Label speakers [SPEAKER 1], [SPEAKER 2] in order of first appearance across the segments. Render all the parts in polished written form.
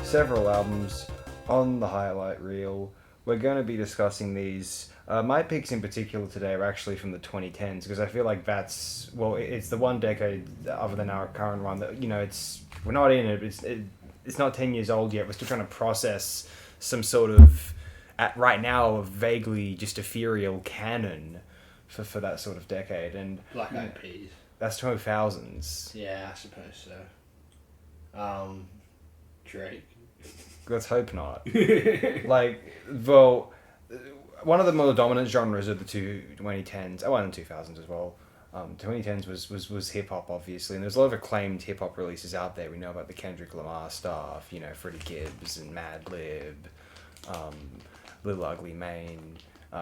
[SPEAKER 1] several albums on the highlight reel. We're going to be discussing these. My picks in particular today are actually from the 2010s because I feel like it's the one decade other than our current one that, we're not in it. It's not 10 years old yet. We're still trying to process some sort of, right now, a vaguely just ethereal canon for that sort of decade. And
[SPEAKER 2] Black Eyed Peas.
[SPEAKER 1] that's 2000s.
[SPEAKER 2] Yeah, I suppose so. Drake.
[SPEAKER 1] Let's hope not. One of the more dominant genres of the 2010s, and 2000s as well. 2010s was hip hop, obviously, and there's a lot of acclaimed hip hop releases out there. We know about the Kendrick Lamar stuff, Freddie Gibbs and Madlib, Lil Ugly Mane,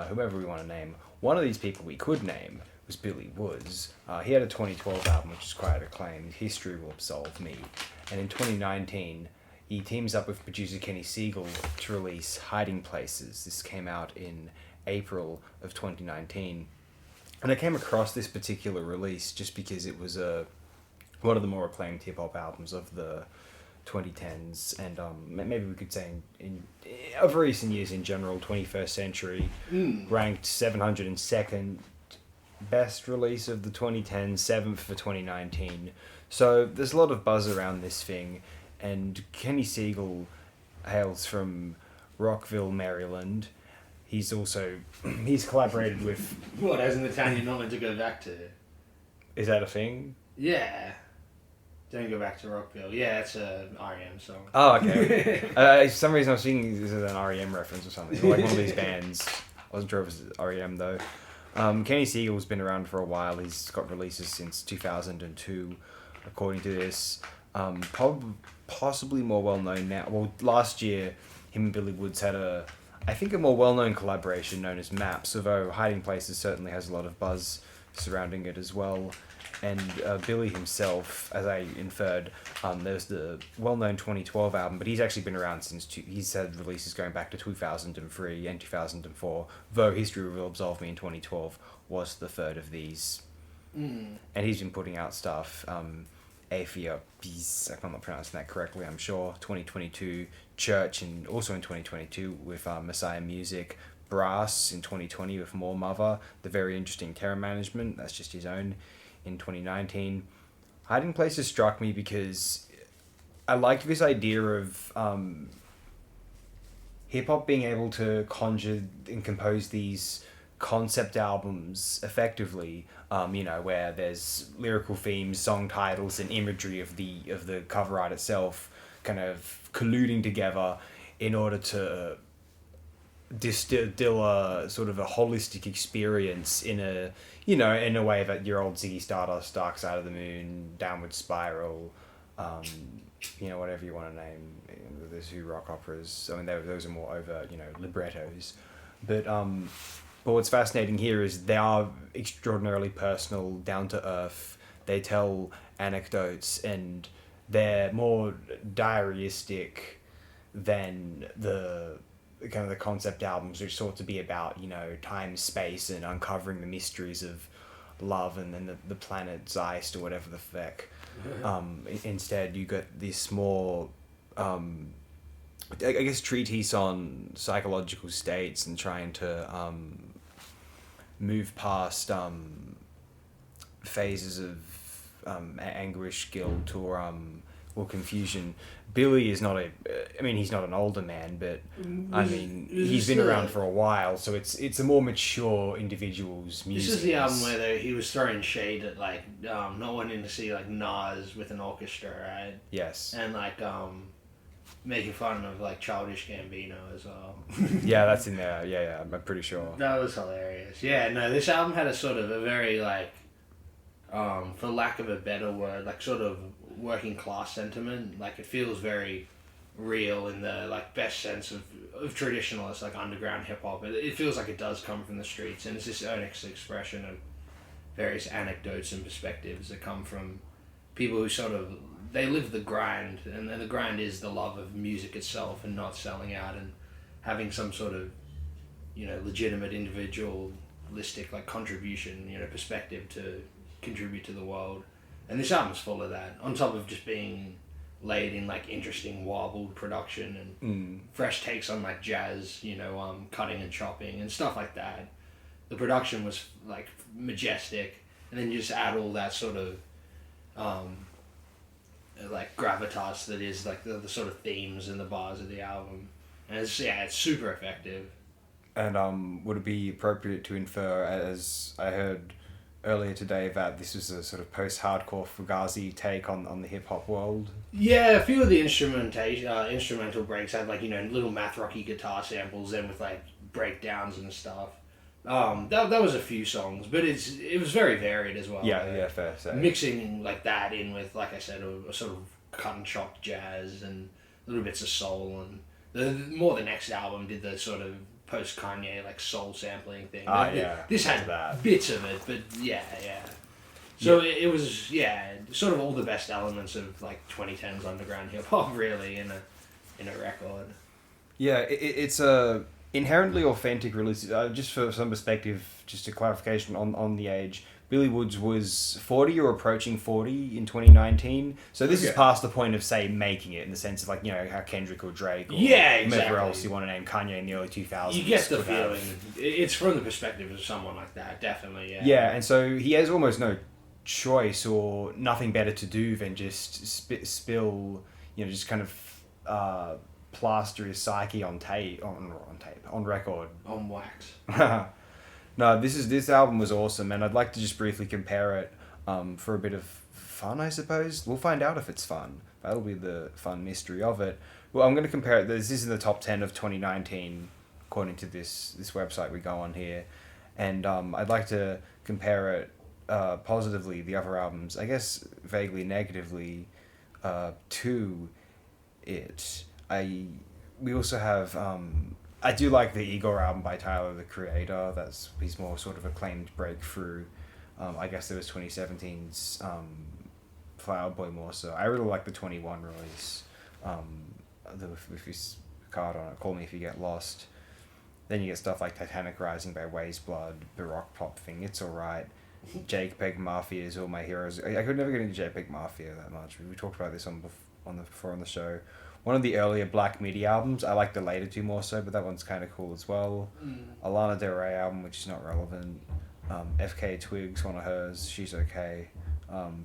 [SPEAKER 1] whoever we want to name. One of these people we could name was Billy Woods. He had a 2012 album which is quite acclaimed, History Will Absolve Me, and in 2019. He teams up with producer Kenny Siegel to release Hiding Places. This came out in April of 2019. And I came across this particular release just because it was one of the more acclaimed hip-hop albums of the 2010s. And maybe we could say in of recent years in general, 21st century, ranked 702nd best release of the 2010s, 7th for 2019. So there's a lot of buzz around this thing. And Kenny Siegel hails from Rockville, Maryland. He's collaborated with...
[SPEAKER 2] What, as in the town you're not meant to go back to?
[SPEAKER 1] Is that a thing?
[SPEAKER 2] Yeah. Don't go back to Rockville. Yeah, it's a R.E.M. song.
[SPEAKER 1] Oh, okay. For some reason I was thinking this is an R.E.M. reference or something. Like one of these bands. I wasn't sure if it was R.E.M. though. Kenny Siegel's been around for a while. He's got releases since 2002, according to this. Possibly more well known now. Well, last year, him and Billy Woods had a more well known collaboration known as Maps, although Hiding Places certainly has a lot of buzz surrounding it as well. And Billy himself, as I inferred, there's the well known 2012 album, but he's actually been around he's had releases going back to 2003 and 2004, though History Will Absolve Me in 2012 was the third of these. And he's been putting out stuff. Aethiopis, I'm not pronouncing that correctly, I'm sure, 2022, Church, and also in 2022 with Messiah Music, Brass in 2020 with More Mother, The Very Interesting Terror Management, that's just his own, in 2019. Hiding Places struck me because I liked this idea of hip-hop being able to conjure and compose these concept albums effectively, where there's lyrical themes, song titles, and imagery of the cover art itself kind of colluding together in order to distill a sort of a holistic experience in a way that your old Ziggy Stardust, Dark Side of the Moon, Downward Spiral, whatever you want to name, there's Who rock operas. I mean, those are more over, librettos, but what's fascinating here is they are extraordinarily personal, down to earth. They tell anecdotes, and they're more diaryistic than the kind of the concept albums, which sought to be about time, space, and uncovering the mysteries of love and then the planet Zeist or whatever the feck. Instead, you get this more I guess treatise on psychological states and trying to move past phases of anguish, guilt, or confusion. Billy is not he's not an older man, but he's been around for a while, so it's a more mature individual's music.
[SPEAKER 2] This is the album where he was throwing shade at not wanting to see Nas with an orchestra, right?
[SPEAKER 1] Yes.
[SPEAKER 2] And making fun of Childish Gambino as well.
[SPEAKER 1] Yeah, that's in there. Yeah, I'm pretty sure.
[SPEAKER 2] That was hilarious. Yeah, no, this album had a sort of a very for lack of a better word, sort of working class sentiment. It feels very real in the best sense of traditionalist underground hip hop. It feels like it does come from the streets, and it's this earnest expression of various anecdotes and perspectives that come from people who sort of they live the grind, and the grind is the love of music itself and not selling out and having some sort of legitimate individualistic contribution, perspective to contribute to the world. And this album's full of that, on top of just being laid in like interesting warbled production and fresh takes on like jazz, cutting and chopping and stuff like that. The production was like majestic, and then you just add all that sort of like gravitas that is like the sort of themes and the bars of the album, and it's super effective.
[SPEAKER 1] And would it be appropriate to infer, as I heard earlier today, that this was a sort of post-hardcore Fugazi take on the hip-hop world?
[SPEAKER 2] Yeah, a few of the instrumental breaks had like little math rocky guitar samples, then with like breakdowns and stuff. That was a few songs, but it was very varied as well.
[SPEAKER 1] Yeah, fair. So.
[SPEAKER 2] Mixing like that in with, like I said, a sort of cut and chopped jazz and little bits of soul, and the next album did the sort of post Kanye like soul sampling thing. This had bits of it, but yeah. So it was sort of all the best elements of like 2010s underground hip hop really in a record.
[SPEAKER 1] Yeah, it's a inherently authentic release. Just for some perspective, just a clarification on the age. Billy Woods was 40 or approaching 40 in 2019. So this is past the point of, say, making it, in the sense of, like, how Kendrick or Drake or whoever else you want to name, Kanye in the early 2000s.
[SPEAKER 2] You get the feeling. It's from the perspective of someone like that, definitely, yeah.
[SPEAKER 1] Yeah, and so he has almost no choice or nothing better to do than just spill, just kind of plaster his psyche on record.
[SPEAKER 2] On wax.
[SPEAKER 1] No, this album was awesome, and I'd like to just briefly compare it for a bit of fun, I suppose. We'll find out if it's fun. That'll be the fun mystery of it. Well, I'm going to compare it. This is in the top 10 of 2019, according to this website we go on here. And I'd like to compare it positively, the other albums, I guess vaguely negatively, to it. We also have... I do like the Igor album by Tyler, the Creator. That's his more sort of acclaimed breakthrough. I guess there was 2017's Flower Boy more so. I really like the 21 release. With his card on it, Call Me If You Get Lost. Then you get stuff like Titanic Rising by Waste Blood, the rock pop thing, It's Alright. JPEG Mafia is all my heroes. I could never get into JPEG Mafia that much. We talked about this before on the show. One of the earlier Black Midi albums, I like the later two more so, but that one's kind of cool as well. Alana Del Rey album, which is not relevant. FK Twigs, one of hers, she's okay.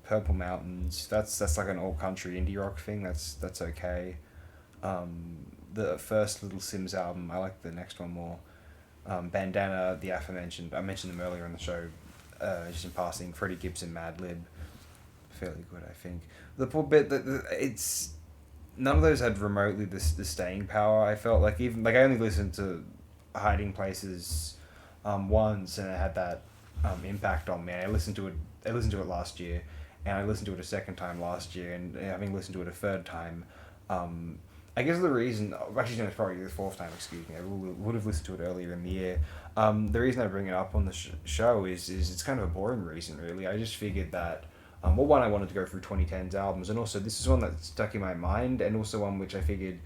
[SPEAKER 1] Purple Mountains, that's like an all country indie rock thing. That's okay. The first Little Sims album, I like the next one more. Bandana, the aforementioned, I mentioned them earlier in the show, just in passing. Freddie Gibbs and Madlib, fairly good, I think. The poor bit it's. None of those had remotely the staying power. I felt like I only listened to Hiding Places once, and it had that impact on me. I listened to it last year, and I listened to it a second time last year, and having listened to it a third time, I guess the reason, actually no, it's probably the fourth time, excuse me, I would have listened to it earlier in the year. The reason I bring it up on the show is it's kind of a boring reason, really. I just figured that one, I wanted to go through 2010's albums, and also this is one that stuck in my mind, and also one which I figured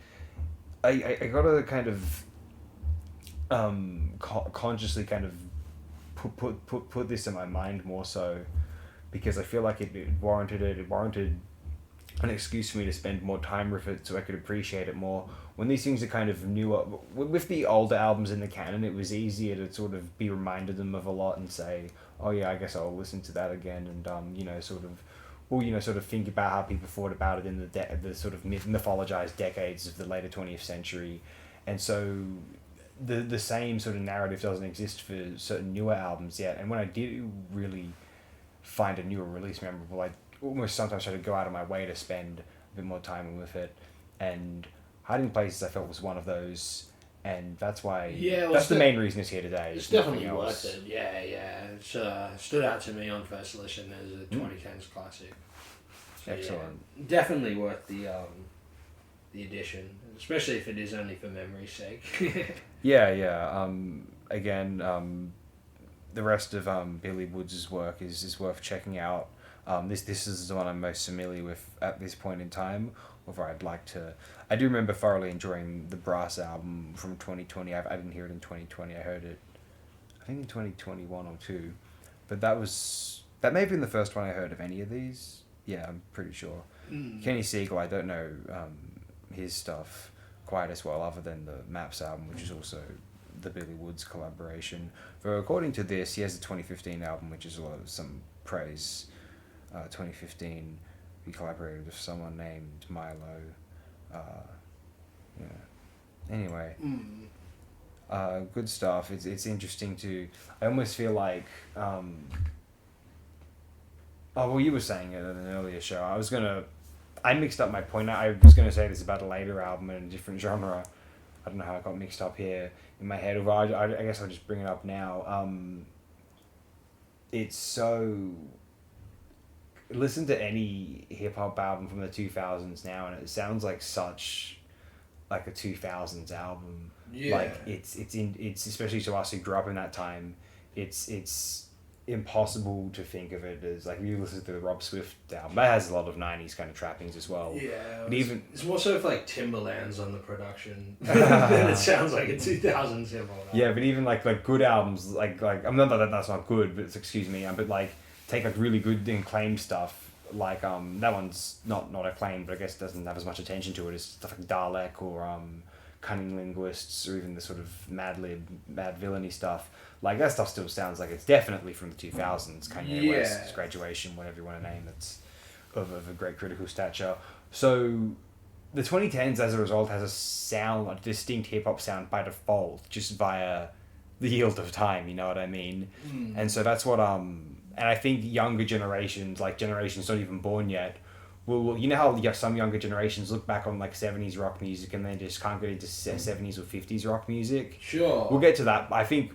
[SPEAKER 1] I gotta kind of consciously kind of put this in my mind more so, because I feel like it warranted an excuse for me to spend more time with it so I could appreciate it more. When these things are kind of newer, with the older albums in the canon, it was easier to sort of be reminded them of a lot and say, oh yeah, I guess I'll listen to that again, and sort of think about how people thought about it in the sort of mythologized decades of the later 20th century. And so the same sort of narrative doesn't exist for certain newer albums yet. And when I did really find a newer release memorable, I almost sometimes try to go out of my way to spend a bit more time with it. And Hiding Places, I felt, was one of those. And that's why, that's the main reason it's here today.
[SPEAKER 2] It's definitely worth it, yeah. It's stood out to me on first listen as a 2010s classic. So,
[SPEAKER 1] excellent.
[SPEAKER 2] Yeah, definitely worth the edition, especially if it is only for memory's sake.
[SPEAKER 1] Again, the rest of Billy Woods' work is worth checking out. This is the one I'm most familiar with at this point in time. Although I do remember thoroughly enjoying the Brass album from 2020. I didn't hear it in 2020. I heard it, I think in 2021 or 2. But that may have been the first one I heard of any of these. Yeah, I'm pretty sure. Kenny Siegel, I don't know his stuff quite as well, other than the Maps album, which is also the Billy Woods collaboration. But according to this, he has a 2015 album, which is a lot of some praise. 2015, he collaborated with someone named Milo. Anyway, good stuff. It's interesting to. I almost feel like. Oh well, you were saying it in an earlier show. I mixed up my point. I was gonna say this about a later album in a different genre. I don't know how I got mixed up here in my head. Although I guess I'll just bring it up now. It's so. Listen to any hip hop album from the 2000s now, and it sounds like such, like a 2000s album.
[SPEAKER 2] Yeah.
[SPEAKER 1] Like it's especially to us who grew up in that time. It's impossible to think of it as like, you listen to the Rob Swift album. That has a lot of 90s kind of trappings as well.
[SPEAKER 2] Yeah,
[SPEAKER 1] but
[SPEAKER 2] it's more so if like Timberland's on the production. Then it sounds like a 2000s hip hop.
[SPEAKER 1] Yeah, but even like good albums, like I'm not that that's not good, but excuse me, but like take like really good acclaimed stuff, like that one's not acclaimed, but I guess doesn't have as much attention to it as stuff like Dalek or Cunning Linguists, or even the sort of Mad Villainy stuff. Like that stuff still sounds like it's definitely from the 2000s. Kanye West's Graduation, whatever you want to name it, of a great critical stature. So the 2010s, as a result, has a distinct hip hop sound by default, just via the yield of time. You know what I mean? And so that's what and I think younger generations, like generations not even born yet, will you know how some younger generations look back on like 70s rock music and they just can't get into 70s or 50s rock music.
[SPEAKER 2] Sure.
[SPEAKER 1] We'll get to that. I think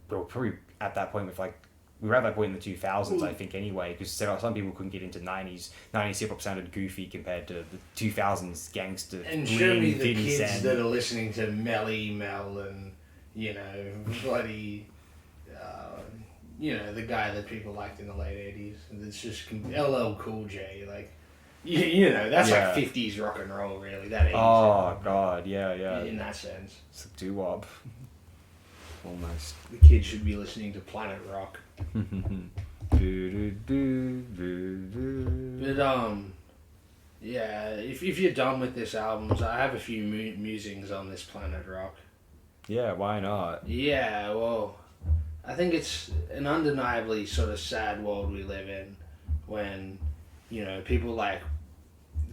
[SPEAKER 1] we're probably at that point with like, we were at that point in the 2000s, I think, anyway, because some people couldn't get into 90s. 90s hip-hop sounded goofy compared to the 2000s gangster.
[SPEAKER 2] And show me the kids
[SPEAKER 1] Sand.
[SPEAKER 2] that are listening to Melly Mel and, bloody, the guy that people liked in the late 80s. It's just LL Cool J, like, that's like 50s rock and roll, really. That 80s.
[SPEAKER 1] Oh, God, yeah.
[SPEAKER 2] In that sense.
[SPEAKER 1] It's a doo-wop. Almost.
[SPEAKER 2] The kids should be listening to Planet Rock. But if you're done with this album, I have a few musings on this Planet Rock.
[SPEAKER 1] Yeah, why not?
[SPEAKER 2] Yeah, well, I think it's an undeniably sort of sad world we live in when, people like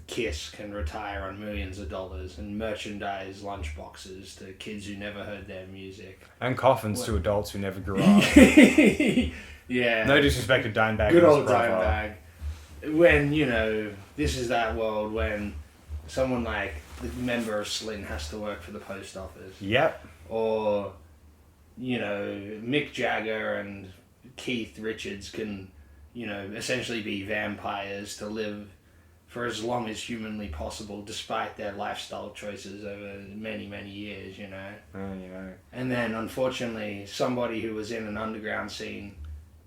[SPEAKER 2] Kiss can retire on millions of dollars and merchandise lunchboxes to kids who never heard their music.
[SPEAKER 1] And coffins to adults who never grew up.
[SPEAKER 2] Yeah.
[SPEAKER 1] No disrespect to Dimebag.
[SPEAKER 2] Good old Dimebag. When, this is that world when someone like the member of Slint has to work for the post office.
[SPEAKER 1] Yep.
[SPEAKER 2] Or, Mick Jagger and Keith Richards can, essentially be vampires to live for as long as humanly possible, despite their lifestyle choices over many, many years, And then, unfortunately, somebody who was in an underground scene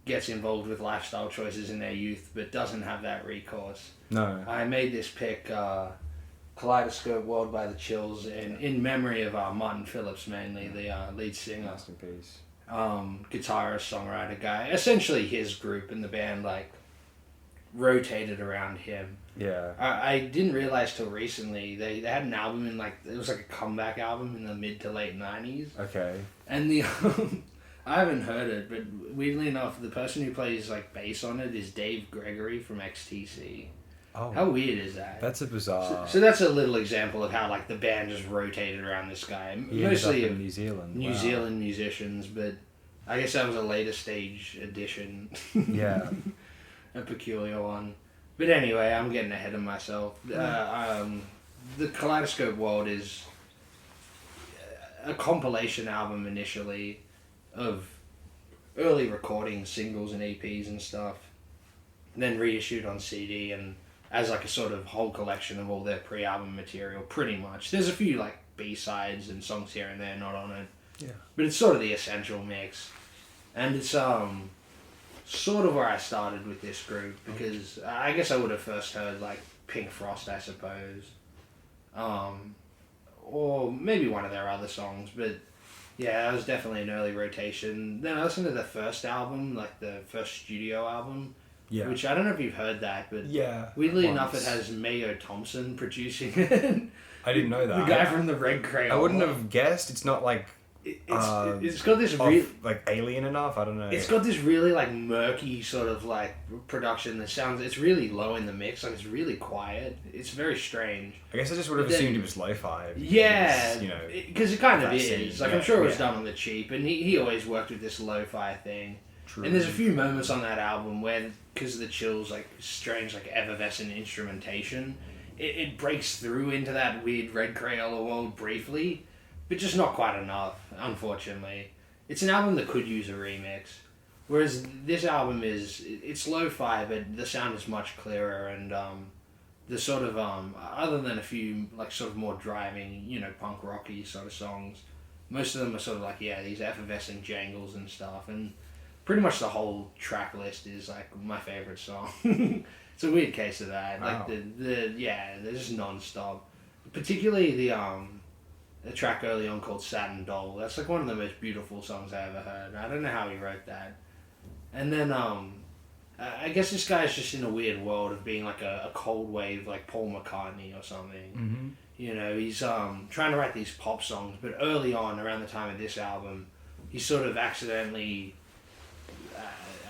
[SPEAKER 2] gets involved with lifestyle choices in their youth, but doesn't have that recourse.
[SPEAKER 1] No.
[SPEAKER 2] I made this pick, Kaleidoscope World by the Chills, in memory of Martin Phillips, mainly, the lead singer.
[SPEAKER 1] Rest in peace.
[SPEAKER 2] Guitarist, songwriter guy. Essentially his group and the band, rotated around him.
[SPEAKER 1] Yeah.
[SPEAKER 2] I didn't realize till recently they had an album it was like a comeback album in the mid to late 90s.
[SPEAKER 1] Okay.
[SPEAKER 2] And the I haven't heard it, but weirdly enough, the person who plays bass on it is Dave Gregory from XTC.
[SPEAKER 1] Oh.
[SPEAKER 2] How weird is that?
[SPEAKER 1] That's a bizarre.
[SPEAKER 2] So that's a little example of how the band just rotated around this guy. Mostly
[SPEAKER 1] in New Zealand.
[SPEAKER 2] New Zealand musicians, but I guess that was a later stage addition.
[SPEAKER 1] Yeah.
[SPEAKER 2] A peculiar one. But anyway, I'm getting ahead of myself. The Kaleidoscope World is a compilation album initially of early recordings, singles and EPs and stuff. Then reissued on CD and as a sort of whole collection of all their pre-album material, pretty much. There's a few B-sides and songs here and there not on it.
[SPEAKER 1] Yeah.
[SPEAKER 2] But it's sort of the essential mix. And it's sort of where I started with this group, because I guess I would have first heard Pink Frost, I suppose, or maybe one of their other songs, but yeah, that was definitely an early rotation. Then I listened to the first album, the first studio album,
[SPEAKER 1] Yeah.
[SPEAKER 2] Which I don't know if you've heard that, but
[SPEAKER 1] Yeah.
[SPEAKER 2] weirdly
[SPEAKER 1] once.
[SPEAKER 2] enough, it has Mayo Thompson producing it.
[SPEAKER 1] I didn't know that.
[SPEAKER 2] The guy from the Red Crayola.
[SPEAKER 1] I wouldn't have guessed. It's not like
[SPEAKER 2] it's got this real
[SPEAKER 1] like alien enough. I don't know.
[SPEAKER 2] It's got this really like murky sort of like production that sounds. It's really low in the mix. Like it's really quiet. It's very strange.
[SPEAKER 1] I guess I just would have assumed it was lo-fi. Because,
[SPEAKER 2] Yeah,
[SPEAKER 1] you know,
[SPEAKER 2] because it kind of
[SPEAKER 1] that
[SPEAKER 2] is.
[SPEAKER 1] scene,
[SPEAKER 2] Like
[SPEAKER 1] yeah,
[SPEAKER 2] I'm sure it was
[SPEAKER 1] yeah.
[SPEAKER 2] done on the cheap, and he always worked with this lo-fi thing.
[SPEAKER 1] True.
[SPEAKER 2] And there's a few moments on that album where, because of the Chills, like strange, like effervescent instrumentation, it breaks through into that weird Red Crayola world briefly, but just not quite enough, unfortunately. It's an album that could use a remix, whereas this album it's lo-fi, but the sound is much clearer, and the sort of other than a few like sort of more driving, you know, punk rocky sort of songs, most of them are sort of like these effervescent jangles and stuff, and pretty much the whole track list is like my favorite song. It's a weird case of that.
[SPEAKER 1] Wow.
[SPEAKER 2] Like they're just non-stop. Particularly the track early on called Satin Doll. That's like one of the most beautiful songs I ever heard. I don't know how he wrote that. And then I guess this guy's just in a weird world of being like a cold wave like Paul McCartney or something.
[SPEAKER 1] Mm-hmm.
[SPEAKER 2] You know, he's trying to write these pop songs, but early on, around the time of this album, he sort of accidentally,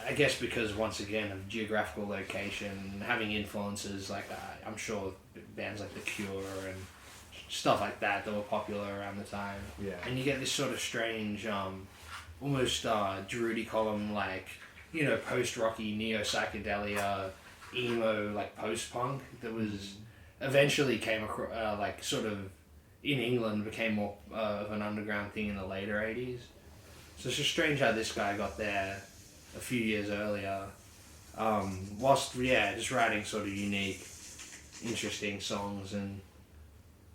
[SPEAKER 2] I guess because once again of geographical location, having influences like I'm sure bands like The Cure and stuff like that were popular around the time.
[SPEAKER 1] Yeah.
[SPEAKER 2] And you get this sort of strange, almost Drudy column like, you know, post-rocky neo psychedelia emo like post-punk that was eventually came across like sort of in England became more of an underground thing in the later 80s. So it's just strange how this guy got there a few years earlier, whilst just writing sort of unique, interesting songs. And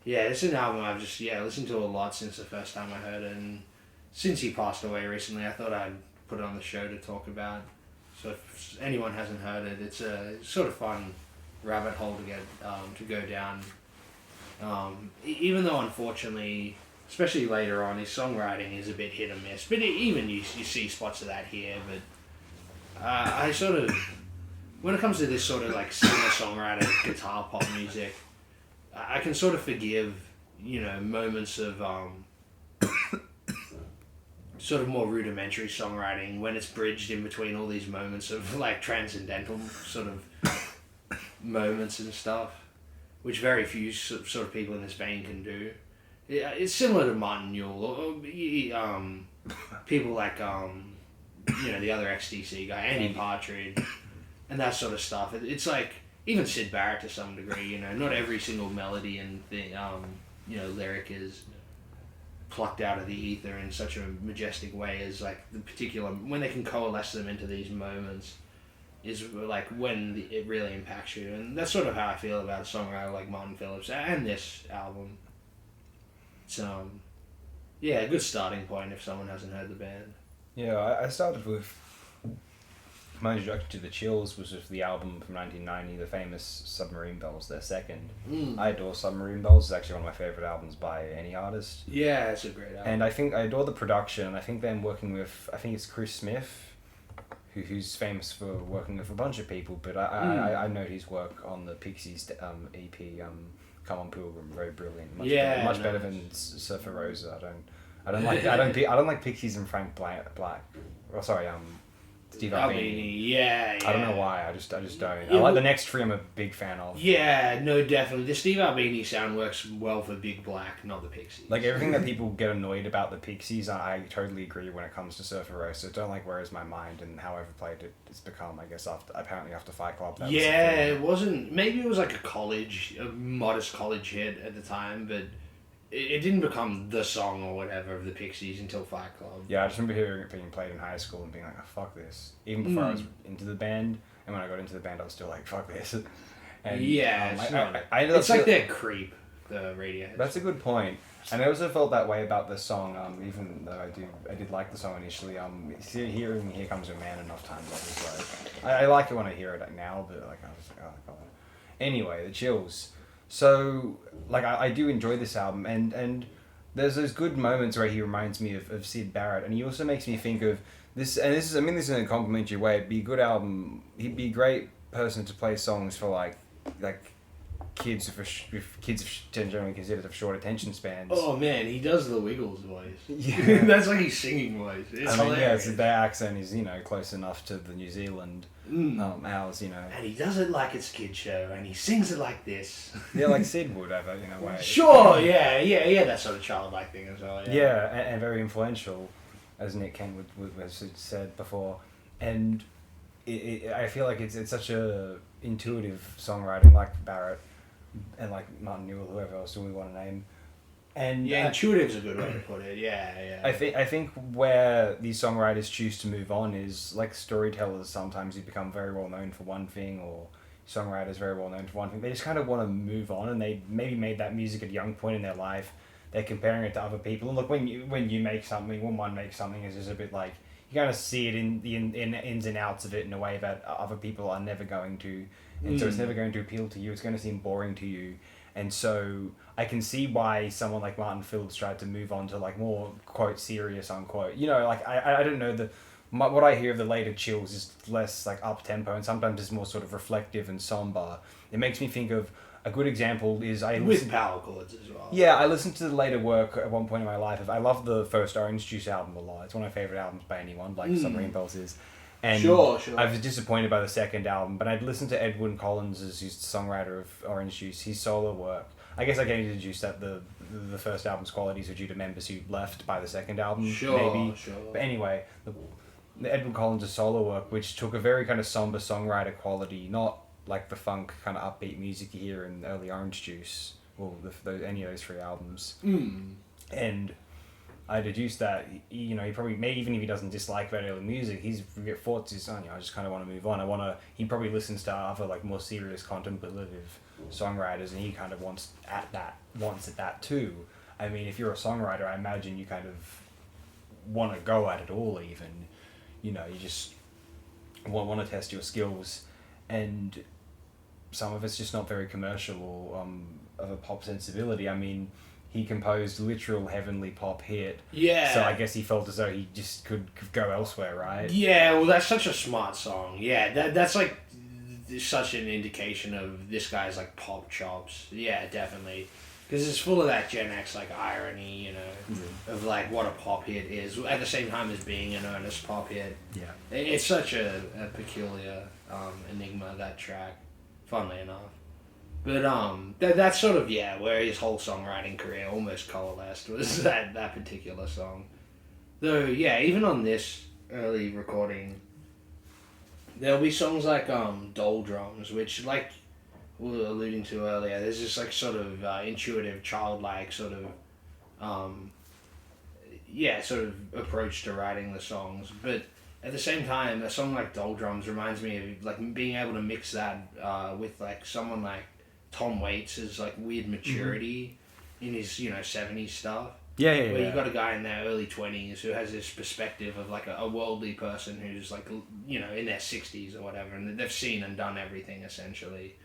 [SPEAKER 2] it's an album I've just listened to a lot since the first time I heard it, and since he passed away recently, I thought I'd put it on the show to talk about. So if anyone hasn't heard it, it's a sort of fun rabbit hole to get to go down. Even though unfortunately, especially later on, his songwriting is a bit hit or miss. But even you see spots of that here. But I sort of, when it comes to this sort of like singer-songwriter guitar pop music, I can sort of forgive, you know, moments of sort of more rudimentary songwriting when it's bridged in between all these moments of like transcendental sort of moments and stuff, which very few sort of people in this vein can do. It's similar to Martin Newell or people like you know, the other XTC guy, Andy Partridge, and that sort of stuff. It's like even Syd Barrett to some degree. You know, not every single melody and you know, lyric is plucked out of the ether in such a majestic way as like the particular when they can coalesce them into these moments is like when it really impacts you. And that's sort of how I feel about a songwriter like Martin Phillips and this album. It's a good starting point if someone hasn't heard the band.
[SPEAKER 1] Yeah, I started with my introduction to the Chills was with the album from 1990, the famous Submarine Bells, their second. I adore Submarine Bells. It's actually one of my favourite albums by any artist.
[SPEAKER 2] Yeah, it's a great album.
[SPEAKER 1] And I think I adore the production, and I think them working with, I think it's Chris Smith, who's famous for working with a bunch of people, but I know his work on the Pixies EP, Come On Pilgrim, very brilliant. Much better than Surfer Rosa. I don't like Pixies and Frank Black. Oh, sorry, Steve Albini.
[SPEAKER 2] Yeah.
[SPEAKER 1] I don't know why. I just don't. I like the next three. I'm a big fan of.
[SPEAKER 2] Yeah, no, definitely. The Steve Albini sound works well for Big Black, not the Pixies.
[SPEAKER 1] Like everything that people get annoyed about the Pixies, I totally agree when it comes to Surfer Rosa. Don't like Where Is My Mind and how overplayed it's become. I guess after Fight Club.
[SPEAKER 2] It wasn't. Maybe it was like a modest college hit at the time, but it didn't become the song or whatever of the Pixies until Fight Club.
[SPEAKER 1] Yeah, I just remember hearing it being played in high school and being like, oh, fuck this. Even before I was into the band, and when I got into the band, I was still like, fuck this. And,
[SPEAKER 2] it's like that Creep, the Radiohead.
[SPEAKER 1] That's a good point. And I also felt that way about the song, even though I did like the song initially. Hearing Here Comes a Man enough times, I was like, I like it when I hear it now, but like I was like, oh god. Anyway, the Chills. So, like, I do enjoy this album, and there's those good moments where he reminds me of Sid Barrett, and he also makes me think of this. And this is, I mean, this is in a complimentary way. It'd be a good album. He'd be a great person to play songs for, like kids if kids generally considered of short attention spans.
[SPEAKER 2] Oh man, he does the Wiggles voice.
[SPEAKER 1] Yeah.
[SPEAKER 2] That's like his singing voice. It's hilarious.
[SPEAKER 1] Their accent is close enough to the New Zealand ours,
[SPEAKER 2] And he does it like it's a kid show, and he sings it like this.
[SPEAKER 1] Yeah, like Sid would have in a way.
[SPEAKER 2] Sure, yeah, that sort of childlike thing as well.
[SPEAKER 1] Yeah, and very influential, as Nick Kent would have said before, and I feel like it's such a intuitive songwriting, like Barrett and like Martin Newell, whoever else we want to name. And
[SPEAKER 2] intuitive's a good way to put it. Yeah.
[SPEAKER 1] I think where these songwriters choose to move on is like storytellers. Sometimes you become very well known for one thing, or songwriters very well known for one thing. They just kind of want to move on, and they maybe made that music at a young point in their life. They're comparing it to other people, and look, when you make something, when one makes something, it's just a bit like you kind of see it in the ins and outs of it in a way that other people are never going to, and so it's never going to appeal to you. It's going to seem boring to you. And so I can see why someone like Martin Phillips tried to move on to like more quote serious unquote. Like I don't know what I hear of the later Chills is less like up tempo, and sometimes it's more sort of reflective and somber. It makes me think of a good example is
[SPEAKER 2] with power chords as well.
[SPEAKER 1] Yeah, I listened to the later work at one point in my life. I love the first Orange Juice album a lot. It's one of my favorite albums by anyone, like Submarine Bells is. And
[SPEAKER 2] sure.
[SPEAKER 1] I was disappointed by the second album, but I'd listened to Edwin Collins, who's the songwriter of Orange Juice, his solo work. I guess I get introduced that the first album's qualities were due to members who left by the second album, maybe.
[SPEAKER 2] Sure.
[SPEAKER 1] But anyway, the Edwin Collins' solo work, which took a very kind of somber songwriter quality, not like the funk kind of upbeat music you hear in early Orange Juice, or any of those three albums. And I deduced that he probably even if he doesn't dislike that early music, his thoughts is I just kind of want to move on. He probably listens to other like more serious contemplative songwriters, and he kind of wants at that too. I mean, if you're a songwriter, I imagine you kind of want to go at it all. Even you just want to test your skills, and some of it's just not very commercial or of a pop sensibility. I mean, he composed literal heavenly pop hit.
[SPEAKER 2] Yeah.
[SPEAKER 1] So I guess he felt as though he just could go elsewhere, right?
[SPEAKER 2] Yeah, well, that's such a smart song. Yeah, that's like such an indication of this guy's like pop chops. Yeah, definitely. Because it's full of that Gen X like irony, of like what a pop hit is, at the same time as being an earnest pop hit.
[SPEAKER 1] Yeah.
[SPEAKER 2] It's such a peculiar enigma, that track, funnily enough. But that's sort of where his whole songwriting career almost coalesced, was that particular song. Though even on this early recording, there'll be songs like Doldrums, which like we were alluding to earlier. There's this like sort of intuitive, childlike sort of approach to writing the songs. But at the same time, a song like Doldrums reminds me of like being able to mix that with like someone like Tom Waits' like weird maturity in his 70s stuff.
[SPEAKER 1] Yeah.
[SPEAKER 2] Where you got a guy in their early 20s who has this perspective of like a worldly person who's like in their 60s or whatever, and they've seen and done everything essentially.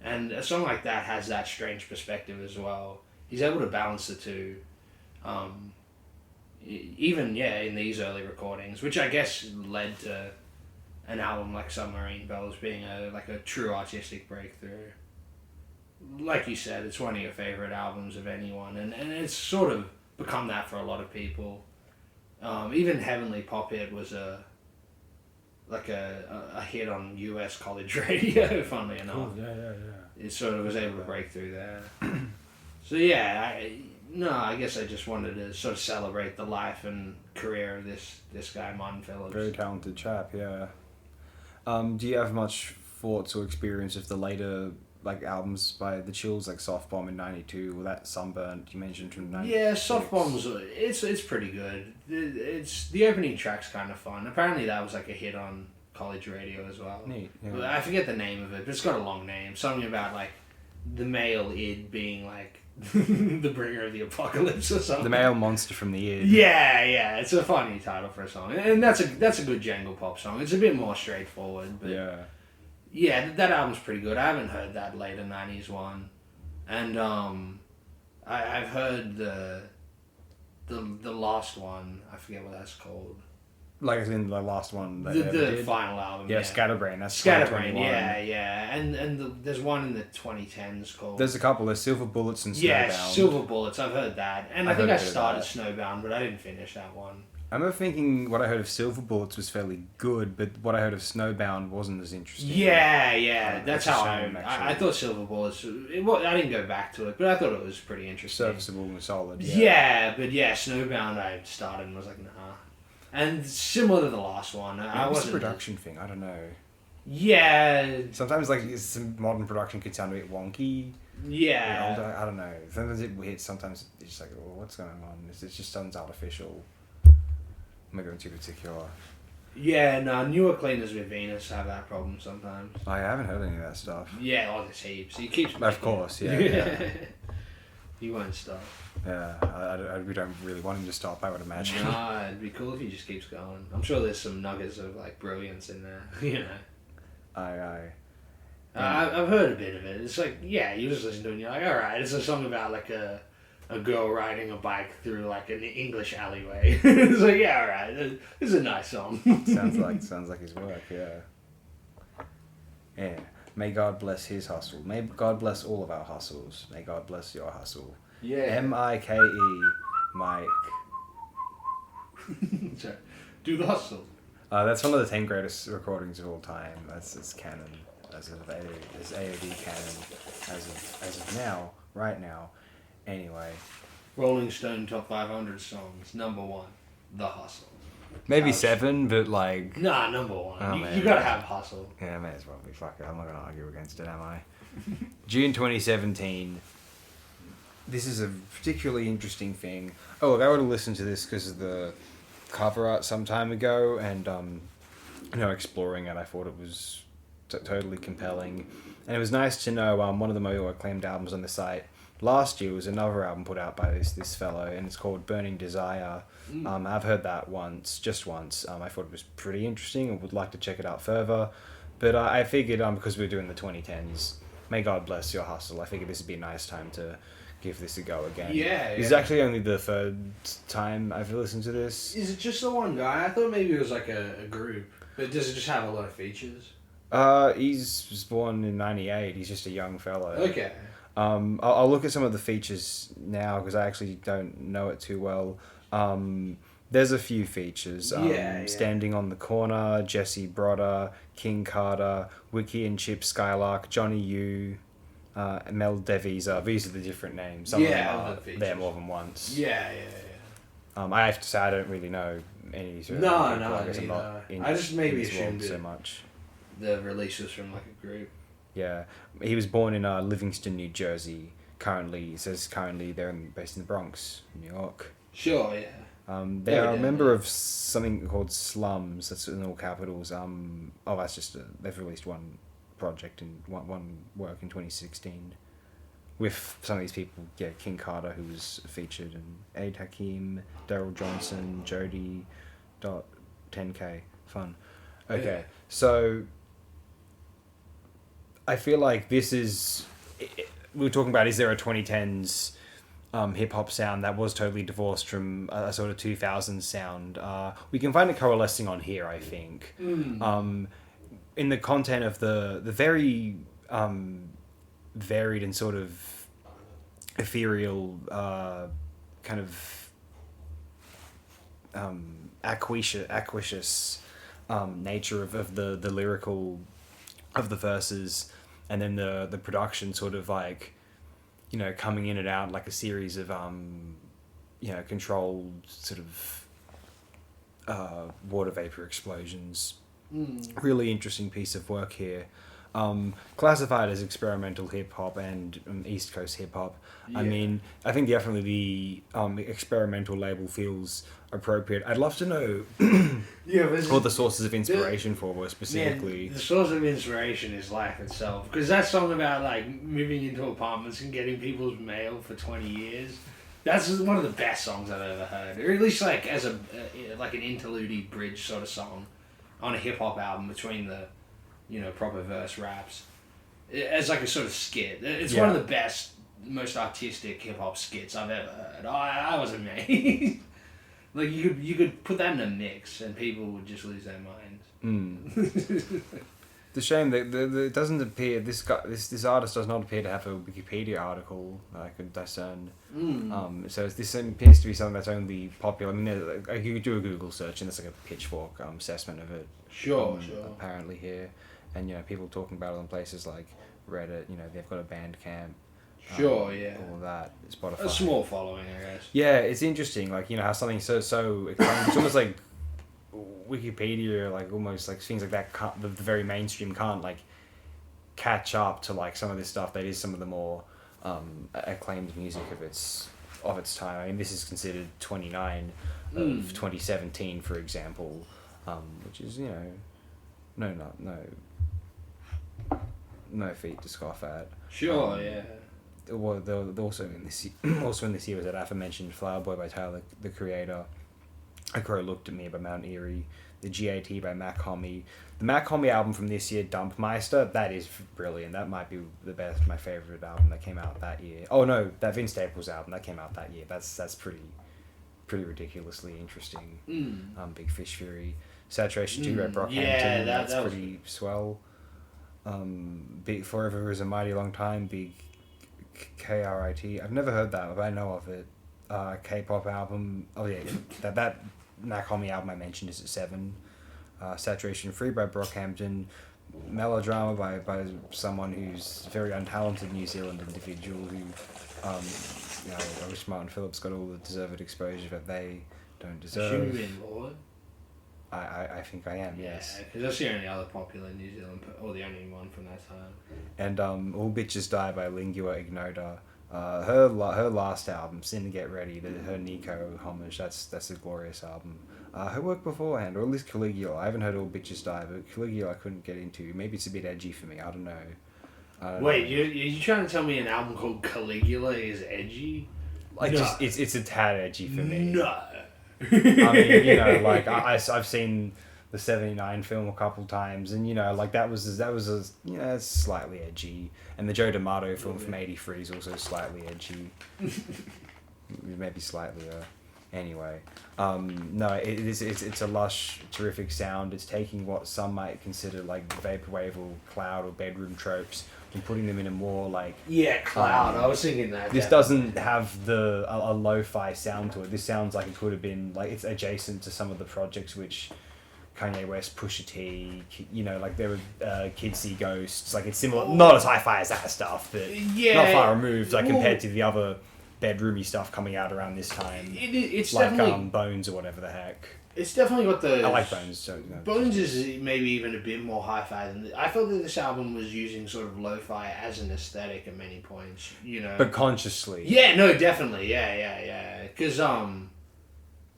[SPEAKER 2] And a song like that has that strange perspective as well. He's able to balance the two. Even in these early recordings, which I guess led to an album like Submarine Bells being a true artistic breakthrough. Like you said, it's one of your favorite albums of anyone, and it's sort of become that for a lot of people. Even Heavenly Pop Hit was a hit on US college radio, funnily enough.
[SPEAKER 1] Cool. Yeah.
[SPEAKER 2] It sort of was able to break through there. So I guess I just wanted to sort of celebrate the life and career of this guy, Martin Phillips.
[SPEAKER 1] Very talented chap, yeah. Do you have much thoughts or experience of the later like albums by the Chills, like Soft Bomb in '92, or that Sunburnt you mentioned from '96?
[SPEAKER 2] Yeah, Soft Bomb's it's pretty good. It's the opening track's kind of fun. Apparently that was like a hit on college radio as well.
[SPEAKER 1] Neat. Yeah.
[SPEAKER 2] I forget the name of it, but it's got a long name. Something about like the male id being like the bringer of the apocalypse or something.
[SPEAKER 1] The male monster from the id.
[SPEAKER 2] Yeah, it's a funny title for a song, and that's a good jangle pop song. It's a bit more straightforward, but yeah, that album's pretty good. I haven't heard that later '90s one, and I've heard the the last one. I forget what that's called.
[SPEAKER 1] Like as in the last one. That
[SPEAKER 2] The final album.
[SPEAKER 1] Yeah, Scatterbrain. That's
[SPEAKER 2] Scatterbrain.
[SPEAKER 1] 2021.
[SPEAKER 2] Yeah. And there's one in the 2010s called.
[SPEAKER 1] There's a couple. There's Silver Bullets and Snowbound.
[SPEAKER 2] Yeah, Silver Bullets. I've heard that, and I think I started Snowbound, but I didn't finish that one.
[SPEAKER 1] I remember thinking what I heard of Silver Bullets was fairly good, but what I heard of Snowbound wasn't as interesting.
[SPEAKER 2] Yeah. That's how I thought Silver Bullets. I didn't go back to it, but I thought it was pretty interesting.
[SPEAKER 1] Serviceable and solid.
[SPEAKER 2] Yeah, but Snowbound I started and was like, nah. And similar to the last one, I wasn't.
[SPEAKER 1] It's a production thing. I don't know.
[SPEAKER 2] Yeah.
[SPEAKER 1] Sometimes some modern production could sound a bit wonky.
[SPEAKER 2] Yeah.
[SPEAKER 1] I don't know. Sometimes it's weird. Sometimes it's just like, oh, what's going on? It just sounds artificial. Maybe I'm too particular.
[SPEAKER 2] Yeah, no, newer cleaners with Venus have that problem sometimes.
[SPEAKER 1] I haven't heard any of that stuff.
[SPEAKER 2] Yeah, there's heaps. He keeps
[SPEAKER 1] Of course, yeah.
[SPEAKER 2] He won't stop.
[SPEAKER 1] Yeah, we don't really want him to stop, I would imagine.
[SPEAKER 2] No, it'd be cool if he just keeps going. I'm sure there's some nuggets of brilliance in there, you know. I've heard a bit of it. It's like, yeah, you just listen to it and you're like, alright, it's a song about a girl riding a bike through an English alleyway. It's like, yeah, alright, it's a nice song.
[SPEAKER 1] sounds like his work, yeah. Yeah. May God bless his hustle. May God bless all of our hustles. May God bless your hustle.
[SPEAKER 2] Yeah.
[SPEAKER 1] Mike. Mike.
[SPEAKER 2] Sorry. Do the hustle.
[SPEAKER 1] That's one of the 10 greatest recordings of all time. That's canon. As AOD canon. As of now. Right now. Anyway.
[SPEAKER 2] Rolling Stone Top 500 songs. Number 1. The Hustle.
[SPEAKER 1] Maybe 7, but
[SPEAKER 2] Nah, number 1.
[SPEAKER 1] Oh,
[SPEAKER 2] you gotta have hustle.
[SPEAKER 1] Yeah, may as well be. Fuck it. I'm not gonna argue against it, am I? June 2017. This is a particularly interesting thing. Oh, look, I would have listened to this because of the cover art some time ago, and exploring it, I thought it was totally compelling, and it was nice to know one of the more acclaimed albums on the site last year was another album put out by this fellow, and it's called Burning Desire. I've heard that just once. I thought it was pretty interesting and would like to check it out further. But I figured, because we're doing the 2010s, may God bless your hustle, I figured this would be a nice time to give this a go again.
[SPEAKER 2] Yeah.
[SPEAKER 1] It's actually only the third time I've listened to this.
[SPEAKER 2] Is it just the one guy? I thought maybe it was a group. But does it just have a lot of features?
[SPEAKER 1] He was born in 98. He's just a young fellow.
[SPEAKER 2] Okay.
[SPEAKER 1] I'll look at some of the features now because I actually don't know it too well. There's a few features. Standing on the Corner, Jesse Brodder, King Carter, Wiki and Chip Skylark, Johnny U, Mel Devies. These are the different names. Some of them are there more than once.
[SPEAKER 2] Yeah.
[SPEAKER 1] I have to say I don't really know any sort of people.
[SPEAKER 2] I just maybe assumed
[SPEAKER 1] so much.
[SPEAKER 2] The release was from a group.
[SPEAKER 1] Yeah, he was born in Livingston, New Jersey. Currently they're based in the Bronx, New York.
[SPEAKER 2] Sure, yeah.
[SPEAKER 1] They're a member of something called Slums. That's in all capitals. That's just they've released one project in one work in 2016 with some of these people. Yeah, King Carter, who was featured, and Aid Hakim, Daryl Johnson, Jody. 10K fun. Okay, so I feel like this is. We were talking about, is there a 2010s hip hop sound that was totally divorced from a sort of 2000s sound? We can find it coalescing on here, I think. In the content of the very varied and sort of ethereal kind of aquatious nature of the lyrical of the verses, and then the production sort of coming in and out like a series of controlled sort of water vapor explosions. Really interesting piece of work here. Classified as experimental hip hop and East Coast hip hop. Yeah. I mean, I think definitely the experimental label feels appropriate. I'd love to know what the sources of inspiration for were specifically.
[SPEAKER 2] Man, the source of inspiration is life itself, because that song about moving into apartments and getting people's mail for 20 years. That's one of the best songs I've ever heard, or at least as an interlude bridge sort of song on a hip hop album between the proper verse raps, as a sort of skit. It's one of the best most artistic hip hop skits I've ever heard. I was amazed. Like you could put that in a mix and people would just lose their minds.
[SPEAKER 1] The shame that it doesn't appear this artist does not appear to have a Wikipedia article that I could discern. So this appears to be something that's only popular. I mean, you could do a Google search and there's like a pitchfork assessment of it.
[SPEAKER 2] Sure.
[SPEAKER 1] Apparently here, and people talking about it on places like Reddit. They've got a Bandcamp.
[SPEAKER 2] Sure, yeah.
[SPEAKER 1] All of that. Spotify.
[SPEAKER 2] A small following, I guess.
[SPEAKER 1] Yeah, it's interesting. Like how something it's almost like Wikipedia, like almost like things like that. The very mainstream can't like catch up to like some of this stuff that is some of the more acclaimed music of its time. I mean, this is considered 29 of 2017, for example, which is no feat to scoff at.
[SPEAKER 2] Sure, yeah.
[SPEAKER 1] Well, also in this year was that aforementioned Flower Boy by Tyler, the Creator. A Crow Looked at Me by Mount Eerie, the GAT by Mac Homie. The Mac Homie album from this year, Dumpmeister, that is brilliant. That might be my favourite album that came out that year. Oh no, that Vince Staples album that came out that year. That's pretty ridiculously interesting. Big Fish Fury, Saturation 2 by Brockhampton.
[SPEAKER 2] Yeah,
[SPEAKER 1] that's pretty swell. Big Forever Is a Mighty Long Time. Big KRIT. I've never heard that, but I know of it. K-pop album. Oh yeah, that Mac Homie album I mentioned is at 7. Saturation Free by Brockhampton. Melodrama by someone who's a very untalented New Zealand individual who, I wish Martin Phillips got all the deserved exposure that they don't deserve.
[SPEAKER 2] Should you be Lord?
[SPEAKER 1] I think I am, yes.
[SPEAKER 2] Yeah, because that's the only other popular New Zealand, or the only one from that time.
[SPEAKER 1] And All Bitches Die by Lingua Ignota. Her last album, Sin to Get Ready, her Nico homage, that's a glorious album. Her work beforehand, or at least Caligula. I haven't heard All Bitches Die, but Caligula I couldn't get into. Maybe it's a bit edgy for me, I don't know.
[SPEAKER 2] Wait, you trying to tell me an album called Caligula is edgy?
[SPEAKER 1] Like,
[SPEAKER 2] no.
[SPEAKER 1] It's a tad edgy for me.
[SPEAKER 2] No.
[SPEAKER 1] I mean, like, I've seen the 79 film a couple times, and that was it's slightly edgy, and the Joe D'Amato film from '83 is also slightly edgy, maybe slightly. Anyway, no, it's a lush, terrific sound. It's taking what some might consider like vaporwave or cloud or bedroom tropes and putting them in a more like
[SPEAKER 2] cloud. I was thinking that.
[SPEAKER 1] This doesn't have a lo-fi sound to it. This sounds like it could have been like it's adjacent to some of the projects which Kanye West, Pusha T, like there were Kids See Ghosts. Like it's similar, not as hi-fi as that stuff, but not far removed. Like compared to the other bedroomy stuff coming out around this time.
[SPEAKER 2] It's
[SPEAKER 1] like
[SPEAKER 2] definitely
[SPEAKER 1] Bones or whatever the heck.
[SPEAKER 2] It's definitely got the.
[SPEAKER 1] I like Bones. So,
[SPEAKER 2] Bones is maybe even a bit more hi-fi than I felt that this album was using sort of lo-fi as an aesthetic at many points.
[SPEAKER 1] But consciously.
[SPEAKER 2] Yeah. No. Definitely. Yeah. Because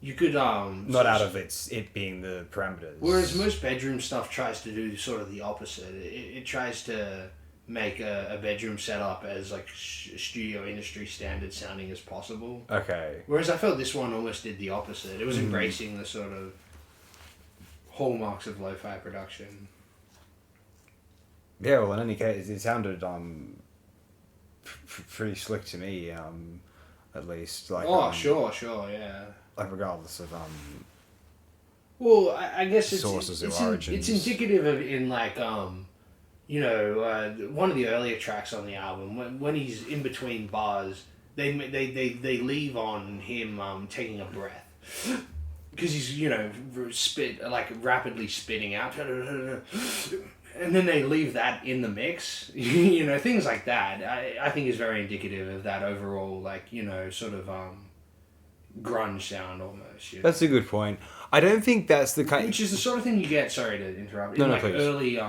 [SPEAKER 2] you could
[SPEAKER 1] not out of it being the parameters.
[SPEAKER 2] Whereas most bedroom stuff tries to do sort of the opposite. It tries to make a bedroom setup as like studio industry standard sounding as possible.
[SPEAKER 1] Okay.
[SPEAKER 2] Whereas I felt this one almost did the opposite. It was embracing the sort of hallmarks of lo-fi production.
[SPEAKER 1] Yeah, well, in any case, it sounded pretty slick to me, at least. Like,
[SPEAKER 2] sure, yeah.
[SPEAKER 1] Like regardless of
[SPEAKER 2] Well, I guess
[SPEAKER 1] sources or origins.
[SPEAKER 2] It's indicative of in like one of the earlier tracks on the album when he's in between bars, they leave on him taking a breath because he's rapidly spitting out, and then they leave that in the mix. Things like that. I think is very indicative of that overall sort of grunge sound almost.
[SPEAKER 1] That's a good point. I don't think that's the kind.
[SPEAKER 2] Which is the sort of thing you get. Sorry to interrupt.
[SPEAKER 1] No,
[SPEAKER 2] in
[SPEAKER 1] please.
[SPEAKER 2] Early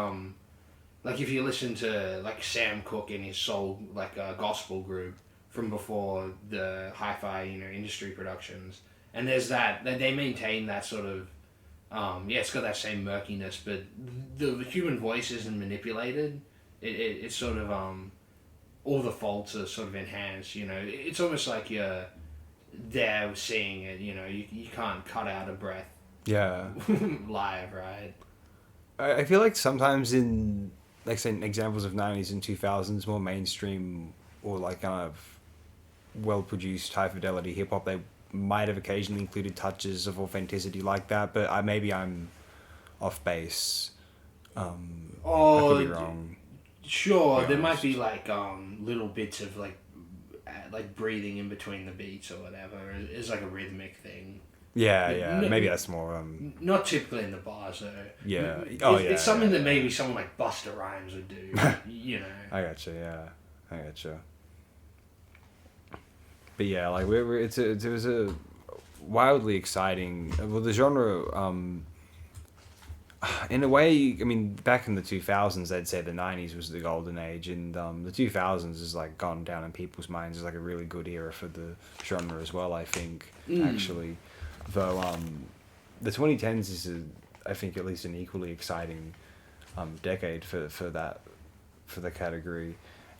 [SPEAKER 2] like if you listen to like Sam Cooke and his soul gospel group from before the hi-fi industry productions, and there's that they maintain that sort of it's got that same murkiness, but the human voice isn't manipulated. It's sort of all the faults are sort of enhanced. It's almost like you're there seeing it. You can't cut out a breath.
[SPEAKER 1] Yeah.
[SPEAKER 2] Live, right?
[SPEAKER 1] I feel like sometimes in, like, say, examples of 90s and 2000s, more mainstream or like kind of well produced, high fidelity hip hop, they might have occasionally included touches of authenticity like that. But maybe I'm off base. I could be wrong.
[SPEAKER 2] Sure, there might be like little bits of like breathing in between the beats or whatever. It's like a rhythmic thing.
[SPEAKER 1] Yeah. Maybe that's more.
[SPEAKER 2] Not typically in the bars though.
[SPEAKER 1] Yeah.
[SPEAKER 2] It's something that maybe someone like Busta Rhymes would do. You know.
[SPEAKER 1] I gotcha. Yeah, I gotcha. But yeah, like it was a wildly exciting. Well, the genre. In a way, I mean, back in the 2000s, they'd say the 90s was the golden age, and the 2000s has like gone down in people's minds as like a really good era for the genre as well. I think actually, though the 2010s is I think at least an equally exciting decade for the category,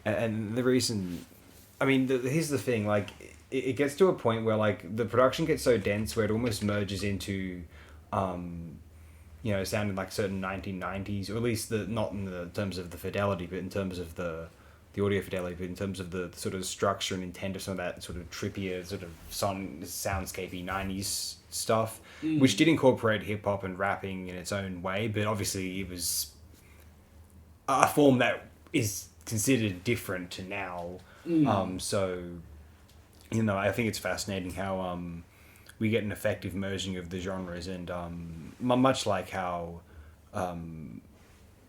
[SPEAKER 1] and the reason, I mean, here's the thing, like it gets to a point where like the production gets so dense where it almost merges into sounding like certain 1990s, or at least not in the terms of the fidelity, but in terms of the audio fidelity, but in terms of the sort of structure and intent of some of that sort of trippier sort of soundscapey 90s stuff, which did incorporate hip hop and rapping in its own way, but obviously it was a form that is considered different to now. So, I think it's fascinating how we get an effective merging of the genres, and much like how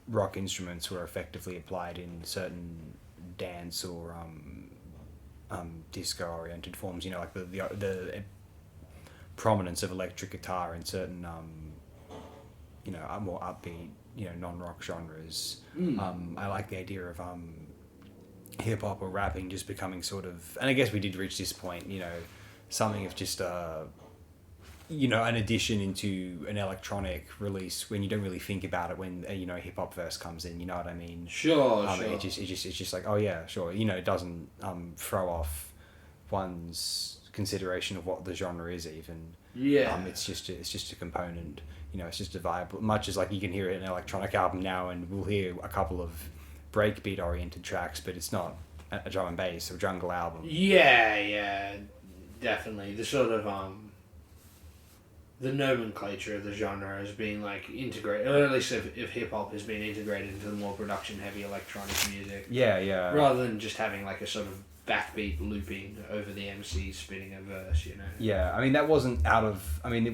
[SPEAKER 1] rock instruments were effectively applied in certain dance or disco-oriented forms, like the prominence of electric guitar in certain more upbeat non-rock genres. I like the idea of hip-hop or rapping just becoming sort of, and I guess we did reach this point, something of just an addition into an electronic release when you don't really think about it when a hip hop verse comes in, you know what I mean?
[SPEAKER 2] Sure.
[SPEAKER 1] It's just like, oh yeah, sure. It doesn't throw off one's consideration of what the genre is even.
[SPEAKER 2] Yeah.
[SPEAKER 1] It's just a component. It's just a vibe. Much as like you can hear it in an electronic album now, and we'll hear a couple of breakbeat oriented tracks, but it's not a drum and bass or jungle album.
[SPEAKER 2] Yeah, definitely. The sort of the nomenclature of the genre has been like integrated, or at least if hip hop has been integrated into the more production heavy electronic music.
[SPEAKER 1] Yeah.
[SPEAKER 2] Rather than just having like a sort of backbeat looping over the MC spinning a verse,
[SPEAKER 1] Yeah, I mean it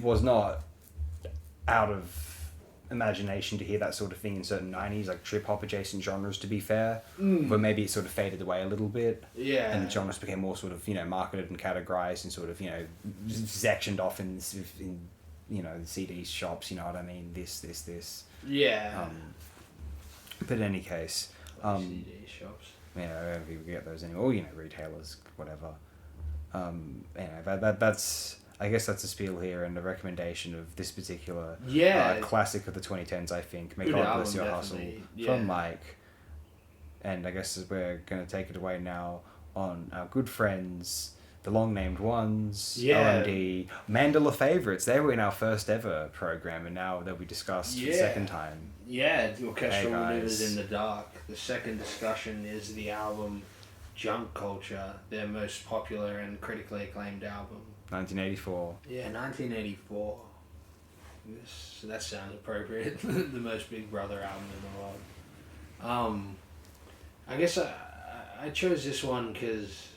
[SPEAKER 1] was not out of imagination to hear that sort of thing in certain 90s, like trip hop adjacent genres, to be fair, but maybe it sort of faded away a little bit.
[SPEAKER 2] Yeah.
[SPEAKER 1] And the genres became more sort of, marketed and categorized and sort of, sectioned off in the CD shops, you know what I mean? This.
[SPEAKER 2] Yeah.
[SPEAKER 1] But in any case,
[SPEAKER 2] CD shops.
[SPEAKER 1] Yeah, I don't know if you get those anymore. Or, retailers, whatever. That's, I guess that's a spiel here and a recommendation of this particular classic of the 2010s, I think. May God Bless Your Hustle from Mike. And I guess we're going to take it away now on our good friends, the long-named ones, OMD, Mandala Favorites. They were in our first ever program, and now they'll be discussed for the second time.
[SPEAKER 2] Yeah, the Orchestral Maneuvers in the Dark. The second discussion is the album Junk Culture, their most popular and critically acclaimed album.
[SPEAKER 1] 1984.
[SPEAKER 2] Yeah, 1984. That sounds appropriate. The most Big Brother album in the world. I guess I chose this one because,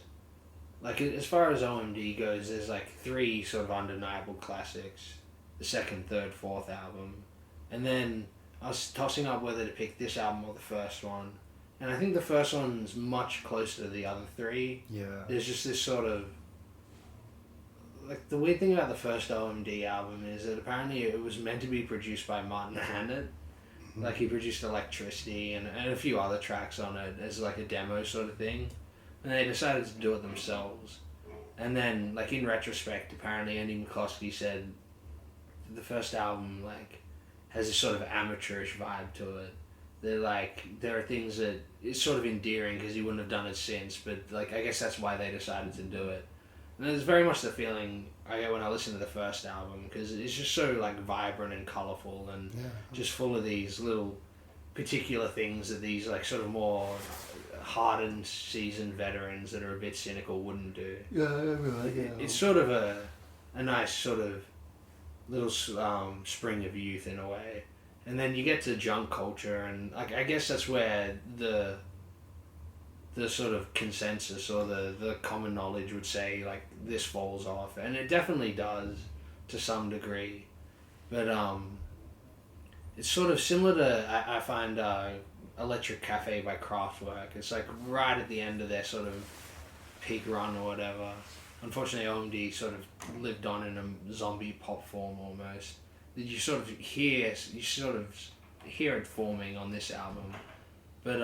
[SPEAKER 2] like, as far as OMD goes, there's like three sort of undeniable classics. The second, third, fourth album. And then I was tossing up whether to pick this album or the first one. And I think the first one's much closer to the other three.
[SPEAKER 1] Yeah.
[SPEAKER 2] There's just this sort of... Like, the weird thing about the first OMD album is that apparently it was meant to be produced by Martin Hannett. Like, he produced Electricity and a few other tracks on it as, like, a demo sort of thing. And they decided to do it themselves. And then, like, in retrospect, apparently Andy McCloskey said the first album, like, has this sort of amateurish vibe to it. There are things that it's sort of endearing because he wouldn't have done it since, but, like, I guess that's why they decided to do it. And it's very much the feeling I get when I listen to the first album, because it's just so, like, vibrant and colourful and just full of these little particular things that these, like, sort of more hardened, seasoned veterans that are a bit cynical wouldn't do.
[SPEAKER 3] Yeah, right.
[SPEAKER 2] It's sort of a nice sort of little spring of youth in a way. And then you get to junk culture, and like I guess that's where the sort of consensus or the common knowledge would say like this falls off, and it definitely does to some degree, but it's sort of similar to I find Electric Cafe by Kraftwerk. It's like right at the end of their sort of peak run or whatever. Unfortunately, OMD sort of lived on in a zombie pop form almost. You sort of hear it forming on this album, but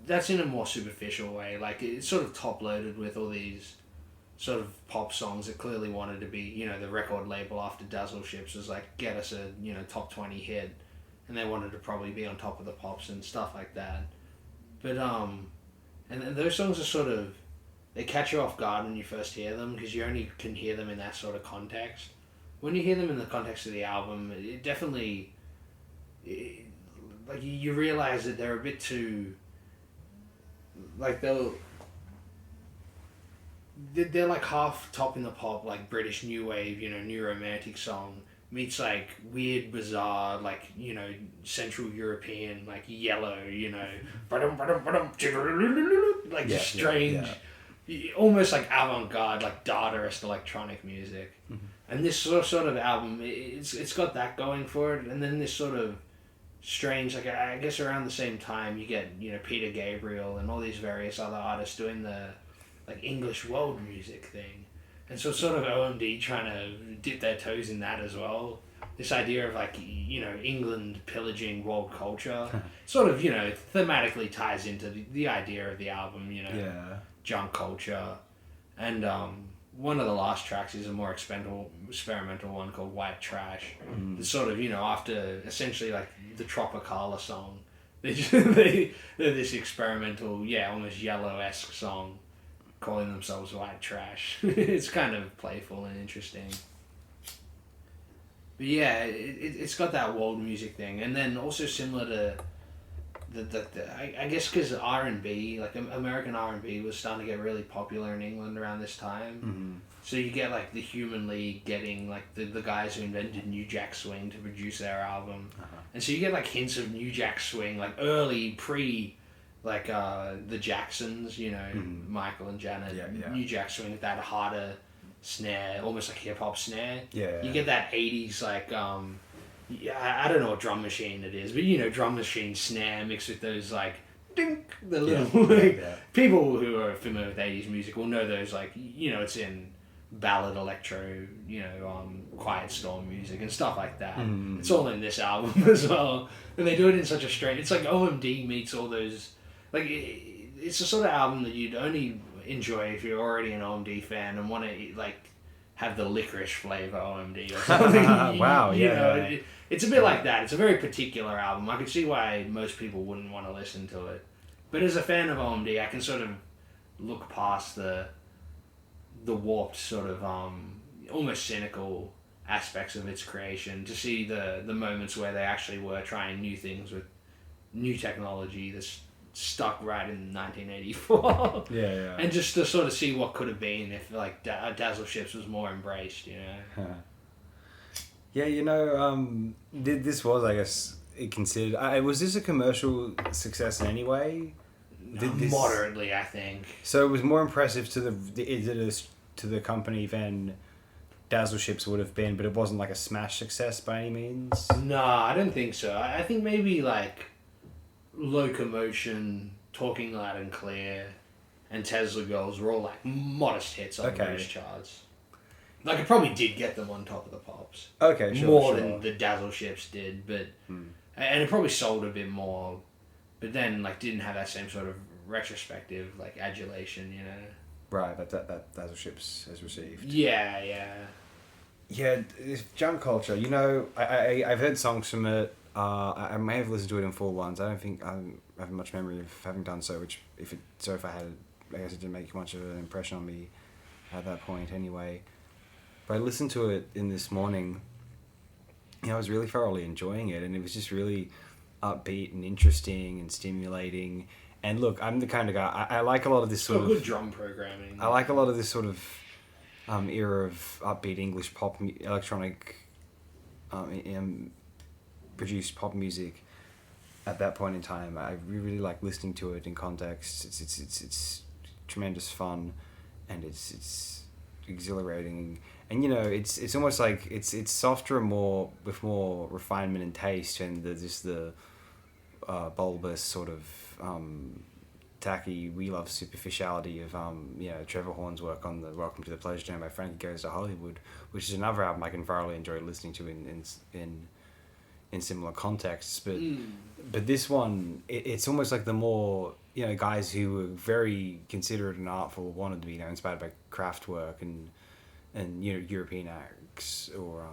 [SPEAKER 2] that's in a more superficial way. Like it's sort of top loaded with all these sort of pop songs that clearly wanted to be, you know, the record label after Dazzle Ships was like, get us a, you know, top 20 hit, and they wanted to probably be on top of the pops and stuff like that. But and those songs are sort of, they catch you off guard when you first hear them because you only can hear them in that sort of context. When you hear them in the context of the album, it definitely, like you realize that they're a bit too, like they're like half top in the pop, like British new wave, you know, new romantic song meets like weird, bizarre, like, you know, Central European, like yellow, you know, like strange, almost like avant-garde, like Dadaist electronic music. Mm-hmm. And this sort of album, it's got that going for it, and then this sort of strange, like I guess around the same time you get, you know, Peter Gabriel and all these various other artists doing the like English world music thing, and so sort of OMD trying to dip their toes in that as well. This idea of like, you know, England pillaging world culture sort of, you know, thematically ties into the idea of the album, you know, junk culture. And one of the last tracks is a more experimental one called White Trash. It's sort of, you know, after essentially like the Tropicana song, they're this experimental, almost yellow-esque song, calling themselves White Trash. It's kind of playful and interesting. But yeah, it's got that world music thing, and then also similar to I guess because R&B, like American R&B, was starting to get really popular in England around this time. Mm-hmm. So you get like the Human League getting like the guys who invented New Jack Swing to produce their album, and so you get like hints of New Jack Swing, like early pre. Like the Jacksons, you know, Michael and Janet, New Jack Swing with that harder snare, almost like hip hop snare. Yeah. You get that 80s like I don't know what drum machine it is, but you know, drum machine snare mixed with those like dink, the little people who are familiar with 80s music will know those, like, you know, it's in ballad electro, you know, Quiet Storm music and stuff like that. It's all in this album as well, and they do it in such a strange. It's like OMD meets all those. Like, it's the sort of album that you'd only enjoy if you're already an OMD fan and want to, like, have the licorice flavour OMD or something.
[SPEAKER 1] Wow,
[SPEAKER 2] you know, it's a bit like that. It's a very particular album. I can see why most people wouldn't want to listen to it. But as a fan of OMD, I can sort of look past the warped sort of, almost cynical aspects of its creation to see the moments where they actually were trying new things with new technology that's stuck right in 1984. And just to sort of see what could have been if like Dazzle Ships was more embraced, you know.
[SPEAKER 1] Yeah, you know, this was, I guess, considered. Was this a commercial success in any way?
[SPEAKER 2] Moderately, I think.
[SPEAKER 1] So it was more impressive to the company than Dazzle Ships would have been, but it wasn't like a smash success by any means.
[SPEAKER 2] No, I don't think so. I think maybe like Locomotion, Talking Loud and Clear, and Tesla Girls were all like modest hits on the British charts. Like it probably did get them on top of the pops.
[SPEAKER 1] Okay, sure.
[SPEAKER 2] More than the Dazzle Ships did, but and it probably sold a bit more, but then like didn't have that same sort of retrospective like adulation, you know.
[SPEAKER 1] Right, that Dazzle Ships has received.
[SPEAKER 2] Yeah.
[SPEAKER 1] Yeah, this junk culture. You know, I've heard songs from it. I may have listened to it in full once. I don't think I have much memory of having done so. If I had, I guess it didn't make much of an impression on me at that point anyway. But I listened to it in this morning. You know, I was really thoroughly enjoying it, and it was just really upbeat and interesting and stimulating. And look, I'm the kind of guy, I like a lot of this
[SPEAKER 2] It's
[SPEAKER 1] sort
[SPEAKER 2] got
[SPEAKER 1] of...
[SPEAKER 2] good drum programming.
[SPEAKER 1] I like a lot of this sort of era of upbeat English pop, electronic, produced pop music. At that point in time, I really like listening to it in context. It's tremendous fun, and it's exhilarating. And you know, it's almost like it's softer and more with more refinement and taste, and the bulbous sort of tacky we love superficiality of Trevor Horn's work on the Welcome to the Pleasure Dome by Frankie Goes to Hollywood, which is another album I can thoroughly enjoy listening to in similar contexts. But this one, it's almost like the more guys who were very considerate and artful wanted to be inspired by Kraftwerk and European acts or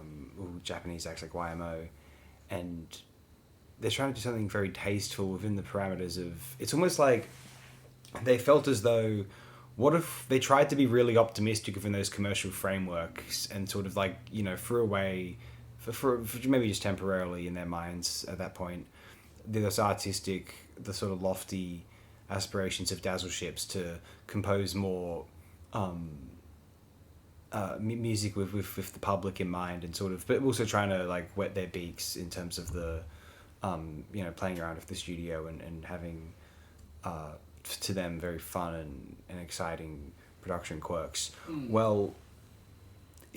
[SPEAKER 1] Japanese acts like YMO, and they're trying to do something very tasteful within the parameters of... It's almost like they felt as though, what if they tried to be really optimistic within those commercial frameworks and sort of like, threw away, for maybe just temporarily in their minds at that point, those artistic, the sort of lofty aspirations of Dazzle Ships to compose more music with the public in mind, and sort of, but also trying to like wet their beaks in terms of the playing around with the studio and having to them very fun and exciting production quirks. Well,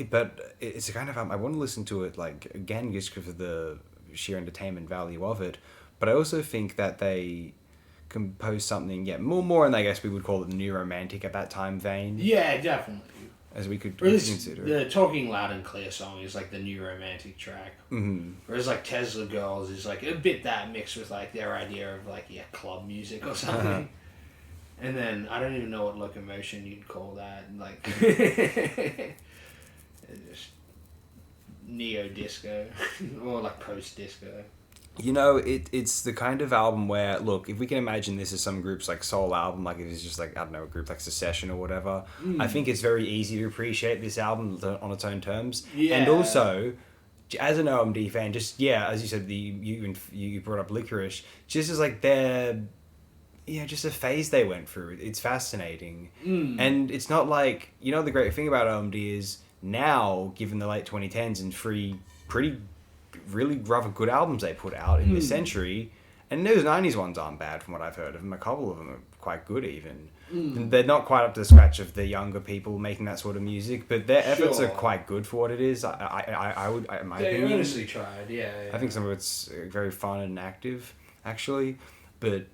[SPEAKER 1] but it's a kind of I want to listen to it like again just because of the sheer entertainment value of it, but I also think that they compose something more and I guess we would call it the new romantic at that time vein.
[SPEAKER 2] Yeah, definitely.
[SPEAKER 1] As we could
[SPEAKER 2] consider. The Talking Loud and Clear song is like the new romantic track.
[SPEAKER 1] Mm-hmm.
[SPEAKER 2] Whereas like Tesla Girls is like a bit that mixed with like their idea of like club music or something. And then I don't even know what locomotion you'd call that. Like just neo disco or like post disco.
[SPEAKER 1] It's the kind of album where, look, if we can imagine this as some group's like soul album, like if it's just like, I don't know, a group like Secession or whatever, I think it's very easy to appreciate this album on its own terms. Yeah. And also, as an OMD fan, just, as you said, you brought up Licorice, just as like their, just a phase they went through. It's fascinating. And it's not like, the great thing about OMD is now, given the late 2010s and really rather good albums they put out in this century, and those 90s ones aren't bad from what I've heard of them. A couple of them are quite good even. And they're not quite up to the scratch of the younger people making that sort of music, but their efforts are quite good for what it is. I would, in my opinion,
[SPEAKER 2] honestly tried. Yeah.
[SPEAKER 1] I think some of it's very fun and active, actually. But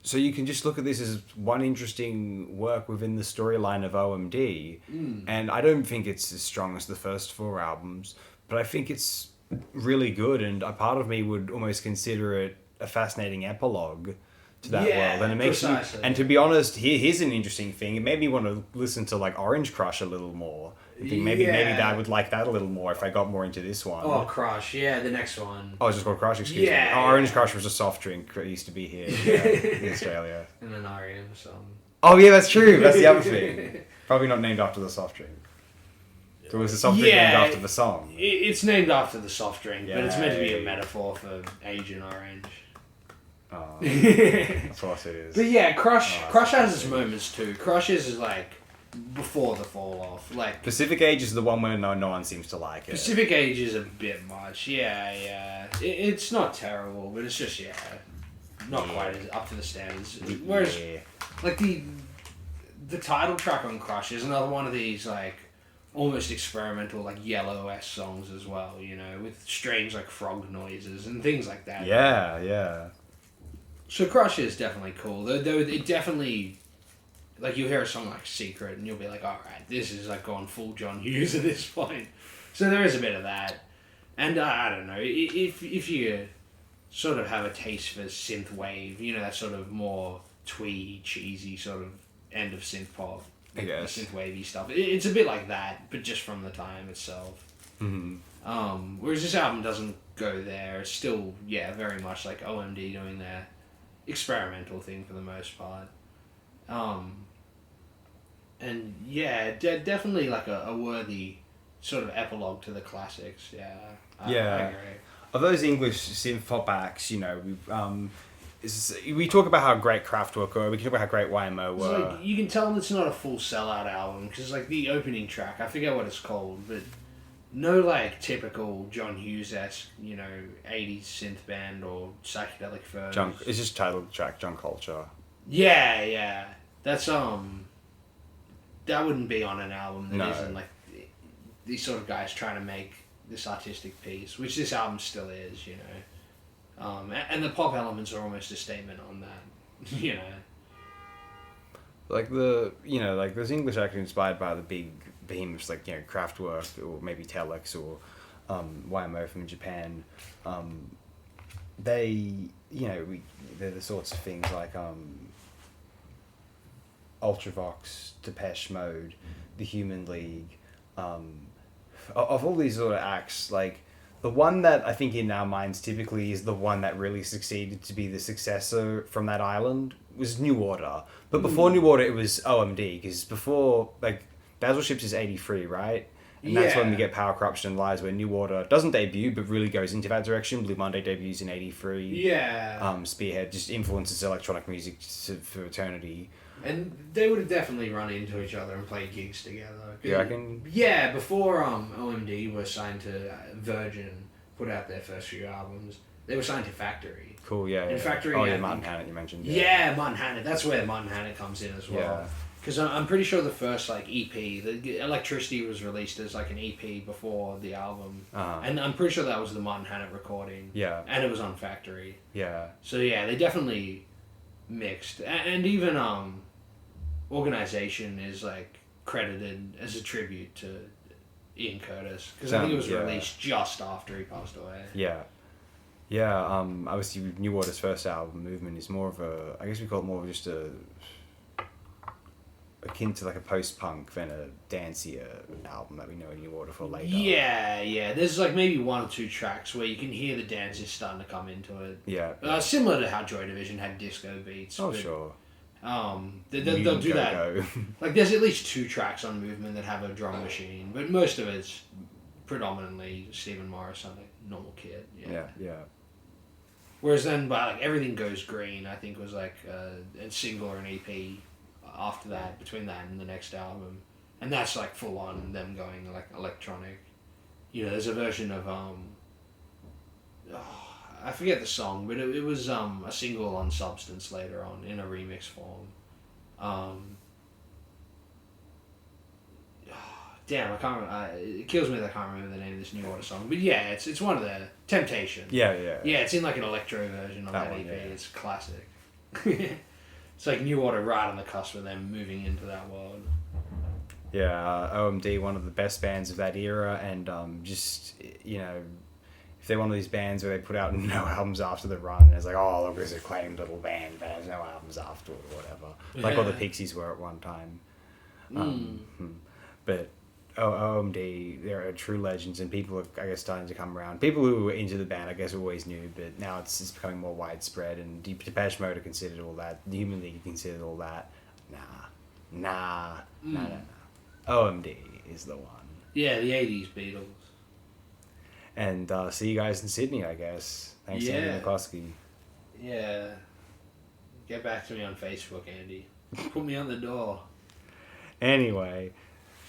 [SPEAKER 1] so you can just look at this as one interesting work within the storyline of OMD, and I don't think it's as strong as the first 4 albums, but I think it's really good, and a part of me would almost consider it a fascinating epilogue to that world. And it makes me, and to be honest, here's an interesting thing. It made me want to listen to like Orange Crush a little more. I think maybe I would like that a little more if I got more into this one.
[SPEAKER 2] Oh, Crush, the next one.
[SPEAKER 1] Oh, it's just called Crush, excuse me. Oh, Orange Crush was a soft drink that used to be here in Australia.
[SPEAKER 2] And an R.E.M. song.
[SPEAKER 1] Oh yeah, that's true. That's the other thing. Probably not named after the soft drink. So was the soft drink named after the song?
[SPEAKER 2] It's named after the soft drink, but it's meant to be a metaphor for Agent Orange.
[SPEAKER 1] Oh, of course it is.
[SPEAKER 2] But Crush has its moments too. Crush is like before the fall off. Like
[SPEAKER 1] Pacific Age is the one where no one seems to like it.
[SPEAKER 2] Pacific Age is a bit much. It's not terrible, but it's just not quite as up to the standards. Whereas like the title track on Crush is another one of these like almost experimental like Yellow-esque songs as well, with strange like frog noises and things like that.
[SPEAKER 1] Yeah.
[SPEAKER 2] So Crush is definitely cool. Though it definitely, like, you hear a song like Secret and you'll be like, alright, this is like gone full John Hughes at this point. So there is a bit of that. And I don't know, if you sort of have a taste for synth wave, that sort of more twee, cheesy sort of end of synth pop, I guess, synth wavy stuff. It's a bit like that, but just from the time itself.
[SPEAKER 1] Mm-hmm.
[SPEAKER 2] Whereas this album doesn't go there. It's still, very much like OMD doing their experimental thing for the most part. And definitely like a worthy sort of epilogue to the classics. I agree.
[SPEAKER 1] Of those English synth pop acts, we've we talk about how great Kraftwerk were, we talk about how great YMO
[SPEAKER 2] It's
[SPEAKER 1] were.
[SPEAKER 2] like, you can tell it's not a full sellout album, because like the opening track, I forget what it's called, but no like typical John Hughes-esque, 80s synth band or psychedelic furs.
[SPEAKER 1] It's just titled track, Junk Culture.
[SPEAKER 2] Yeah. That's that wouldn't be on an album that isn't like these sort of guys trying to make this artistic piece, which this album still is, and the pop elements are almost a statement on that,
[SPEAKER 1] Like like those English acts inspired by the big behemoths like Kraftwerk or maybe Telex or YMO from Japan. They're the sorts of things like Ultravox, Depeche Mode, The Human League. Of all these sort of acts, like the one that I think in our minds typically is the one that really succeeded to be the successor from that island was New Order. But before New Order, it was OMD, because before, like, Battleships is 83, right? And that's when we get Power, Corruption, and Lies, where New Order doesn't debut, but really goes into that direction. Blue Monday debuts in 83.
[SPEAKER 2] Yeah.
[SPEAKER 1] Spearhead just influences electronic music for eternity.
[SPEAKER 2] And they would have definitely run into each other and played gigs together.
[SPEAKER 1] You reckon?
[SPEAKER 2] Yeah, before OMD were signed to Virgin, put out their first few albums, they were signed to Factory.
[SPEAKER 1] Cool, yeah.
[SPEAKER 2] And Factory.
[SPEAKER 1] Oh, yeah, Martin Hannett you mentioned.
[SPEAKER 2] Yeah, Martin Hannett. That's where Martin Hannett comes in as well.
[SPEAKER 1] Yeah.
[SPEAKER 2] Because I'm pretty sure the first EP, the Electricity was released as like an EP before the album, and I'm pretty sure that was the Martin Hannett recording.
[SPEAKER 1] Yeah.
[SPEAKER 2] And it was on Factory.
[SPEAKER 1] Yeah.
[SPEAKER 2] So yeah, they definitely mixed, and even Organization is like credited as a tribute to Ian Curtis, because I think it was released just after he passed away.
[SPEAKER 1] Yeah. Yeah, obviously New Order's first album, Movement, is more of a, I guess we call it more of just akin to like a post-punk than a dancier album that we know New Order for later.
[SPEAKER 2] Yeah. There's like maybe one or two tracks where you can hear the dances starting to come into it.
[SPEAKER 1] Yeah.
[SPEAKER 2] Similar to how Joy Division had disco beats.
[SPEAKER 1] Oh, sure.
[SPEAKER 2] They'll do that. Like, there's at least 2 tracks on Movement that have a drum machine, but most of it's predominantly Stephen Morris on a normal kit.
[SPEAKER 1] Yeah.
[SPEAKER 2] Whereas then, by like Everything Goes Green, I think was like a single or an EP after that, between that and the next album, and that's like full on them going like electronic. There's a version of I forget the song, but it was a single on Substance later on in a remix form. Damn, I can't. It kills me that I can't remember the name of this New Order song. But yeah, it's one of the Temptation.
[SPEAKER 1] Yeah.
[SPEAKER 2] Yeah, it's in like an electro version on that EP.
[SPEAKER 1] Yeah.
[SPEAKER 2] It's classic. It's like New Order right on the cusp of them moving into that world.
[SPEAKER 1] Yeah, OMD, one of the best bands of that era, and if they're one of these bands where they put out no albums after the run, and it's like, oh, look, this acclaimed little band that has no albums after or whatever. Like all the Pixies were at one time. But OMD, they're true legends, and people are, I guess, starting to come around. People who were into the band, I guess, always knew, but now it's becoming more widespread, and Depeche Mode are considered all that. The Human League are considered all that. Nah. OMD is the one.
[SPEAKER 2] Yeah, the 80s Beatles.
[SPEAKER 1] And see you guys in Sydney, I guess. Thanks, Andy McCluskey.
[SPEAKER 2] Yeah. Get back to me on Facebook, Andy. Put me on the door.
[SPEAKER 1] Anyway,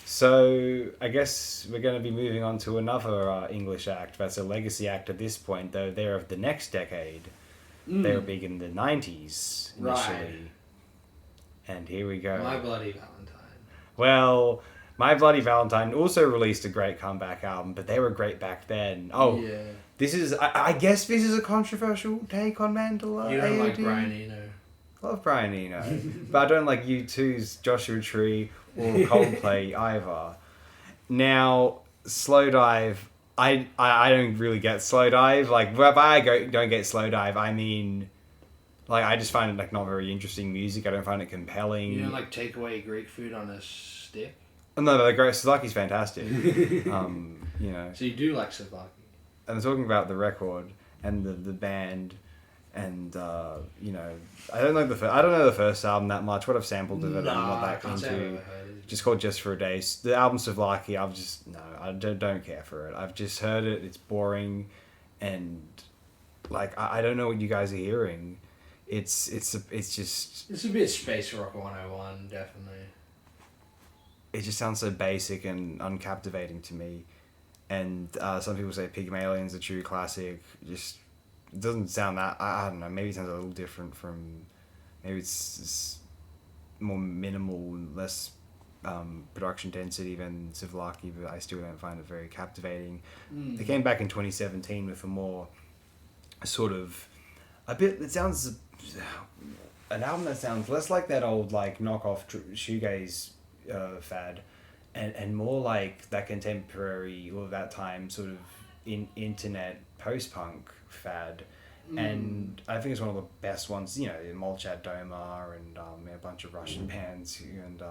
[SPEAKER 1] so I guess we're going to be moving on to another English act that's a legacy act at this point, though they're of the next decade. They were big in the 90s initially.
[SPEAKER 2] Right.
[SPEAKER 1] And here we go.
[SPEAKER 2] My Bloody Valentine.
[SPEAKER 1] Well, My Bloody Valentine also released a great comeback album, but they were great back then. Oh, yeah. This is, I guess this is a controversial take on Mandala.
[SPEAKER 2] You don't like Brian Eno.
[SPEAKER 1] I love Brian Eno. But I don't like U2's Joshua Tree or Coldplay either. Now, Slow Dive, I don't really get Slow Dive. Like, by don't get Slow Dive, I mean, like, I just find it, like, not very interesting music. I don't find it compelling.
[SPEAKER 2] You don't like take away Greek food on a stick?
[SPEAKER 1] No, the great Suzuki's fantastic.
[SPEAKER 2] So you do like Suzuki?
[SPEAKER 1] And I'm talking about the record and the band, and I don't know the first album that much. What I've sampled of it, I'm not that into. Just called Just for a Day. The album Souvlaki, I don't care for it. I've just heard it. It's boring, and like I don't know what you guys are hearing. it's just
[SPEAKER 2] It's a bit space rock 101, definitely.
[SPEAKER 1] it just sounds so basic and uncaptivating to me. And some people say Pygmalion's a true classic. Just it doesn't sound that. I don't know. Maybe it sounds a little different from. Maybe it's more minimal, less production density than Souvlaki, but I still don't find it very captivating. They came back in 2017 with a more sort of a bit. It sounds an album that sounds less like that old like knockoff shoegaze fad, and more like that contemporary or that time sort of internet post punk fad. And I think it's one of the best ones. You know, Molchat Doma and a bunch of Russian bands and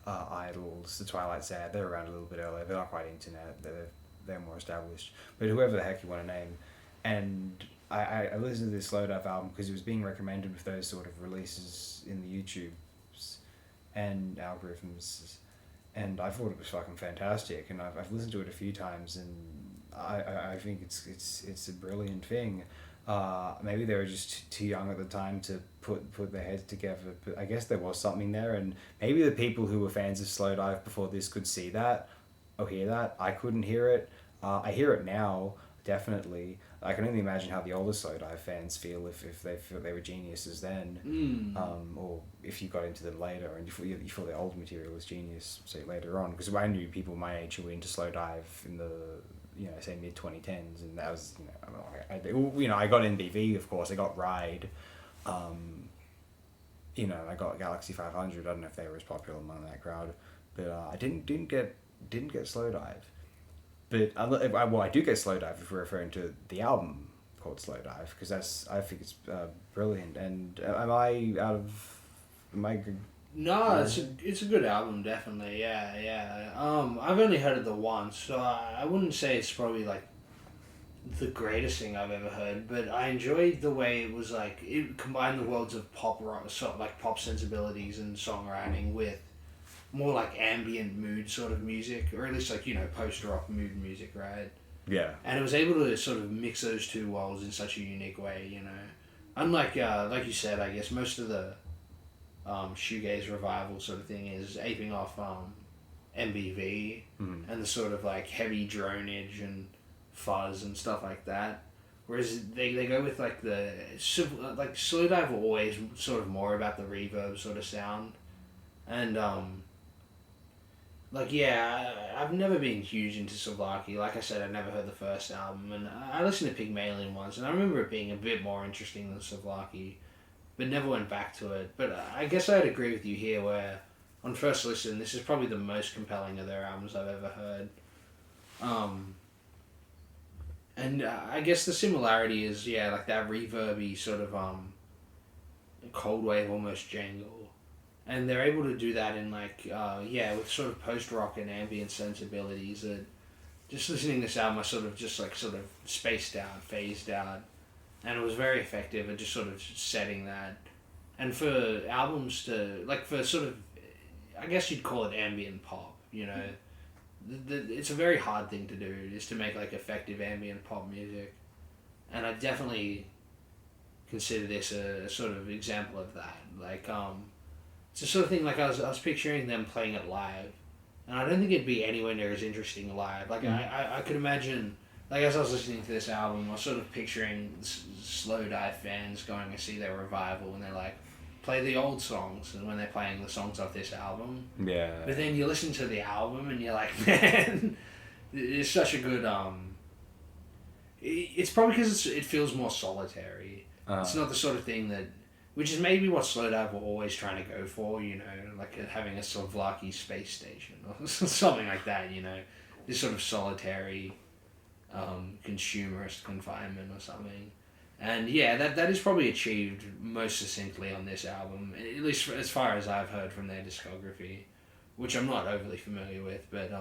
[SPEAKER 1] Idols, the Twilight Sad. They're around a little bit earlier. They're not quite internet. They're more established. But whoever the heck you want to name, and I listened to this Slow Dive album because it was being recommended with those sort of releases in the YouTubes and algorithms, and I thought it was fucking fantastic. And I've listened to it a few times, and I think it's a brilliant thing. Maybe they were just too young at the time to put their heads together, but I guess there was something there, and maybe the people who were fans of Slow Dive before this could see that or hear that. I couldn't hear it. I hear it now, definitely. I can only imagine how the older Slow Dive fans feel if they feel they were geniuses then, or if you got into them later and you feel the old material was genius, say later on. Because I knew people my age who were into Slow Dive in the say mid 2010s, and that was I got NBV, of course. I got Ride, I got Galaxy 500. I don't know if they were as popular among that crowd, but I didn't get Slow Dive. But I do get Slow Dive if we're referring to the album called Slow Dive, because I think it's brilliant. And am I
[SPEAKER 2] No, it's a good album, definitely. Yeah. I've only heard it the once, so I wouldn't say it's probably like the greatest thing I've ever heard. But I enjoyed the way it was like it combined the worlds of pop rock, sort of like pop sensibilities and songwriting with more like ambient mood sort of music, or at least like post rock mood music, right?
[SPEAKER 1] Yeah.
[SPEAKER 2] And it was able to sort of mix those two worlds in such a unique way, Unlike like you said, I guess most of the shoegaze revival sort of thing is aping off MBV and the sort of like heavy dronage and fuzz and stuff like that. Whereas they go with like like Slow Dive were always sort of more about the reverb sort of sound, and I've never been huge into Souvlaki. Like I said, I'd never heard the first album, and I listened to Pygmalion once, and I remember it being a bit more interesting than Souvlaki, but never went back to it. But I guess I'd agree with you here, where on first listen, this is probably the most compelling of their albums I've ever heard. And I guess the similarity is, like that reverby sort of cold wave almost jangle. And they're able to do that in with sort of post-rock and ambient sensibilities that just listening to this album, I sort of spaced out, phased out. And it was very effective at just sort of setting that. And for albums to, for sort of, I guess you'd call it ambient pop, it's a very hard thing to do, is to make effective ambient pop music. And I definitely consider this a sort of example of that. It's the sort of thing, I was picturing them playing it live. And I don't think it'd be anywhere near as interesting live. I could imagine, as I was listening to this album, I was sort of picturing Slow Dive fans going to see their revival, and they're play the old songs, and when they're playing the songs off this album.
[SPEAKER 1] Yeah.
[SPEAKER 2] But then you listen to the album, and you're like, man, it's such a good, it's probably because it feels more solitary. It's not the sort of thing that, which is maybe what Slow Dive were always trying to go for, having a Souvlaki space station, or something like that, this sort of solitary, consumerist confinement or something. And that is probably achieved most succinctly on this album, at least as far as I've heard from their discography, which I'm not overly familiar with, but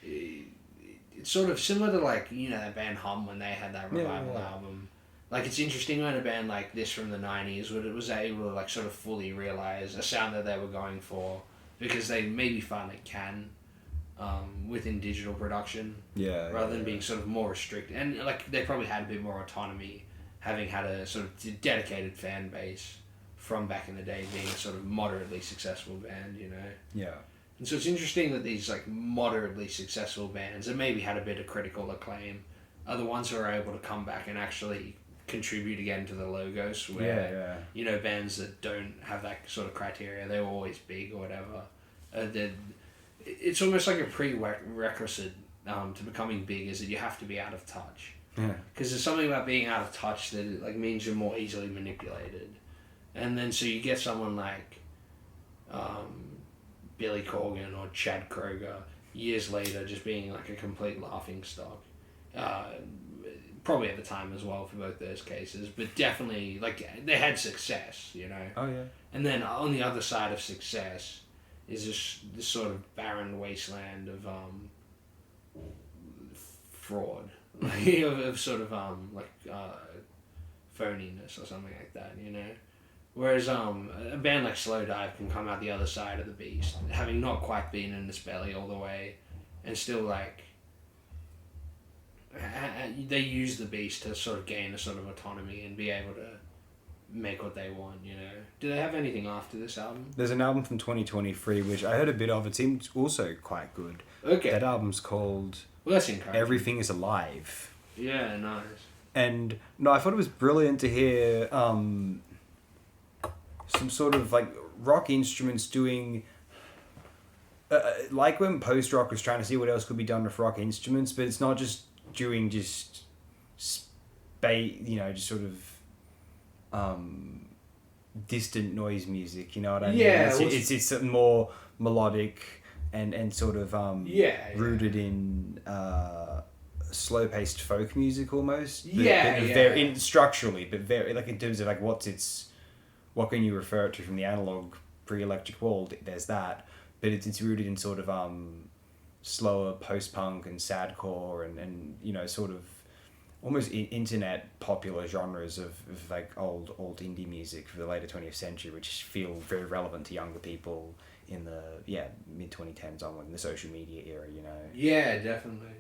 [SPEAKER 2] it's sort of similar to that band Hum when they had that revival album. It's interesting when a band like this from the 90s was able to sort of fully realize a sound that they were going for, because they maybe finally can. Within digital production, rather than being sort of more restricted, and they probably had a bit more autonomy having had a sort of dedicated fan base from back in the day, being a sort of moderately successful band, you know.
[SPEAKER 1] Yeah.
[SPEAKER 2] And so it's interesting that these like moderately successful bands that maybe had a bit of critical acclaim are the ones who are able to come back and actually contribute again to the logos, where you know, bands that don't have that sort of criteria, they're always big or whatever. It's almost like a prerequisite to becoming big is that you have to be out of touch.
[SPEAKER 1] Yeah.
[SPEAKER 2] Because there's something about being out of touch that it, like, means you're more easily manipulated. And then so you get someone like Billy Corgan or Chad Kroger years later just being like a complete laughing stock. Probably at the time as well for both those cases, but definitely like they had success, you know.
[SPEAKER 1] Oh yeah.
[SPEAKER 2] And then on the other side of success is this sort of barren wasteland of fraud, like of sort of phoniness or something like that, you know. Whereas a band like Slowdive can come out the other side of the beast, having not quite been in this belly all the way, and still like they use the beast to sort of gain a sort of autonomy and be able to make what they want, you know. Do they have anything after this album?
[SPEAKER 1] There's an album from 2023 which I heard a bit of. It seemed also quite good.
[SPEAKER 2] Okay.
[SPEAKER 1] That album's called
[SPEAKER 2] Well, that's encouraging.
[SPEAKER 1] Everything Is Alive.
[SPEAKER 2] Yeah, nice.
[SPEAKER 1] And no, I thought it was brilliant to hear some sort of like rock instruments doing like when post rock was trying to see what else could be done with rock instruments, but it's not just doing just just sort of distant noise music, you know what I mean?
[SPEAKER 2] Yeah,
[SPEAKER 1] it's more melodic and sort of rooted in slow paced folk music almost. Very structurally, but very like in terms of like what can you refer it to from the analog pre-electric world? There's that, but it's rooted in sort of slower post-punk and sadcore and you know, sort of almost internet popular genres of like old indie music for the later 20th century, which feel very relevant to younger people in the mid 2010s onward, in the social media era, you know.
[SPEAKER 2] Yeah, definitely.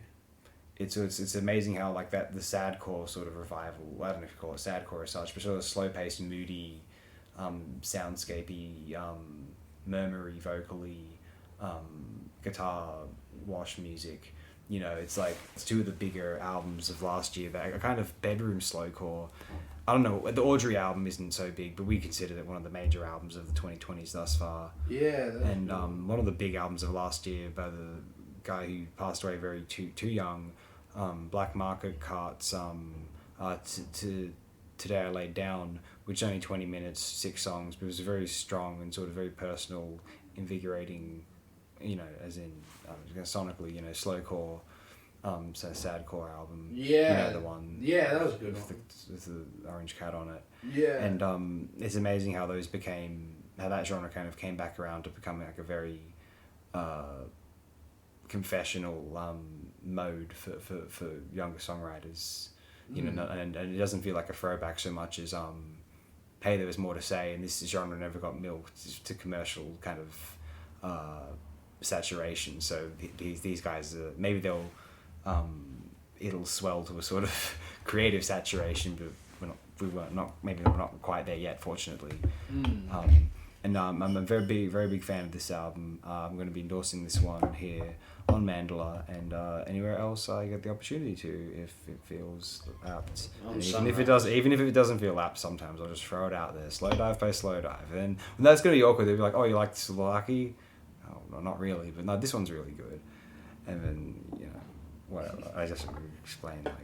[SPEAKER 1] It's amazing how like that the sadcore sort of revival, I don't know if you call it sadcore or such, but sort of slow paced, moody, soundscapey, murmury vocally, guitar wash music. You know, it's like it's two of the bigger albums of last year that are kind of bedroom slowcore. I don't know, the Audrey album isn't so big, but we consider it one of the major albums of the 2020s thus far.
[SPEAKER 2] Yeah,
[SPEAKER 1] and one of the big albums of last year by the guy who passed away very too young, Black Market Cart's Today I Laid Down, which is only 20 minutes, 6 songs, but it was very strong and sort of very personal, invigorating, you know, as in sonically, you know, slowcore, so sadcore album.
[SPEAKER 2] Yeah.
[SPEAKER 1] You know, the one.
[SPEAKER 2] Yeah, that was a good one.
[SPEAKER 1] With the orange cat on it.
[SPEAKER 2] Yeah.
[SPEAKER 1] And it's amazing how that genre kind of came back around to becoming like a very confessional mode for younger songwriters. You know, and it doesn't feel like a throwback so much as hey, there was more to say, and this genre never got milked to commercial kind of saturation. So these guys, maybe they'll it'll swell to a sort of creative saturation, but we're not quite there yet, fortunately. And I'm a very big fan of this album. I'm going to be endorsing this one here on Mandala and anywhere else I get the opportunity to, if it feels apt. And even if it doesn't feel apt, sometimes I'll just throw it out there. Slowdive by Slowdive, and that's going to be awkward. They'll be like, "Oh, you like Slovakia?" Oh, no, not really, but no, this one's really good. And then, you know, whatever. I just explain, like,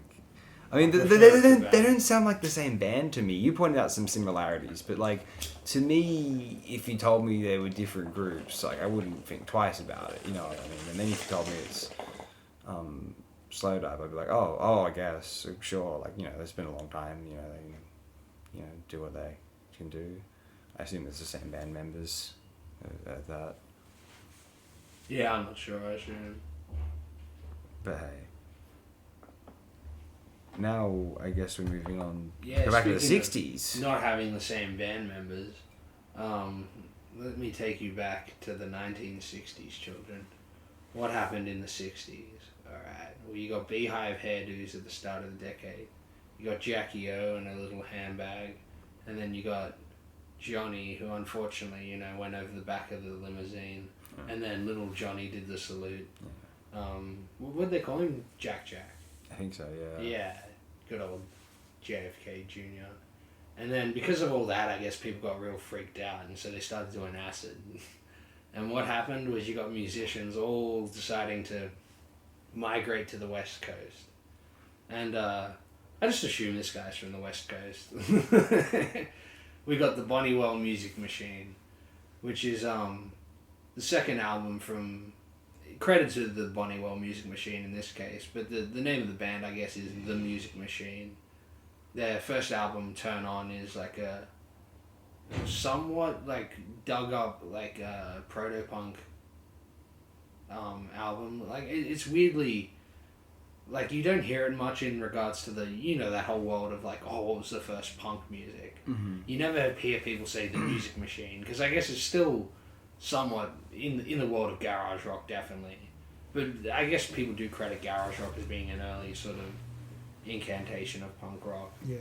[SPEAKER 1] I mean, they don't sound like the same band to me. You pointed out some similarities, but like, to me, if you told me they were different groups, like, I wouldn't think twice about it. You know what I mean? And then if you told me it's Slowdive, I'd be like, oh, I guess, sure. Like, you know, it's been a long time. You know, they, do what they can do. I assume it's the same band members. That.
[SPEAKER 2] Yeah, I'm not sure. I assume.
[SPEAKER 1] But hey. Now, I guess we're moving on.
[SPEAKER 2] Yeah,
[SPEAKER 1] go back to the 60s.
[SPEAKER 2] Not having the same band members. Let me take you back to the 1960s, children. What happened in the 60s? Alright. Well, you got beehive hairdos at the start of the decade. You got Jackie O and a little handbag, and then you got Johnny, who unfortunately, went over the back of the limousine, and then little Johnny did the salute. What did they call him? Jack.
[SPEAKER 1] I think so, yeah.
[SPEAKER 2] Yeah, good old JFK Jr. And then because of all that, I guess people got real freaked out, and so they started doing acid. And what happened was you got musicians all deciding to migrate to the West Coast. And I just assume this guy's from the West Coast. We got the Bonniewell Music Machine, which is the second album from... Credit to the Bonniewell Music Machine in this case, but the name of the band, I guess, is The Music Machine. Their first album, Turn On, is like a somewhat like dug up like proto-punk album. Like it's weirdly like you don't hear it much in regards to the that whole world of like, oh, what was the first punk music?
[SPEAKER 1] Mm-hmm.
[SPEAKER 2] You never hear people say The Music Machine, because I guess it's still somewhat in the world of garage rock, definitely. But I guess people do credit garage rock as being an early sort of incantation of punk rock.
[SPEAKER 1] Yeah.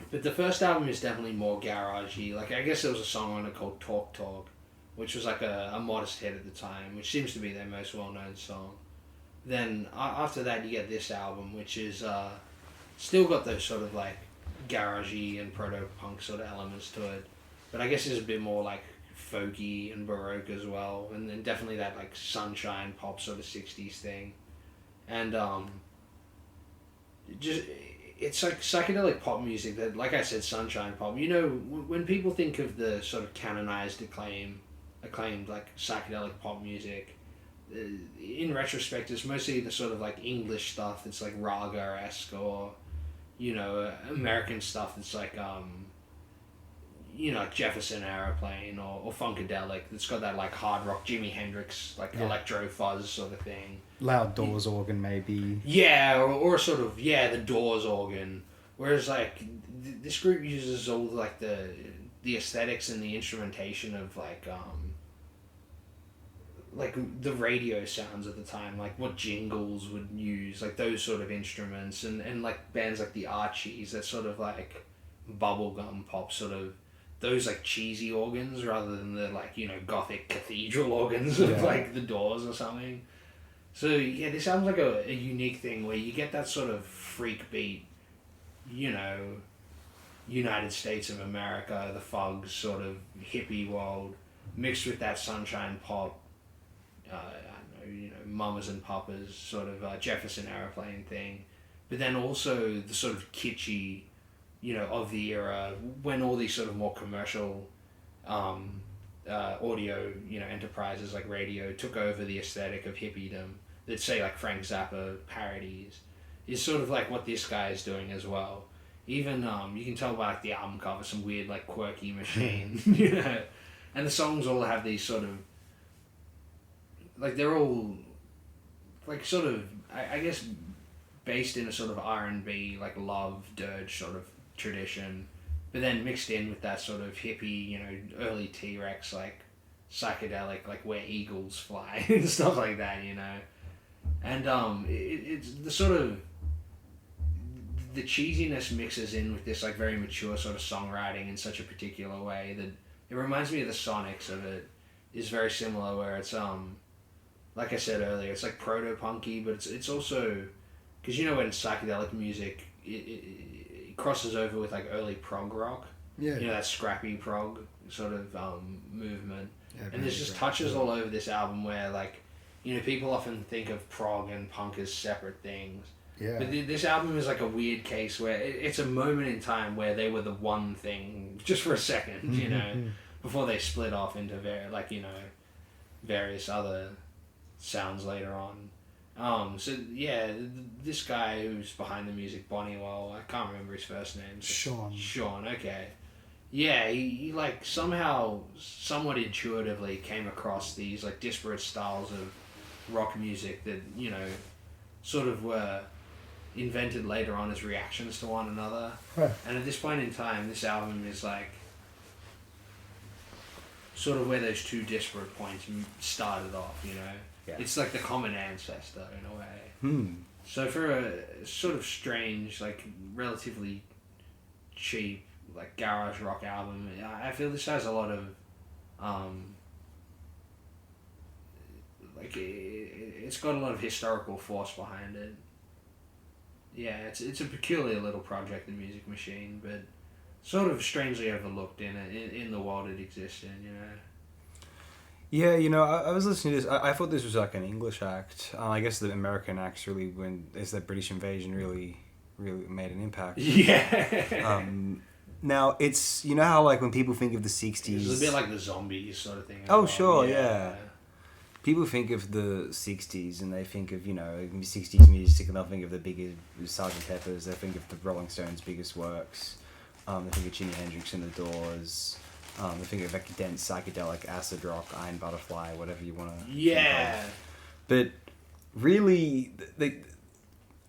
[SPEAKER 2] But the first album is definitely more garagey. Like, I guess there was a song on it called Talk Talk, which was like a modest hit at the time, which seems to be their most well-known song. Then after that you get this album, which is still got those sort of like garagey and proto-punk sort of elements to it, but I guess it's a bit more like folky and baroque as well, and then definitely that like sunshine pop sort of 60s thing. And it's like psychedelic pop music that, like I said, sunshine pop. When people think of the sort of canonized acclaimed like psychedelic pop music, in retrospect it's mostly the sort of like English stuff that's like raga-esque, or American stuff that's like Jefferson Airplane or Funkadelic, that's got that like hard rock Jimi Hendrix like electro fuzz sort of thing.
[SPEAKER 3] Loud Doors organ maybe.
[SPEAKER 2] Yeah, or sort of the Doors organ. Whereas like this group uses all like the aesthetics and the instrumentation of like the radio sounds at the time, like what Jingles would use, like those sort of instruments, and like bands like the Archies, that sort of like bubblegum pop sort of, those like cheesy organs rather than the like gothic cathedral organs of like the Doors or something. So yeah, this sounds like a unique thing where you get that sort of freak beat, United States of America, the Fugs sort of hippie world, mixed with that sunshine pop, I don't know, Mamas and Papas sort of Jefferson Airplane thing, but then also the sort of kitschy, of the era, when all these sort of more commercial audio, enterprises like radio took over the aesthetic of hippiedom that, say, like Frank Zappa parodies, is sort of like what this guy is doing as well. Even you can tell by like the album cover, some weird like quirky machine, and the songs all have these sort of like, they're all like sort of I guess based in a sort of R&B like love dirge sort of tradition, but then mixed in with that sort of hippie, early T-Rex like psychedelic, like Where Eagles Fly and stuff like that, and it's the sort of the cheesiness mixes in with this like very mature sort of songwriting in such a particular way that it reminds me of the Sonics of it. Is very similar, where it's like I said earlier, it's like proto-punky, but it's also, because when psychedelic music it crosses over with like early prog rock, that scrappy prog sort of movement, and there's just touches all over this album where like people often think of prog and punk as separate things. Yeah. But this album is like a weird case where it's a moment in time where they were the one thing just for a second, before they split off into various other sounds later on. So yeah, this guy who's behind the music, Bonniewell, I can't remember his first name. Sean, okay. Yeah, he like somehow, somewhat intuitively came across these like disparate styles of rock music that, sort of were invented later on as reactions to one another. Huh. And at this point in time, this album is like sort of where those two disparate points started off, Yeah. It's like the common ancestor in a way. So for a sort of strange, like relatively cheap, like garage rock album, I feel this has a lot of, it's got a lot of historical force behind it. Yeah, it's a peculiar little project, the Music Machine, but sort of strangely overlooked in the world it exists in, you know.
[SPEAKER 3] Yeah, I was listening to this. I thought this was like an English act. I guess the American acts really, when it's the British invasion, really made an impact.
[SPEAKER 2] Yeah.
[SPEAKER 3] Now it's how like when people think of the '60s,
[SPEAKER 2] It's a bit like the Zombies sort of thing.
[SPEAKER 3] Oh, well. Sure, yeah. People think of the '60s and they think of '60s music, and they'll think of the bigger Sgt. Pepper's. They think of the Rolling Stones' biggest works. They think of Jimi Hendrix and the Doors. They think of like dense psychedelic acid rock, Iron Butterfly, whatever you want to.
[SPEAKER 2] Yeah.
[SPEAKER 3] But really,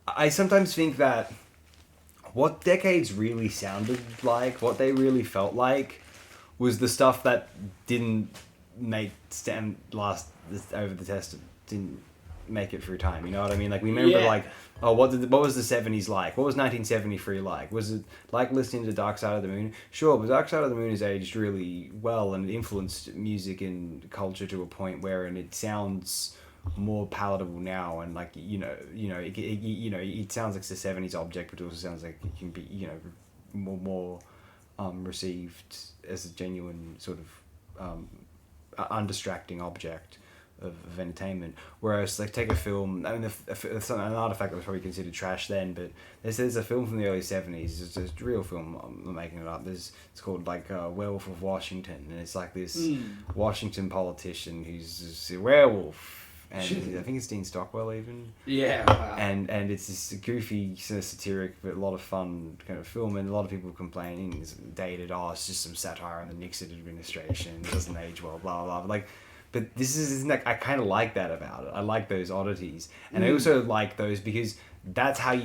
[SPEAKER 3] I sometimes think that what decades really sounded like, what they really felt like, was the stuff that didn't last over the test, didn't make it through time. You know what I mean? Like we remember, like, oh, what was the '70s like? What was 1973 like? Was it like listening to Dark Side of the Moon? Sure, but Dark Side of the Moon has aged really well and influenced music and culture to a point where, and it sounds more palatable now, and like it sounds like the '70s object, but it also sounds like it can be more received as a genuine sort of undistracting object of entertainment. Whereas like take a film, I mean an artifact that was probably considered trash then, but there's a film from the early '70s, it's a real film, I'm not making it up, it's called like Werewolf of Washington, and it's like this Washington politician who's just a werewolf, and I think it's Dean Stockwell even.
[SPEAKER 2] Yeah. Wow.
[SPEAKER 3] And it's this goofy, sort of satiric, but a lot of fun kind of film, and a lot of people complaining it's dated, it's just some satire on the Nixon administration, it doesn't age well, blah blah blah. But this isn't like, I kind of like that about it. I like those oddities, and I also like those because that's how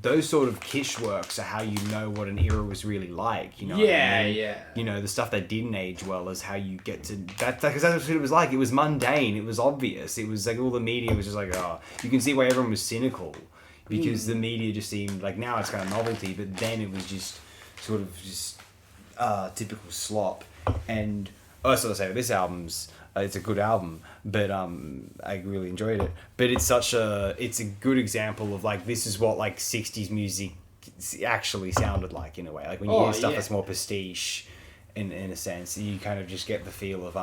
[SPEAKER 3] those sort of kitsch works are how you know what an era was really like.
[SPEAKER 2] Yeah.
[SPEAKER 3] The stuff that didn't age well is how you get to that, because that's what it was like. It was mundane. It was obvious. It was like all the media was just like, you can see why everyone was cynical, because the media just seemed like, now it's kind of novelty, but then it was just sort of just typical slop. And also, I say this album's. It's a good album, but I really enjoyed it. But it's a good example of like, this is what like '60s music actually sounded like in a way. Like when you hear stuff that's more pastiche, in a sense, you kind of just get the feel of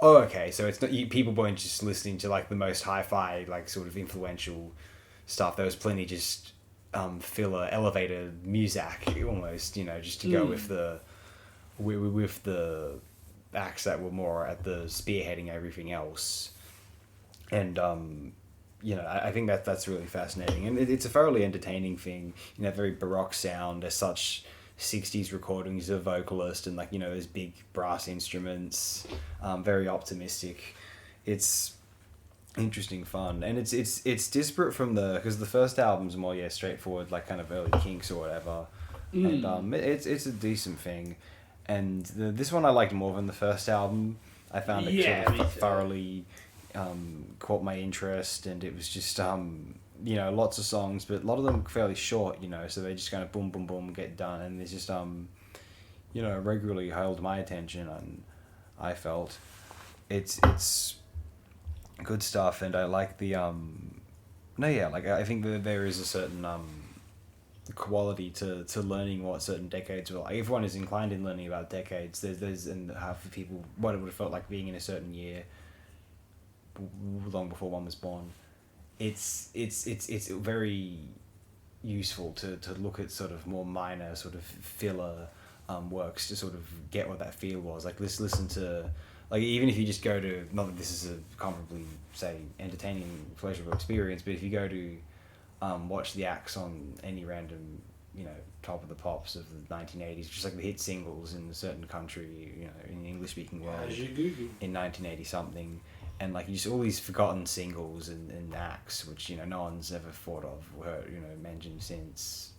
[SPEAKER 3] okay, so it's not people weren't just listening to like the most hi-fi, like sort of influential stuff. There was plenty just filler elevator music almost, just to go with the acts that were more at the spearheading everything else. And I think that's really fascinating, and it's a thoroughly entertaining thing. Very baroque sound. There's such '60s recordings of vocalist and like those big brass instruments. Very optimistic. It's interesting, fun, and it's disparate from because the first album's more straightforward, like kind of early Kinks or whatever, and it's a decent thing. And this one I liked more than the first album. I found it sort of thoroughly caught my interest, and it was just lots of songs, but a lot of them fairly short, so they just kind of boom boom boom get done, and it's just regularly held my attention, and I felt it's good stuff, and I like the I think that there is a certain quality to learning what certain decades were like. Everyone is inclined in learning about decades. There's and half the people what it would have felt like being in a certain year long before one was born. It's very useful to look at sort of more minor sort of filler works to sort of get what that feel was. Like let's listen to, like, even if you just go to, not that this is a comparably say entertaining pleasurable experience, but if you go to watch the acts on any random, top of the pops of the 1980s, just like the hit singles in a certain country, in the English-speaking world in 1980 something, and like just all these forgotten singles and acts which no one's ever thought of or heard, mentioned since,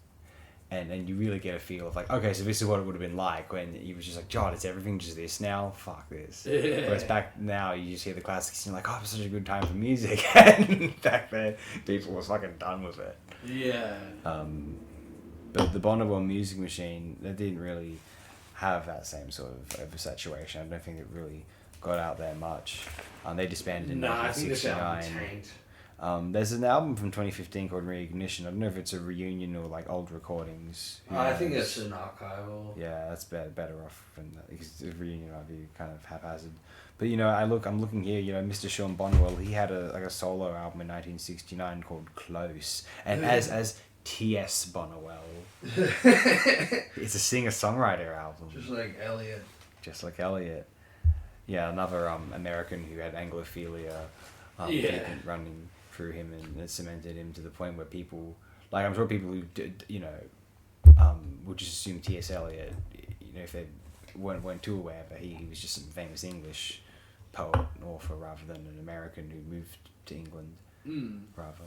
[SPEAKER 3] and you really get a feel of like, okay, so this is what it would have been like when he was just like, God, it's everything just this now? Fuck this.
[SPEAKER 2] Yeah.
[SPEAKER 3] Whereas back now, you just hear the classics and you're like, oh, it was such a good time for music. And back then, people were fucking done with it.
[SPEAKER 2] Yeah.
[SPEAKER 3] But the Bonneville Music Machine, they didn't really have that same sort of oversaturation. I don't think it really got out there much. They disbanded in 1969. There's an album from 2015 called Reignition. I don't know if it's a reunion or like old recordings.
[SPEAKER 2] I think it's an archival.
[SPEAKER 3] Yeah, that's better off than that, because a reunion might be kind of haphazard. But you know, I'm looking here. You know, Mr. Sean Bonnewell, he had a solo album in 1969 called Close, and as T.S. Bonnewell, it's a singer-songwriter album.
[SPEAKER 2] Just like Elliot.
[SPEAKER 3] Just like Elliot. Yeah, another American who had Anglophilia running through him, and it cemented him to the point where people, like, I'm sure people who did, you know, would just assume T.S. Eliot, you know, if they weren't too aware, but he was just some famous English poet and author rather than an American who moved to England, rather.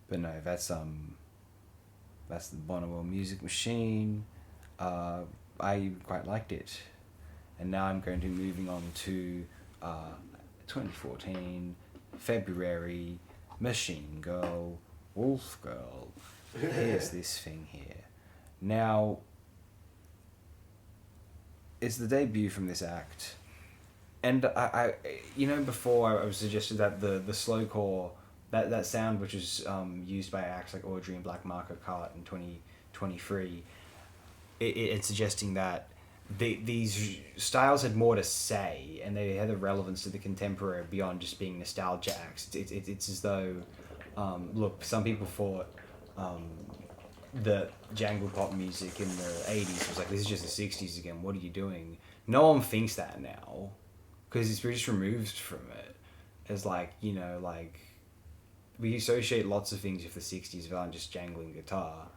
[SPEAKER 3] But no, that's the Bonneville Music Machine. I quite liked it, and now I'm going to be moving on to 2014. February, Machine Girl, Wolf Girl. Here's this thing here. Now, it's the debut from this act, and I you know, before I was suggested that the slowcore, that sound which is used by acts like Audrey and Black Market Cart in 2023, it's suggesting that these styles had more to say, and they had a relevance to the contemporary beyond just being nostalgia acts. It's as though, look, some people thought that jangle pop music in the 80s was like, this is just the 60s again, what are you doing? No one thinks that now, because it's just removed from it. As like, you know, like, we associate lots of things with the 60s without just jangling guitar.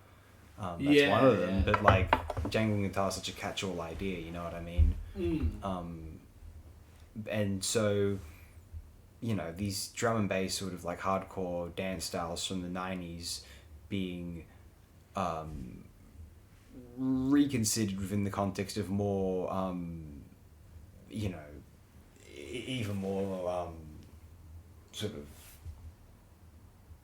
[SPEAKER 3] That's one of them, but like, jangling guitar is such a catch-all idea, you know what I mean? And so, you know, these drum and bass sort of like hardcore dance styles from the 90s being reconsidered within the context of more, you know, even more sort of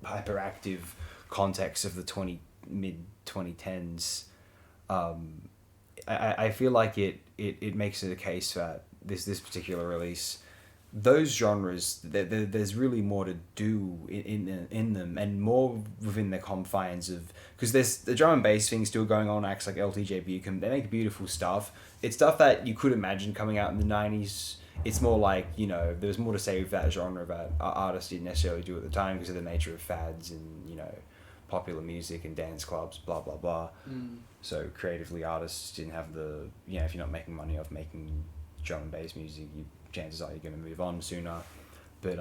[SPEAKER 3] hyperactive context of the mid-2010s. I feel like it makes it a case that this particular release, those genres, there's really more to do in them, and more within the confines of, because there's the drum and bass thing still going on. Acts like LTJ Buchan, they make beautiful stuff. It's stuff that you could imagine coming out in the 90s. It's more like, you know, there was more to say with that genre that artists didn't necessarily do at the time because of the nature of fads and, you know, popular music and dance clubs, blah blah blah. So creatively, artists didn't have the, you know, if you're not making money off making drum and bass music, chances are you're going to move on sooner. But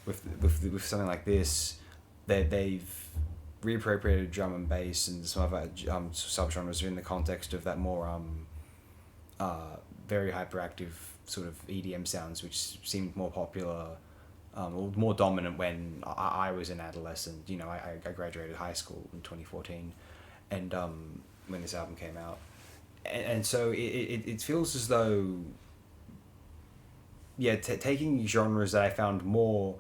[SPEAKER 3] with something like this, they've reappropriated drum and bass and some other subgenres in the context of that more very hyperactive sort of EDM sounds, which seemed more popular, or more dominant when I was an adolescent. You know, I graduated high school in 2014, and when this album came out, and so it feels as though, yeah, taking genres that I found more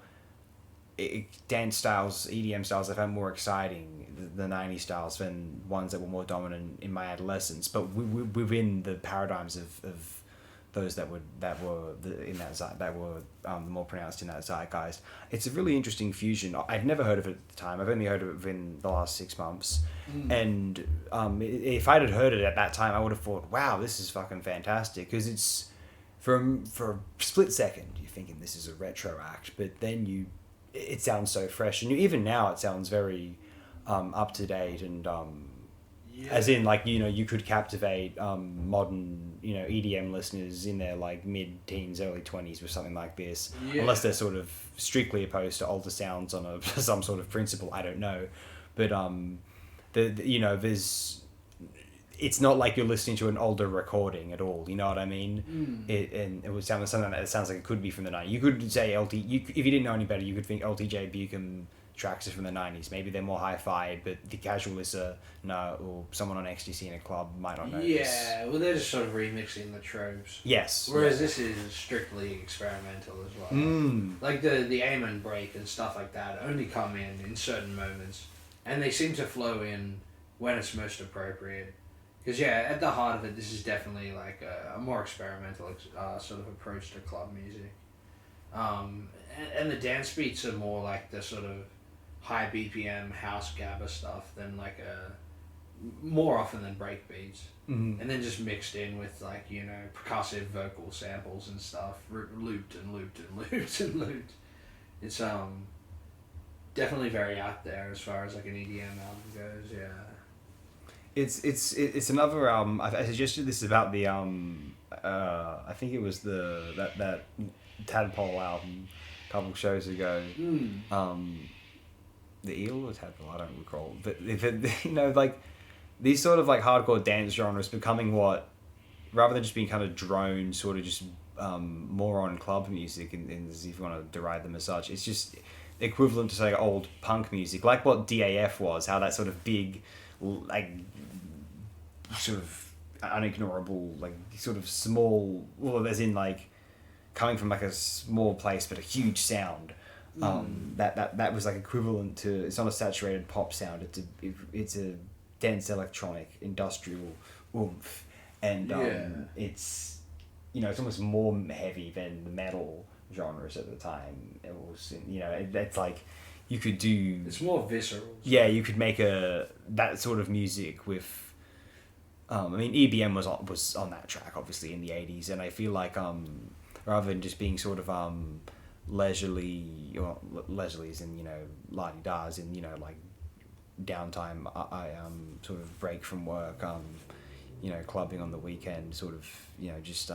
[SPEAKER 3] dance styles, EDM styles, I found more exciting, the 90s styles, than ones that were more dominant in my adolescence, but within the paradigms of those that were more pronounced in that zeitgeist. It's a really interesting fusion. I'd never heard of it at the time. I've only heard of it within the last 6 months. And if I'd heard it at that time, I would have thought, wow, this is fucking fantastic, because it's for a split second you're thinking this is a retro act, but then it sounds so fresh, and even now it sounds very up to date, and as in, like, you know, you could captivate modern, you know, EDM listeners in their like mid-teens, early 20s with something like this, unless they're sort of strictly opposed to older sounds on some sort of principle. I don't know, but you know, it's not like you're listening to an older recording at all. You know what I mean? It would sound something that sounds like it could be from the 90s. You could say if you didn't know any better, you could think LTJ Buchan tracks are from the 90s. Maybe they're more hi-fi, but the casual listener or someone on ecstasy in a club might not notice.
[SPEAKER 2] Yeah, well, they're just sort of remixing the tropes.
[SPEAKER 3] Yes.
[SPEAKER 2] Whereas this is strictly experimental as well. Like the aim and break and stuff like that only come in certain moments, and they seem to flow in when it's most appropriate. Because at the heart of it, this is definitely like a more experimental sort of approach to club music. And the dance beats are more like the sort of high BPM house gabba stuff than like more often than break beats. And then just mixed in with like, you know, percussive vocal samples and stuff, looped and looped and looped and looped. It's definitely very out there as far as like an EDM album goes. Yeah.
[SPEAKER 3] It's another I suggested this about the I think it was that Tadpole album a couple shows ago. The Eel or Tadpole, I don't recall. But if it, you know, like these sort of like hardcore dance genres becoming what, rather than just being kind of drone, sort of just more on club music, and if you want to deride them as such, it's just equivalent to say old punk music, like what DAF was, how that sort of big, like sort of unignorable, like sort of small, well, as in like coming from like a small place but a huge sound. That was like equivalent to, it's not a saturated pop sound, it's a dense electronic industrial oomph, and it's, you know, it's almost more heavy than the metal genres at the time. It was, you know, that's like you could do,
[SPEAKER 2] it's more visceral.
[SPEAKER 3] Yeah, you could make that sort of music with I mean EBM was on that track obviously in the 80s, and I feel like rather than just being sort of leisurely, or leisurely as in, you know, la-di-das, and, you know, like downtime, I sort of break from work, you know, clubbing on the weekend, sort of, you know, just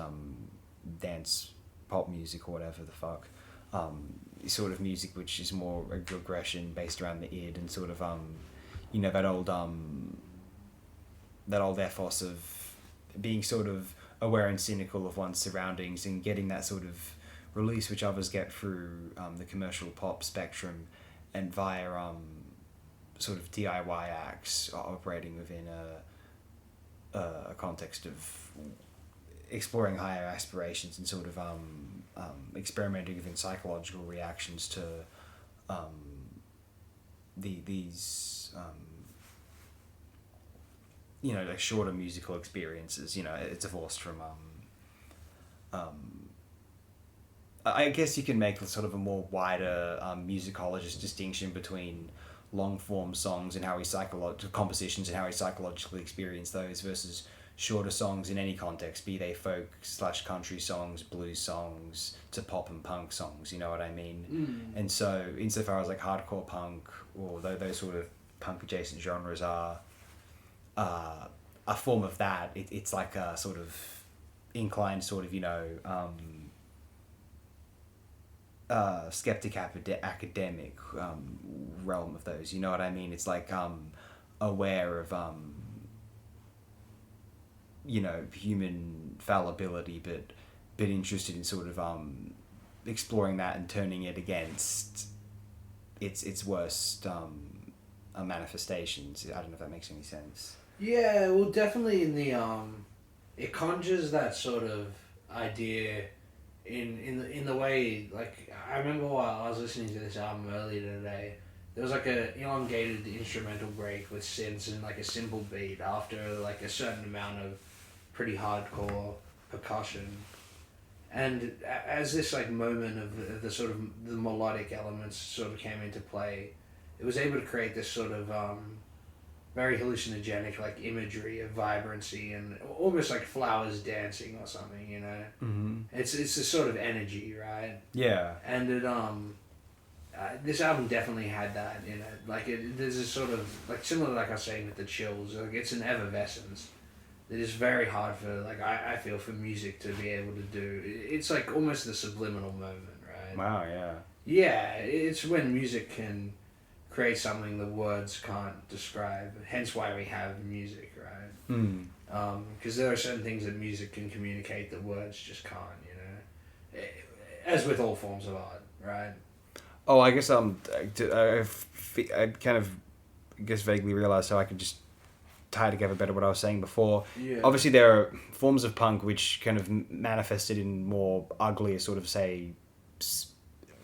[SPEAKER 3] dance pop music or whatever the fuck, sort of music which is more aggression based around the id, and sort of you know, that old ethos of being sort of aware and cynical of one's surroundings, and getting that sort of release which others get through the commercial pop spectrum and via sort of DIY acts operating within a context of exploring higher aspirations, and sort of experimenting within psychological reactions to these you know, like shorter musical experiences. You know, it's divorced from I guess you can make sort of a more wider musicologist distinction between long form songs and how we compositions and how we psychologically experience those, versus shorter songs in any context, be they folk / country songs, blues songs, to pop and punk songs, you know what I mean? And so insofar as like hardcore punk, or those sort of punk adjacent genres are a form of that, it's like a sort of inclined sort of, you know, skeptic academic realm of those, you know what I mean? It's like aware of you know, human fallibility, but interested in sort of exploring that and turning it against its worst manifestations. I don't know if that makes any sense.
[SPEAKER 2] Yeah, well, definitely in the it conjures that sort of idea in the way, like, I remember while I was listening to this album earlier today, there was like a elongated instrumental break with synths and like a simple beat after like a certain amount of pretty hardcore percussion, and as this like moment of the sort of the melodic elements sort of came into play, it was able to create this sort of very hallucinogenic like imagery of vibrancy and almost like flowers dancing or something, you know. It's this sort of energy, right?
[SPEAKER 3] Yeah.
[SPEAKER 2] And it this album definitely had that in it. Like there's a sort of like similar, like I was saying with the Chills, like it's an effervescence that is very hard for, like, I feel, for music to be able to do. It's like almost the subliminal moment, right?
[SPEAKER 3] Wow, yeah.
[SPEAKER 2] Yeah, it's when music can create something the words can't describe. Hence why we have music, right? Because there are certain things that music can communicate that words just can't, you know? As with all forms of art, right?
[SPEAKER 3] Oh, I guess I kind of guess vaguely realized how I could just tie together better what I was saying before.
[SPEAKER 2] Yeah.
[SPEAKER 3] Obviously, there are forms of punk which kind of manifested in more uglier sort of say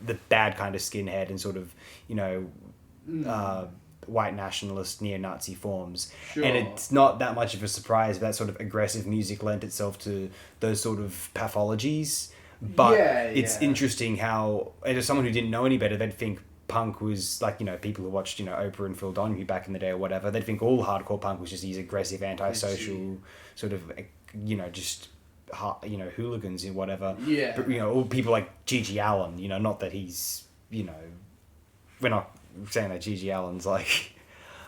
[SPEAKER 3] the bad kind of skinhead and sort of white nationalist neo-Nazi forms.
[SPEAKER 2] Sure.
[SPEAKER 3] And it's not that much of a surprise that sort of aggressive music lent itself to those sort of pathologies. But it's interesting how, as someone who didn't know any better, they'd think punk was like, people who watched, Oprah and Phil Donahue back in the day or whatever, they'd think all hardcore punk was just these aggressive, antisocial, sort of, just, hooligans and whatever.
[SPEAKER 2] Yeah.
[SPEAKER 3] But, all people like Gigi Allen, not that he's, we're not saying that Gigi Allen's like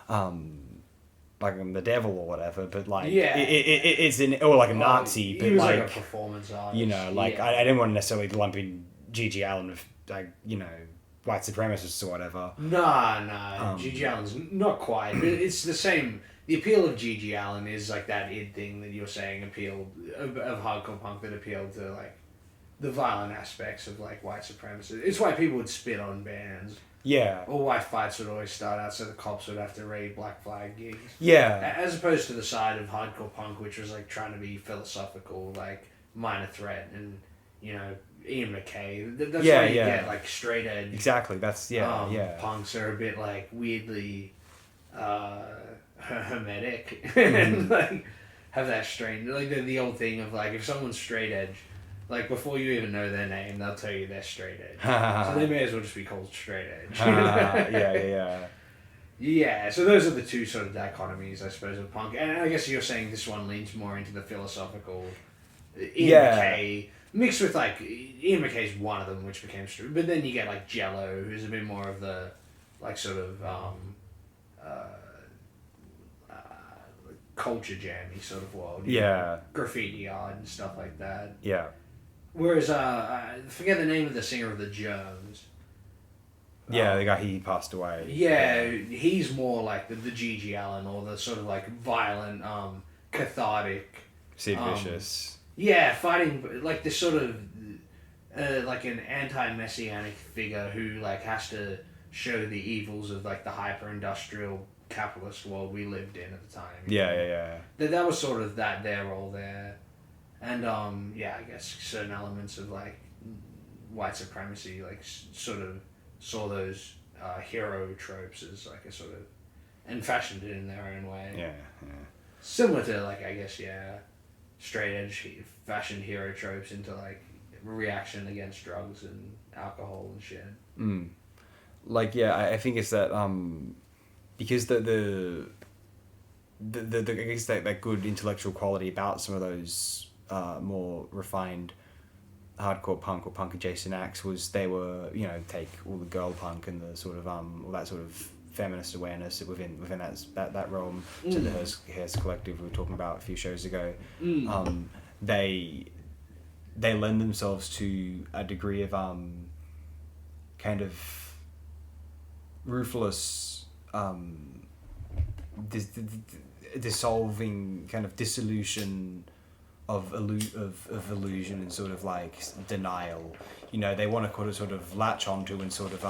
[SPEAKER 3] the devil or whatever, but like it's or like a Nazi, but
[SPEAKER 2] he was
[SPEAKER 3] like
[SPEAKER 2] a performance artist.
[SPEAKER 3] I didn't want to necessarily lump in Gigi Allen with white supremacists or whatever.
[SPEAKER 2] Nah. Gigi Allen's not quite. But it's the same. The appeal of Gigi Allen is like that id thing that you're saying appealed of hardcore punk that appealed to like the violent aspects of like white supremacy. It's why people would spit on bands.
[SPEAKER 3] Yeah.
[SPEAKER 2] Or why fights would always start out so the cops would have to raid Black Flag gigs.
[SPEAKER 3] Yeah.
[SPEAKER 2] As opposed to the side of hardcore punk, which was like trying to be philosophical, like Minor Threat and, Ian MacKaye. That's why you get like straight edge.
[SPEAKER 3] Exactly. That's,
[SPEAKER 2] punks are a bit like weirdly hermetic and like have that strange, like the old thing of like if someone's straight edge, like, before you even know their name, they'll tell you they're straight edge. So they may as well just be called straight edge. Yeah, so those are the two sort of dichotomies, I suppose, of punk. And I guess you're saying this one leans more into the philosophical. Ian MacKaye, mixed with, like, Ian MacKaye's one of them, which became true. But then you get, like, Jello, who's a bit more of the, like, sort of, culture jammy sort of world. Graffiti art and stuff like that.
[SPEAKER 3] Yeah.
[SPEAKER 2] Whereas, I forget the name of the singer of the Germs.
[SPEAKER 3] Yeah, the guy, he passed away.
[SPEAKER 2] Yeah, he's more like the Gigi Allen or the sort of like violent, cathartic.
[SPEAKER 3] Sid Vicious.
[SPEAKER 2] Yeah, fighting like this sort of, like an anti-messianic figure who like has to show the evils of like the hyper-industrial capitalist world we lived in at the time.
[SPEAKER 3] Yeah.
[SPEAKER 2] That was sort of their role there. And, I guess certain elements of, like, white supremacy, like, sort of saw those hero tropes as, like, a sort of... and fashioned it in their own way.
[SPEAKER 3] Yeah.
[SPEAKER 2] Similar to, like, I guess, straight edge fashioned hero tropes into, like, reaction against drugs and alcohol and shit.
[SPEAKER 3] Like, I think it's that, because the I guess that good intellectual quality about some of those more refined hardcore punk or punk adjacent acts was they were take all the girl punk and the sort of all that sort of feminist awareness within that realm to the Hearst Collective we were talking about a few shows ago. They lend themselves to a degree of kind of ruthless dissolving kind of dissolution of illusion and sort of like denial. They want to sort of latch onto and sort of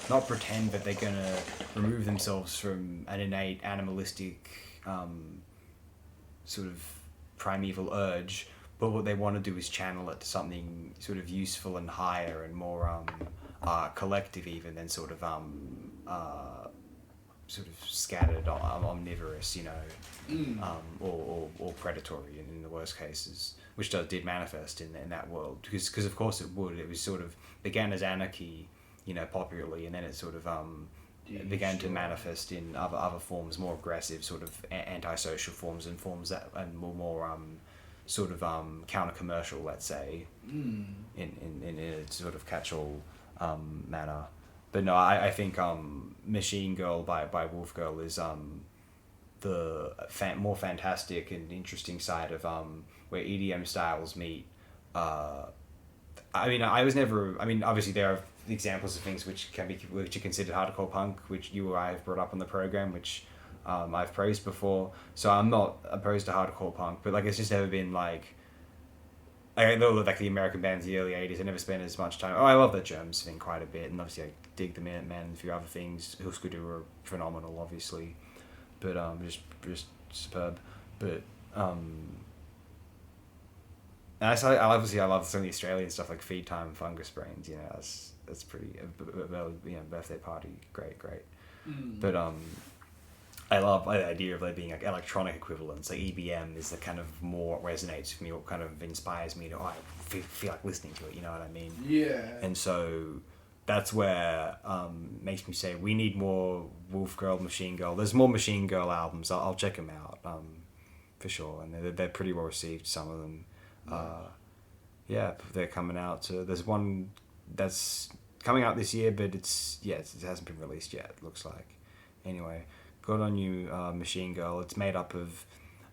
[SPEAKER 3] not pretend, but they're gonna remove themselves from an innate animalistic sort of primeval urge, but what they want to do is channel it to something sort of useful and higher and more collective even than sort of scattered, omnivorous, or predatory in the worst cases, which did manifest in that world. Because of course it would. It was sort of began as anarchy, popularly, and then it sort of began to manifest in other forms, more aggressive, sort of antisocial forms and forms that and more sort of counter-commercial, let's say, in a sort of catch-all manner. But no, I think Machine Girl by Wolf Girl is the more fantastic and interesting side of where EDM styles meet. Obviously there are examples of things which are considered hardcore punk, which you or I have brought up on the program, which I've praised before. So I'm not opposed to hardcore punk, but like it's just never been like. I know like the American bands of the early 80s, I never spent as much time. I love the Germs thing quite a bit, and obviously dig the Minutemen and a few other things. Husker Du were phenomenal, obviously, but just superb. But and I love some of the Australian stuff like Feed Time and Fungus Brains. You know, that's pretty. Birthday Party, great. But I love the idea of there being like electronic equivalents. Like EBM is the kind of more resonates with me, or kind of inspires me to I feel like listening to it. You know what I mean?
[SPEAKER 2] Yeah.
[SPEAKER 3] And so that's where makes me say we need more Wolf Girl, Machine Girl. There's more Machine Girl albums. I'll check them out for sure, and they're pretty well received. Some of them. Yeah, they're coming out. So there's one that's coming out this year, but it hasn't been released yet. It looks like. Anyway, good on you, Machine Girl. It's made up of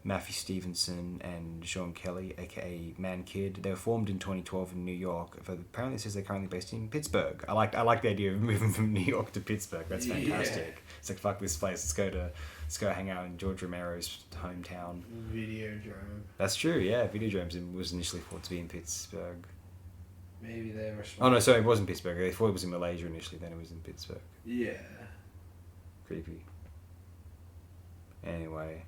[SPEAKER 3] Matthew Stevenson and Sean Kelly, aka Man Kid. They were formed in 2012 in New York. But apparently, it says they're currently based in Pittsburgh. I like the idea of moving from New York to Pittsburgh. That's fantastic. Yeah. It's like fuck this place. Let's go hang out in George Romero's hometown.
[SPEAKER 2] Videodrome.
[SPEAKER 3] That's true. Yeah, Videodrome was initially thought to be in Pittsburgh.
[SPEAKER 2] Maybe they were.
[SPEAKER 3] Oh no, sorry, it wasn't Pittsburgh. They thought it was in Malaysia initially. Then it was in Pittsburgh.
[SPEAKER 2] Yeah.
[SPEAKER 3] Creepy. Anyway,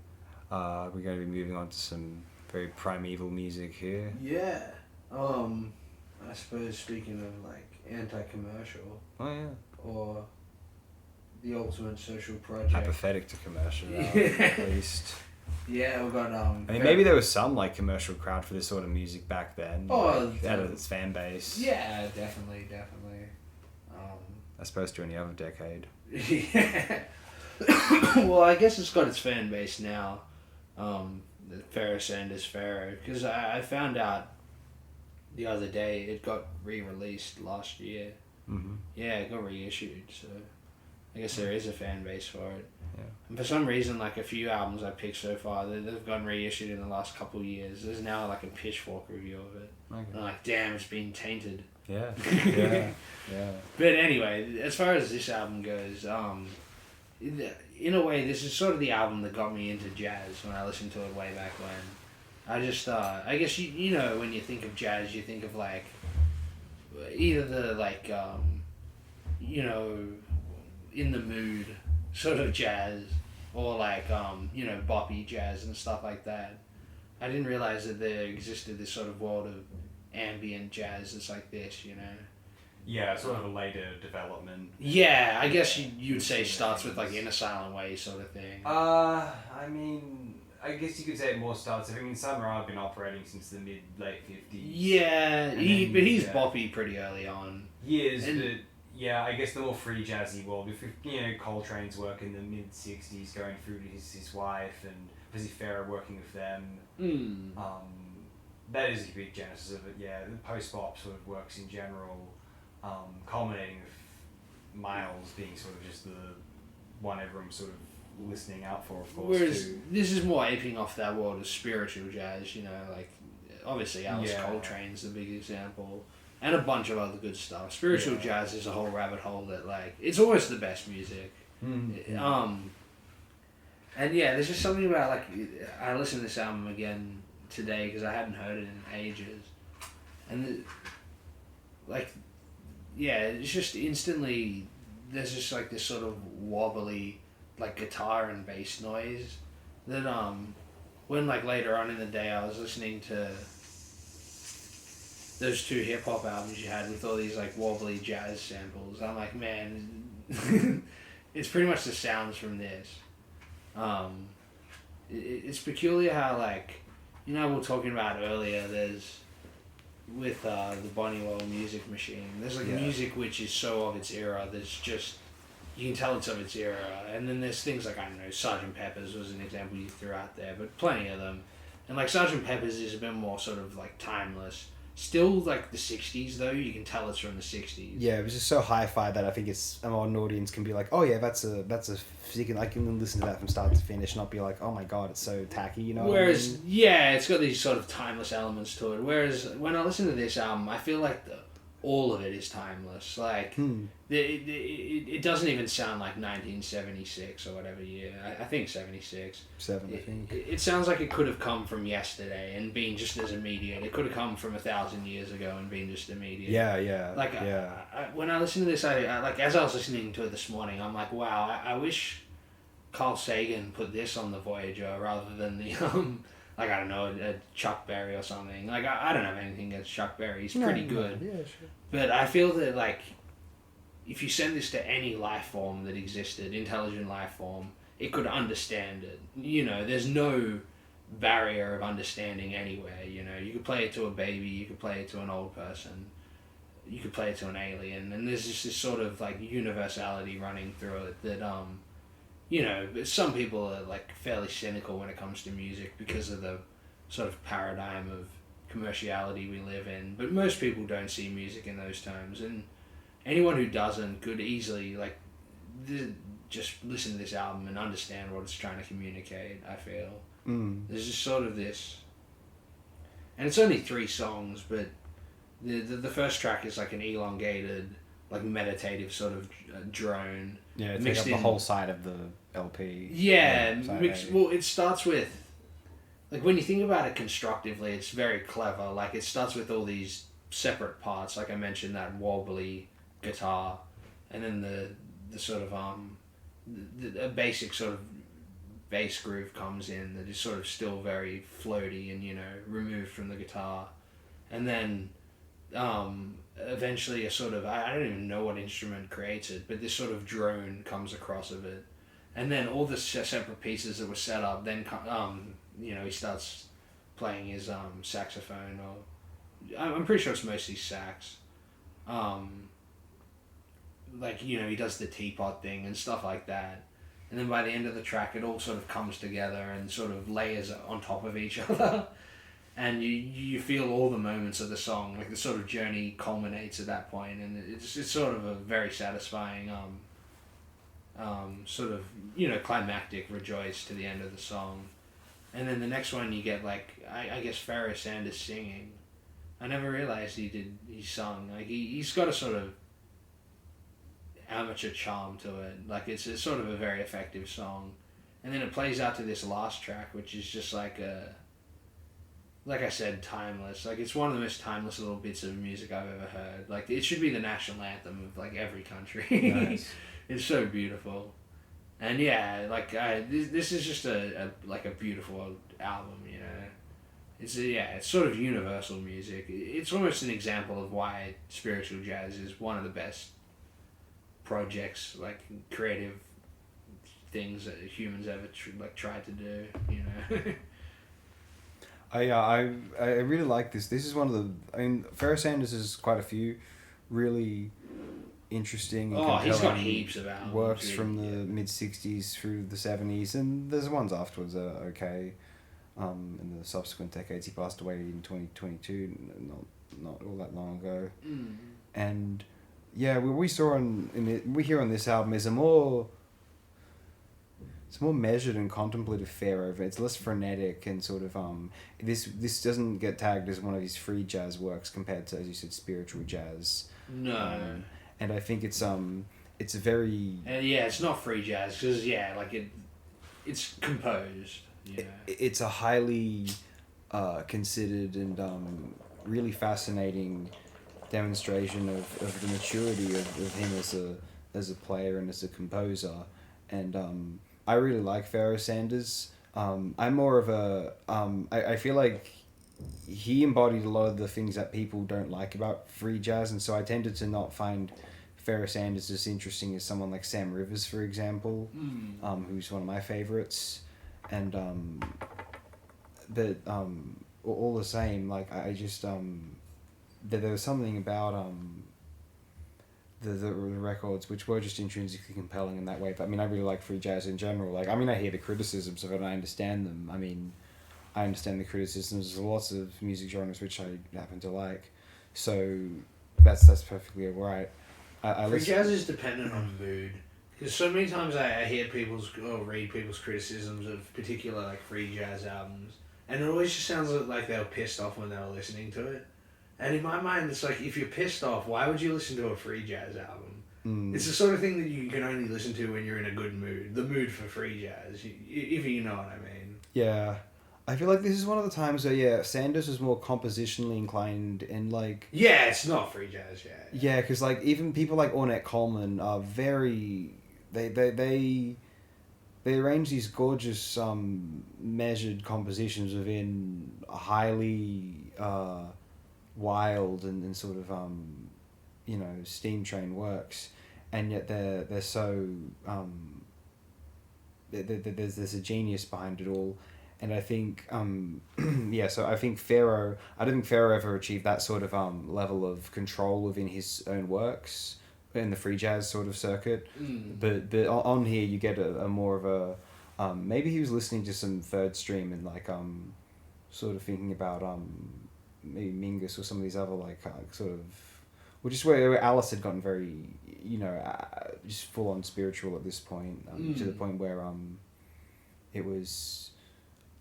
[SPEAKER 3] we're going to be moving on to some very primeval music here.
[SPEAKER 2] Yeah. I suppose speaking of like anti-commercial.
[SPEAKER 3] Oh yeah.
[SPEAKER 2] Or the ultimate social project.
[SPEAKER 3] Apathetic to commercial, at least.
[SPEAKER 2] Yeah, we got
[SPEAKER 3] I mean, maybe there was some like commercial crowd for this sort of music back then.
[SPEAKER 2] Oh,
[SPEAKER 3] out of its fan base.
[SPEAKER 2] Yeah, definitely.
[SPEAKER 3] As opposed to any other decade.
[SPEAKER 2] Yeah. Well, I guess it's got its fan base now. The Pharaoh Sanders Pharaoh, because I found out the other day it got re-released last year.
[SPEAKER 3] Mm-hmm.
[SPEAKER 2] Yeah, it got reissued, so I guess there is a fan base for it.
[SPEAKER 3] Yeah.
[SPEAKER 2] And for some reason, like a few albums I picked so far, they've gotten reissued in the last couple of years. There's now like a Pitchfork review of it.
[SPEAKER 3] Okay.
[SPEAKER 2] And I'm like, damn, it's been tainted.
[SPEAKER 3] Yeah. Yeah. Yeah.
[SPEAKER 2] But anyway, as far as this album goes, in a way, this is sort of the album that got me into jazz when I listened to it way back when. I just I guess you know, when you think of jazz, you think of like either the like you know, in the mood sort of jazz, or like you know, boppy jazz and stuff like that. I didn't realize that there existed this sort of world of ambient jazz that's like this, you know.
[SPEAKER 3] Yeah, sort of a later development.
[SPEAKER 2] Yeah, I guess you'd say starts with like In a Silent Way sort of thing.
[SPEAKER 3] I mean, I guess you could say it more starts. I mean, Sun Ra have been operating since the late 50s.
[SPEAKER 2] Yeah, he's boppy pretty early on.
[SPEAKER 3] He is, but yeah, I guess the more free jazzy world. If you know, Coltrane's work in the mid 60s, going through to his wife, and Fizzy Farah working with them. That is a big genesis of it. Yeah, the post bop sort of works in general. Culminating with Miles being sort of just the one everyone's sort of listening out for, of course.
[SPEAKER 2] Whereas this is more aping off that world of spiritual jazz, you know, like obviously Alice Coltrane's the big example, and a bunch of other good stuff. Spiritual jazz is a whole rabbit hole that like it's almost the best music. And yeah, there's just something about like I listened to this album again today because I hadn't heard it in ages, and like. Yeah, it's just instantly, there's just like this sort of wobbly, like guitar and bass noise that, when like later on in the day I was listening to those two hip hop albums you had with all these like wobbly jazz samples, I'm like, man, it's pretty much the sounds from this. It's peculiar how like, you know, we were talking about earlier, there's, with the Bonnie Well music machine, there's like music which is so of its era that's just, you can tell it's of its era, and then there's things like, I don't know, Sgt. Pepper's was an example you threw out there, but plenty of them, and like Sgt. Pepper's is a bit more sort of like timeless, still like the 60s though, you can tell it's from the 60s.
[SPEAKER 1] Yeah, it was just so hi-fi that I think it's a modern audience can be like, oh yeah, that's a I can listen to that from start to finish, not be like, oh my god, it's so tacky, you know.
[SPEAKER 2] Whereas,
[SPEAKER 1] what I mean?
[SPEAKER 2] yeah, it's got these sort of timeless elements to it. Whereas when I listen to this album, I feel like all of it is timeless. Like, it doesn't even sound like 1976 or whatever year. I think 76.
[SPEAKER 3] 7, I think.
[SPEAKER 2] It sounds like it could have come from yesterday and been just as immediate. It could have come from 1,000 years ago and been just immediate.
[SPEAKER 3] Yeah.
[SPEAKER 2] Like, when I listen to this, I like, as I was listening to it this morning, I'm like, wow, I wish Carl Sagan put this on the Voyager rather than the like, I don't know, a Chuck Berry or something. Like, I don't have anything against Chuck Berry. He's pretty good.
[SPEAKER 3] Yeah, sure.
[SPEAKER 2] But I feel that, like, if you send this to any life form that existed, intelligent life form, it could understand it. You know, there's no barrier of understanding anywhere, you know. You could play it to a baby, you could play it to an old person, you could play it to an alien, and there's just this sort of, like, universality running through it that, you know, some people are, like, fairly cynical when it comes to music because of the sort of paradigm of commerciality we live in, but most people don't see music in those terms, and anyone who doesn't could easily, like, just listen to this album and understand what it's trying to communicate, I feel. There's just sort of this, and it's only 3 songs, but the first track is like an elongated, like, meditative sort of drone.
[SPEAKER 3] Yeah, it takes up the whole side of the LP.
[SPEAKER 2] Yeah, well, it starts with, like, when you think about it constructively, it's very clever. Like, it starts with all these separate parts, like I mentioned, that wobbly guitar, and then the sort of a basic sort of bass groove comes in that is sort of still very floaty and, you know, removed from the guitar, and then eventually a sort of, I don't even know what instrument creates it, but this sort of drone comes across of it, and then all the separate pieces that were set up, then you know, he starts playing his saxophone, or I'm pretty sure it's mostly sax. Like, you know, he does the teapot thing and stuff like that. And then by the end of the track, it all sort of comes together and sort of layers on top of each other. And you feel all the moments of the song, like the sort of journey culminates at that point, and it's sort of a very satisfying, sort of, you know, climactic rejoice to the end of the song. And then the next one you get, like, I guess Pharoah Sanders singing. I never realized he sung. Like, he's got a sort of amateur charm to it. Like, it's sort of a very effective song. And then it plays out to this last track, which is just like I said, timeless. Like, it's one of the most timeless little bits of music I've ever heard. Like, it should be the national anthem of, like, every country. Nice. It's so beautiful. And yeah, like, this is just a beautiful album, you know. It's sort of universal music. It's almost an example of why spiritual jazz is one of the best projects, like, creative things that humans ever tried to do, you know.
[SPEAKER 3] I really like this. This is one of the, I mean, Pharoah Sanders has quite a few really interesting and compelling,
[SPEAKER 2] he's got heaps of albums,
[SPEAKER 3] works from the mid-60s through the 70s, and there's ones afterwards that are okay. In the subsequent decades, he passed away in 2022, not all that long ago. And yeah, we saw we hear on this album is it's more measured and contemplative fare over. It's less frenetic and sort of this doesn't get tagged as one of his free jazz works compared to, as you said, spiritual jazz.
[SPEAKER 2] No.
[SPEAKER 3] And I think it's very
[SPEAKER 2] it's not free jazz because it's composed. You know?
[SPEAKER 3] It's a highly considered and really fascinating demonstration of the maturity of him as a player and as a composer, and I really like Pharoah Sanders. I'm more of a I feel like he embodied a lot of the things that people don't like about free jazz, and so I tended to not find Pharoah Sanders as interesting as someone like Sam Rivers, for example, who's one of my favorites. And but all the same, like, I just there was something about the records which were just intrinsically compelling in that way. But I mean, I really like free jazz in general. Like, I mean, I hear the criticisms of it and I understand them. I mean, I understand the criticisms of lots of music genres which I happen to like. So that's perfectly alright.
[SPEAKER 2] Free jazz is dependent on mood. Because so many times I hear read people's criticisms of particular, like, free jazz albums, and it always just sounds like they were pissed off when they were listening to it. And in my mind, it's like, if you're pissed off, why would you listen to a free jazz album?
[SPEAKER 3] Mm.
[SPEAKER 2] It's the sort of thing that you can only listen to when you're in a good mood. The mood for free jazz, if you know what I mean.
[SPEAKER 3] Yeah. I feel like this is one of the times where, yeah, Sanders was more compositionally inclined and, like...
[SPEAKER 2] Yeah, it's not free jazz, yeah.
[SPEAKER 3] Yeah, because, like, even people like Ornette Coleman are very... They arrange these gorgeous, measured compositions within a highly wild and sort of, steam train works. And yet they're so... there's a genius behind it all. And I think, so I think Pharaoh... I don't think Pharaoh ever achieved that sort of level of control within his own works in the free jazz sort of circuit. But on here you get a more of a... maybe he was listening to some third stream and, like, sort of thinking about maybe Mingus or some of these other, like, sort of... Well, just where Alice had gotten very, just full-on spiritual at this point, to the point where it was...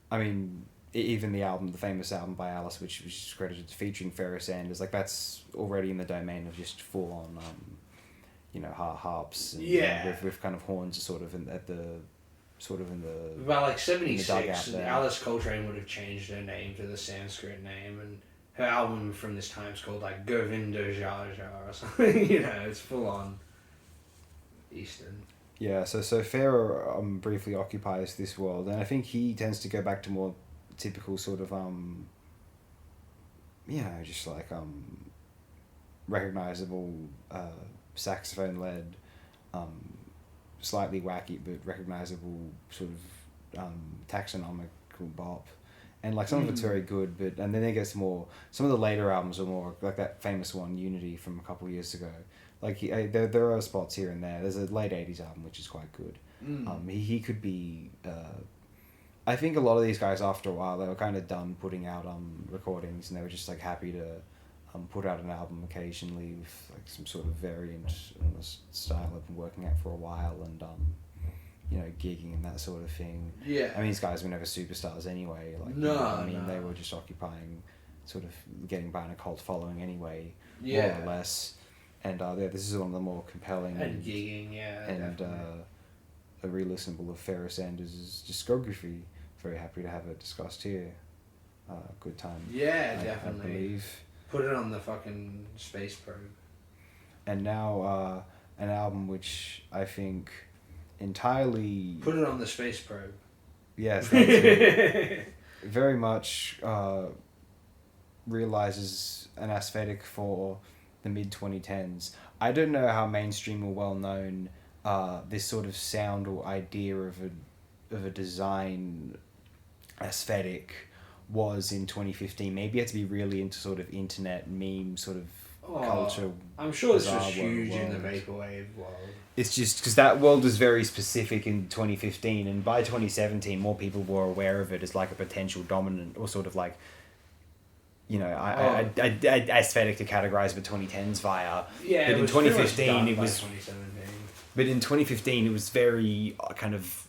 [SPEAKER 3] I mean, even the famous album by Alice, which is credited to featuring Pharoah Sanders, like, that's already in the domain of just full-on, harps. And, with kind of horns sort of in the...
[SPEAKER 2] About, like, 76,
[SPEAKER 3] there.
[SPEAKER 2] Alice Coltrane would have changed her name to the Sanskrit name, and her album from this time is called, like, Govinda Jaja or something. It's full-on Eastern. Yeah, so
[SPEAKER 3] Pharaoh briefly occupies this world, and I think he tends to go back to more typical sort of, just like recognizable saxophone-led, slightly wacky but recognizable sort of taxonomical bop. And, like, some of it's very good, and then it gets more... Some of the later albums are more... Like that famous one, Unity, from a couple of years ago. Like, there are spots here and there. There's a late 80s album, which is quite good. He could be... I think a lot of these guys, after a while, they were kind of done putting out recordings, and they were just, like, happy to put out an album occasionally with, like, some sort of variant on the style I've been working at for a while, and... gigging and that sort of thing.
[SPEAKER 2] Yeah.
[SPEAKER 3] I mean, these guys were never superstars anyway. Like, they were just occupying, sort of getting by in a cult following anyway, more or less. And this is one of the more compelling
[SPEAKER 2] and gigging,
[SPEAKER 3] and a re-listenable of Pharoah Sanders' discography. Very happy to have it discussed here. Good time.
[SPEAKER 2] Yeah, definitely.
[SPEAKER 3] I believe.
[SPEAKER 2] Put it on the fucking space probe.
[SPEAKER 3] And now an album which I think entirely...
[SPEAKER 2] Put it on the space probe.
[SPEAKER 3] Yes, that's it. Very much realizes an aesthetic for the mid-2010s. I don't know how mainstream or well-known this sort of sound or idea of a design aesthetic was in 2015. Maybe you had to be really into sort of internet meme sort of culture.
[SPEAKER 2] I'm sure this was huge in the vaporwave world.
[SPEAKER 3] It's just because that world was very specific in 2015, and by 2017 more people were aware of it as like a potential dominant or sort of like, I aesthetic to categorize the 2010s via.
[SPEAKER 2] Yeah,
[SPEAKER 3] but in 2015 it was.
[SPEAKER 2] 2017.
[SPEAKER 3] But in 2015 it was very kind of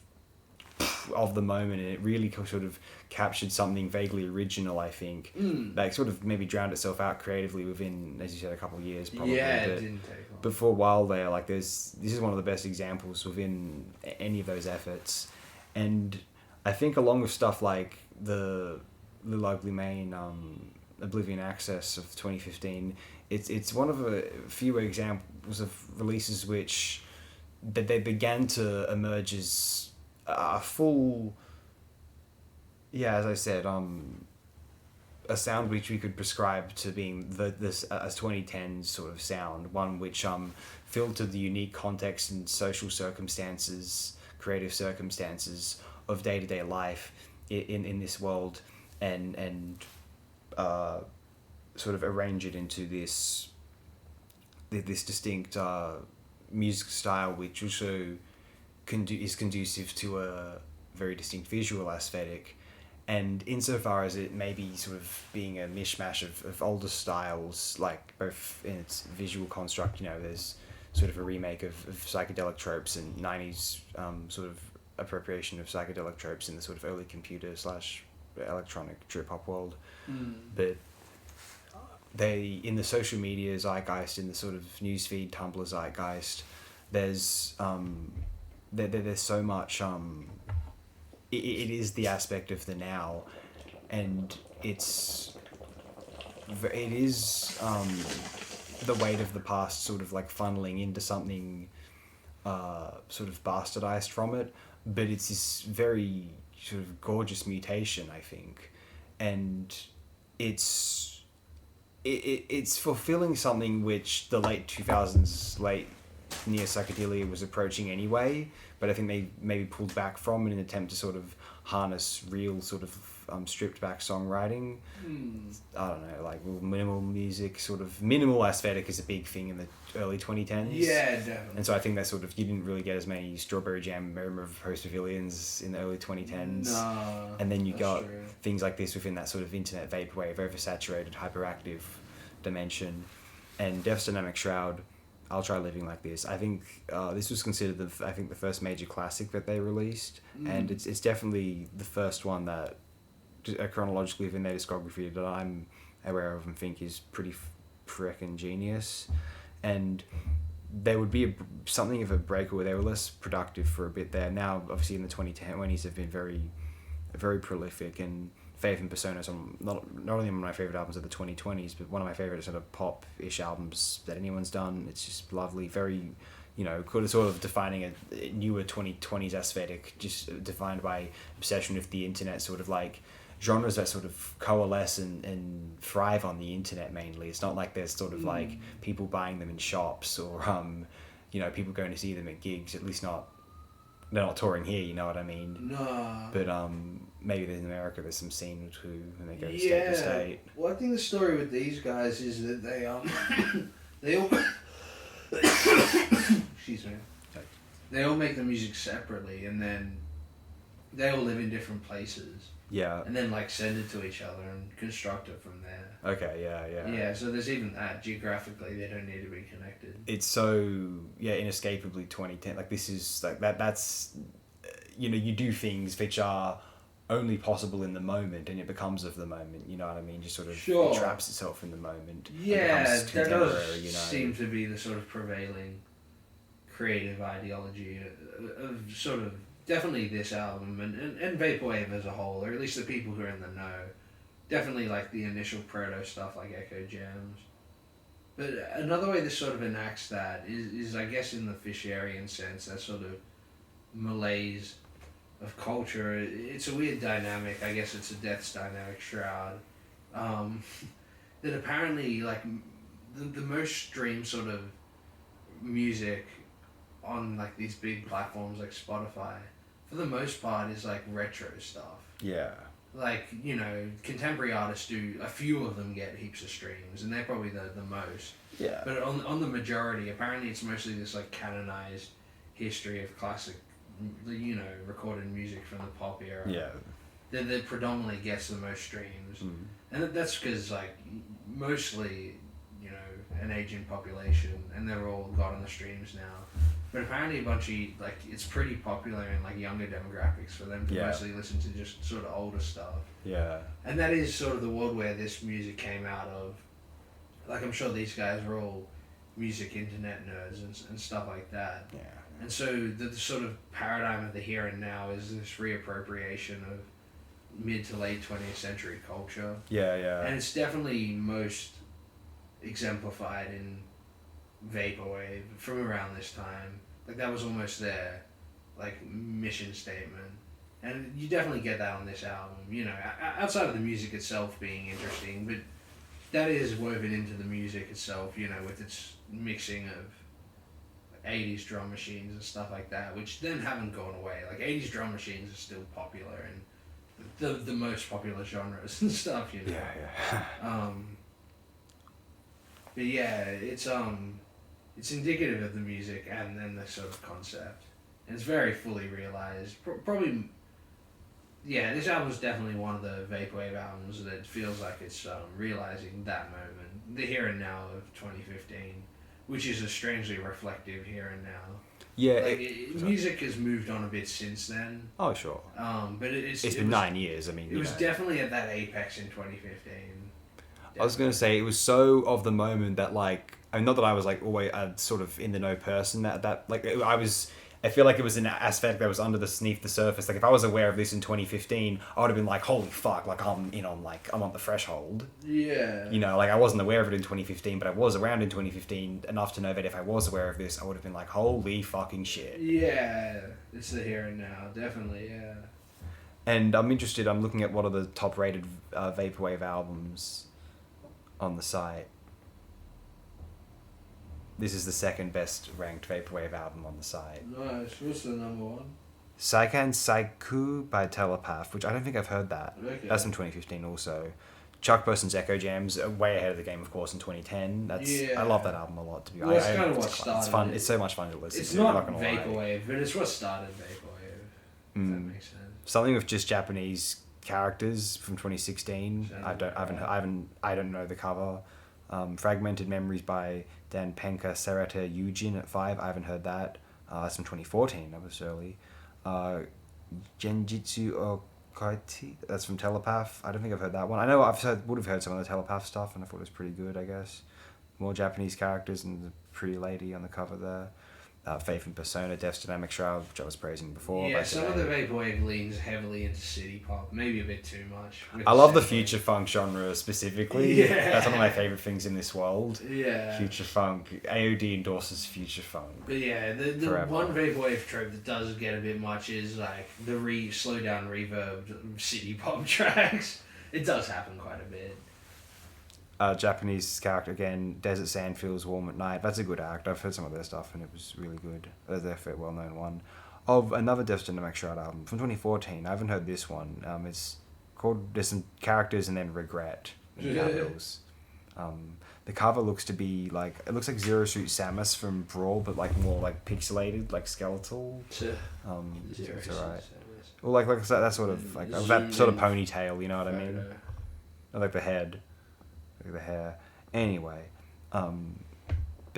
[SPEAKER 3] the moment, and it really sort of captured something vaguely original, I think. Like sort of maybe drowned itself out creatively within, as you said, a couple of years probably.
[SPEAKER 2] Yeah, it didn't take long.
[SPEAKER 3] But for a while there, like this is one of the best examples within any of those efforts. And I think along with stuff like the Lil Ugly Mane, Oblivion Access of 2015, it's one of a few examples of releases which that they began to emerge as a full, as I said, a sound which we could prescribe to being this as 2010s sort of sound, one which filtered the unique context and social circumstances, creative circumstances of day-to-day life in this world, and sort of arrange it into this distinct music style, which also is conducive to a very distinct visual aesthetic. And insofar as it may be sort of being a mishmash of older styles, like both in its visual construct, there's sort of a remake of psychedelic tropes and 90s sort of appropriation of psychedelic tropes in the sort of early computer / electronic trip hop world. But they, in the social media zeitgeist, in the sort of newsfeed Tumblr zeitgeist, there's there's so much it is the aspect of the now, and it is the weight of the past sort of like funneling into something sort of bastardized from it, but it's this very sort of gorgeous mutation, I think, and it's fulfilling something which the late 2000s, late neo psychedelia was approaching anyway, but I think they maybe pulled back from in an attempt to sort of harness real sort of stripped back songwriting. I don't know, like minimal music, sort of minimal aesthetic is a big thing in the early 2010s.
[SPEAKER 2] Yeah, definitely.
[SPEAKER 3] And so I think that sort of, you didn't really get as many Strawberry Jam, Murmur of Host Pavilions in the early 2010s.
[SPEAKER 2] No,
[SPEAKER 3] and then you got
[SPEAKER 2] true.
[SPEAKER 3] things like this within that sort of internet vaporwave, oversaturated, hyperactive dimension. And Death's Dynamic Shroud, I'll Try Living Like This. I think this was considered the first major classic that they released, and it's definitely the first one that chronologically within their discography that I'm aware of and think is pretty frickin' genius. And there would be something of a breakaway. They were less productive for a bit there. Now, obviously, in the 2020s, have been very, very prolific. And Faith and Persona is not only one of my favorite albums of the 2020s, but one of my favorite sort of pop-ish albums that anyone's done. It's just lovely, very, sort of defining a newer 2020s aesthetic, just defined by obsession with the internet, sort of like genres that sort of coalesce and thrive on the internet mainly. It's not like there's sort of like people buying them in shops or people going to see them at gigs. At least they're not touring here, you know what I mean?
[SPEAKER 2] No.
[SPEAKER 3] But maybe in America there's some scene too when they go state to state.
[SPEAKER 2] Well, I think the story with these guys is that they all excuse me. They all make the music separately, and then they all live in different places.
[SPEAKER 3] Yeah.
[SPEAKER 2] And then like send it to each other and construct it from there.
[SPEAKER 3] Okay, yeah.
[SPEAKER 2] Yeah, so there's even that. Geographically, they don't need to be connected.
[SPEAKER 3] It's so, inescapably 2010. Like, this is, like, that's, you do things which are only possible in the moment, and it becomes of the moment, you know what I mean? Just sort of
[SPEAKER 2] Sure.
[SPEAKER 3] It traps itself in the moment.
[SPEAKER 2] Yeah,
[SPEAKER 3] becomes
[SPEAKER 2] that
[SPEAKER 3] contemporary,
[SPEAKER 2] does seem to be the sort of prevailing creative ideology of sort of definitely this album and Vaporwave as a whole, or at least the people who are in the know. Definitely like the initial proto stuff like Echo Jams. But another way this sort of enacts that is I guess in the Fisherian sense, that sort of malaise of culture. It's a weird dynamic. I guess it's a Death's Dynamic Shroud. That apparently like the most streamed sort of music on like these big platforms like Spotify, for the most part, is like retro stuff.
[SPEAKER 3] Yeah.
[SPEAKER 2] Like, contemporary artists do, a few of them get heaps of streams, and they're probably the most.
[SPEAKER 3] Yeah.
[SPEAKER 2] But on the majority, apparently it's mostly this like canonized history of classic, recorded music from the pop era.
[SPEAKER 3] Yeah.
[SPEAKER 2] That predominantly gets the most streams. And that's because like mostly, an aging population, and they're all got on the streams now. But apparently a bunch of, like, it's pretty popular in, like, younger demographics for them to mostly listen to just sort of older stuff.
[SPEAKER 3] Yeah.
[SPEAKER 2] And that is sort of the world where this music came out of. Like, I'm sure these guys were all music internet nerds and stuff like that.
[SPEAKER 3] Yeah.
[SPEAKER 2] And so the sort of paradigm of the here and now is this reappropriation of mid to late 20th century culture.
[SPEAKER 3] Yeah.
[SPEAKER 2] And it's definitely most exemplified in Vaporwave from around this time. Like, that was almost their like mission statement, and you definitely get that on this album. Outside of the music itself being interesting, but that is woven into the music itself. With its mixing of 80s drum machines and stuff like that, which then haven't gone away. Like, 80s drum machines are still popular in the most popular genres and stuff.
[SPEAKER 3] Yeah.
[SPEAKER 2] But yeah, it's indicative of the music and then the sort of concept. And it's very fully realized. Probably, yeah, this album's definitely one of the Vaporwave albums that feels like it's realizing that moment, the here and now of 2015, which is a strangely reflective here and now.
[SPEAKER 3] Yeah.
[SPEAKER 2] Like, music has moved on a bit since then.
[SPEAKER 3] Oh, sure.
[SPEAKER 2] But it's
[SPEAKER 3] been 9 years. I mean,
[SPEAKER 2] it was definitely at that apex in 2015.
[SPEAKER 3] I was going to say, it was so of the moment that, like, and not that I was, like, always sort of in the know person, I feel like it was an aspect that was underneath the surface. Like, if I was aware of this in 2015, I would have been like, holy fuck, like, I'm on the threshold.
[SPEAKER 2] Yeah.
[SPEAKER 3] You know, like, I wasn't aware of it in 2015, but I was around in 2015 enough to know that if I was aware of this, I would have been like, holy fucking shit.
[SPEAKER 2] Yeah, it's the here and now, definitely, yeah.
[SPEAKER 3] And I'm looking at what are the top rated Vaporwave albums on the site. This is the second best ranked Vaporwave album on the site.
[SPEAKER 2] Nice. What's the number one?
[SPEAKER 3] Saikan Saiku by Telepath, which I don't think I've heard that.
[SPEAKER 2] Okay.
[SPEAKER 3] That's from 2015 also. Chuck Person's Echo Jams, way ahead of the game, of course, in 2010. I love that album a lot, to be honest.
[SPEAKER 2] Well, that's kind of what started
[SPEAKER 3] It's fun.
[SPEAKER 2] it.
[SPEAKER 3] It's so much fun to listen
[SPEAKER 2] It's
[SPEAKER 3] to.
[SPEAKER 2] not
[SPEAKER 3] gonna lie.
[SPEAKER 2] Vaporwave, but it's what started Vaporwave. If that makes sense.
[SPEAKER 3] Something with just Japanese characters from 2016. I don't know the cover. Fragmented Memories by Dan Penka, Serata Yujin at 5. I haven't heard that. That's from 2014. That was early. Genjitsu Okaiti. That's from Telepath. I don't think I've heard that one. I know would have heard some of the Telepath stuff, and I thought it was pretty good, I guess. More Japanese characters and the pretty lady on the cover there. Faith and Persona, Death's Dynamic Shroud, which I was praising before.
[SPEAKER 2] Yeah, some of the Vaporwave leans heavily into city pop, maybe a bit too much.
[SPEAKER 3] I love the future funk genre specifically.
[SPEAKER 2] Yeah.
[SPEAKER 3] That's one of my favorite things in this world.
[SPEAKER 2] Yeah.
[SPEAKER 3] Future funk. AOD endorses future funk.
[SPEAKER 2] But yeah, the one Vaporwave trope that does get a bit much is like the slow down reverb city pop tracks. It does happen quite a bit.
[SPEAKER 3] Japanese character again, Desert Sand Feels Warm at Night. That's a good act. I've heard some of their stuff and it was really good. Their well-known one. Of another Death's Dynamic Shroud album from 2014. I haven't heard this one. It's called, there's some characters and then Regret in capitals. The cover looks to be like, it looks like Zero Suit Samus from Brawl, but like more like pixelated, like skeletal.
[SPEAKER 2] Zero
[SPEAKER 3] It's
[SPEAKER 2] Suit
[SPEAKER 3] alright.
[SPEAKER 2] Samus.
[SPEAKER 3] Well, like that sort of like that sort of ponytail, you know what I mean? I like the head. The hair. Anyway, but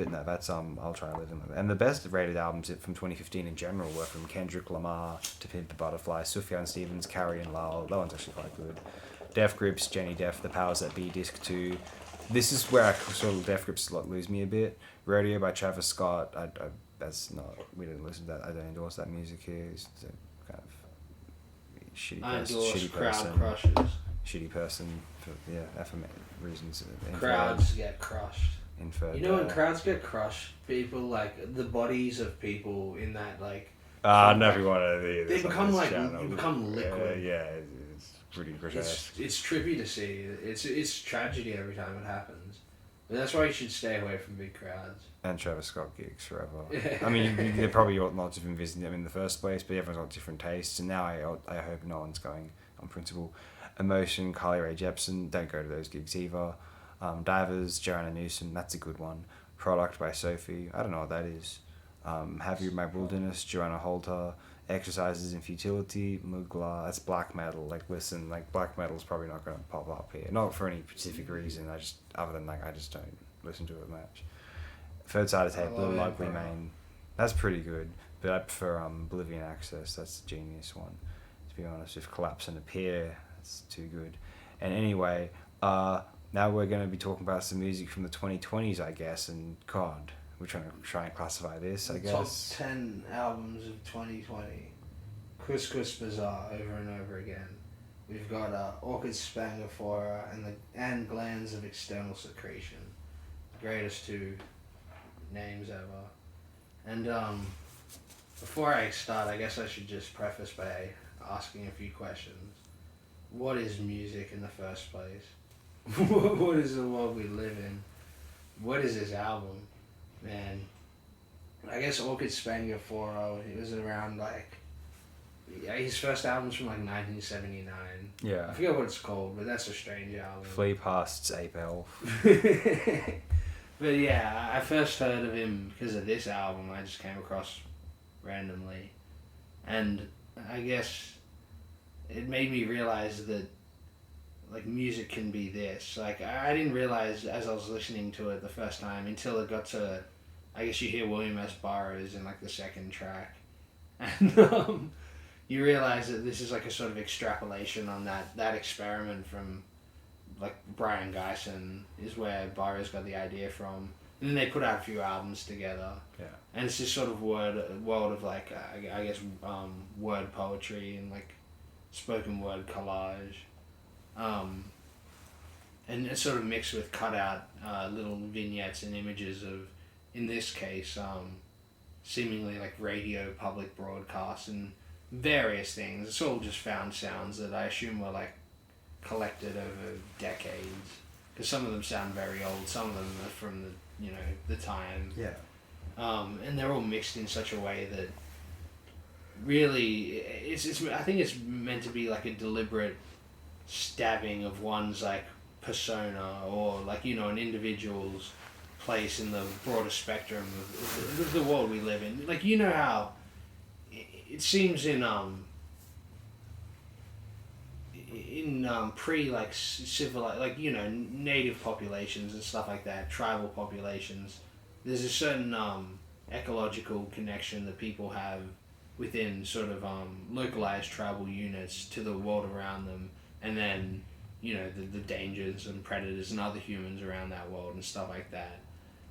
[SPEAKER 3] no, that's I'll try to live in with it. And the best rated albums from 2015 in general were from Kendrick Lamar, To Pimp a Butterfly, Sufjan Stevens, Carrie and Lyle. That one's actually quite good. Def Grips, Jenny Def, The Powers That Be, Disc 2. This is where I sort of Def Grips lose me a bit. Rodeo by Travis Scott. We didn't listen to that. I don't endorse that music here. It's a kind of shitty person.
[SPEAKER 2] Crushes.
[SPEAKER 3] Shitty person for reasons.
[SPEAKER 2] Crowds get crushed.
[SPEAKER 3] Inferred.
[SPEAKER 2] You know when crowds get crushed, people like the bodies of people in that like.
[SPEAKER 3] I never wanted to.
[SPEAKER 2] They become like liquid.
[SPEAKER 3] Yeah, it's pretty grotesque.
[SPEAKER 2] It's trippy to see. It's tragedy every time it happens. But that's why you should stay away from big crowds.
[SPEAKER 3] And Travis Scott gigs forever. I mean, they probably ought not to have been visiting them in the first place, but everyone's got different tastes, and now I hope no one's going on principle. Emotion, Carly Rae Jepsen, don't go to those gigs either. Divers, Joanna Newsom, that's a good one. Product by Sophie, I don't know what that is. Have You My Wilderness, Joanna Holter. Exercises in Futility, Mugla, that's black metal. Like, listen, like, black metal's probably not going to pop up here. Not for any specific reason, I just don't listen to it much. Third Side of Tape, Little Ugly Mane, that's pretty good. But I prefer Oblivion Access, that's the genius one. To be honest, with Collapse and Appear, that's too good. And anyway, now we're going to be talking about some music from the 2020s, I guess, and God, we're trying to and classify this, I guess.
[SPEAKER 2] Top 10 albums of 2020. Couscous Bazaar, over and over again. We've got Orchid Spangophora and Glands of External Secretion. The greatest two names ever. And before I start, I guess I should just preface by asking a few questions. What is music in the first place? What is the world we live in? What is this album? Man, I guess Orchid Spangophora, it was around his first album's from 1979.
[SPEAKER 3] Yeah.
[SPEAKER 2] I forget what it's called, but that's a strange album.
[SPEAKER 3] Flee Past's Ape Elf.
[SPEAKER 2] But yeah, I first heard of him because of this album I just came across randomly. And I guess it made me realize that music can be this. I didn't realize as I was listening to it the first time until it got to, I guess you hear William S. Burroughs in the second track. And you realize that this is a sort of extrapolation on that experiment from like Brian Geisen is where Burroughs got the idea from. And then they put out a few albums together.
[SPEAKER 3] Yeah.
[SPEAKER 2] And it's this sort of world of like, I guess, word poetry and like spoken word collage. And it's sort of mixed with cutout little vignettes and images of, in this case, seemingly like radio public broadcasts and various things. It's all just found sounds that I assume were like collected over decades. Because some of them sound very old, some of them are from the time.
[SPEAKER 3] Yeah.
[SPEAKER 2] And they're all mixed in such a way that really, it's I think it's meant to be like a deliberate stabbing of one's like persona or like an individual's place in the broader spectrum of the world we live in. Like how it seems in pre like civilized, like native populations and stuff like that, tribal populations, there's a certain ecological connection that people have within sort of localized tribal units to the world around them, and then the dangers and predators and other humans around that world and stuff like that.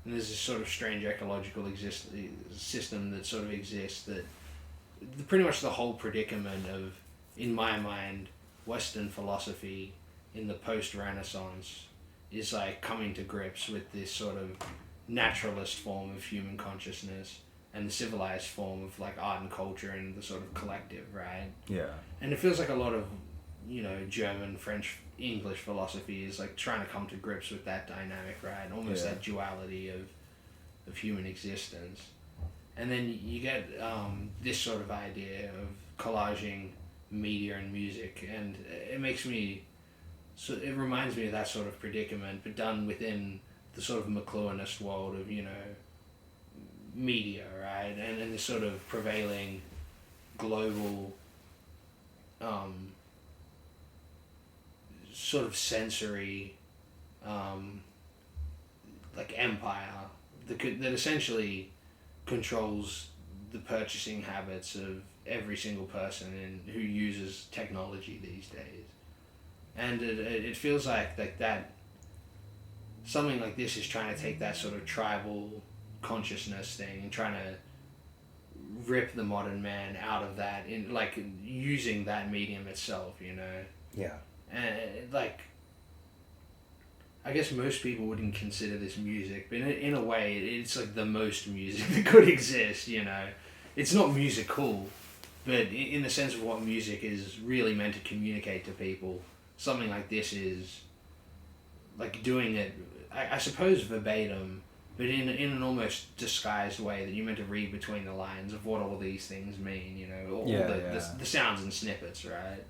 [SPEAKER 2] And there's this sort of strange ecological system that sort of exists that pretty much the whole predicament of, in my mind, Western philosophy in the post-Renaissance is like coming to grips with this sort of naturalist form of human consciousness and the civilized form of like art and culture and the sort of collective, right?
[SPEAKER 3] Yeah.
[SPEAKER 2] And it feels like a lot of German, French, English philosophy is like trying to come to grips with that dynamic, right? Almost that duality of human existence. And then you get this sort of idea of collaging media and music, and it makes me, so it reminds me of that sort of predicament, but done within the sort of McLuhanist world of media, right? And the sort of prevailing global sort of sensory like empire that essentially controls the purchasing habits of every single person who uses technology these days. And it feels like that something like this is trying to take that sort of tribal consciousness thing and trying to rip the modern man out of that, in like using that medium itself,
[SPEAKER 3] Yeah.
[SPEAKER 2] And like, I guess most people wouldn't consider this music, but in a way, it's like the most music that could exist. It's not musical, but in the sense of what music is really meant to communicate to people, something like this is like doing it, I suppose verbatim, but in an almost disguised way that you're meant to read between the lines of what all these things mean, all the sounds and snippets, right?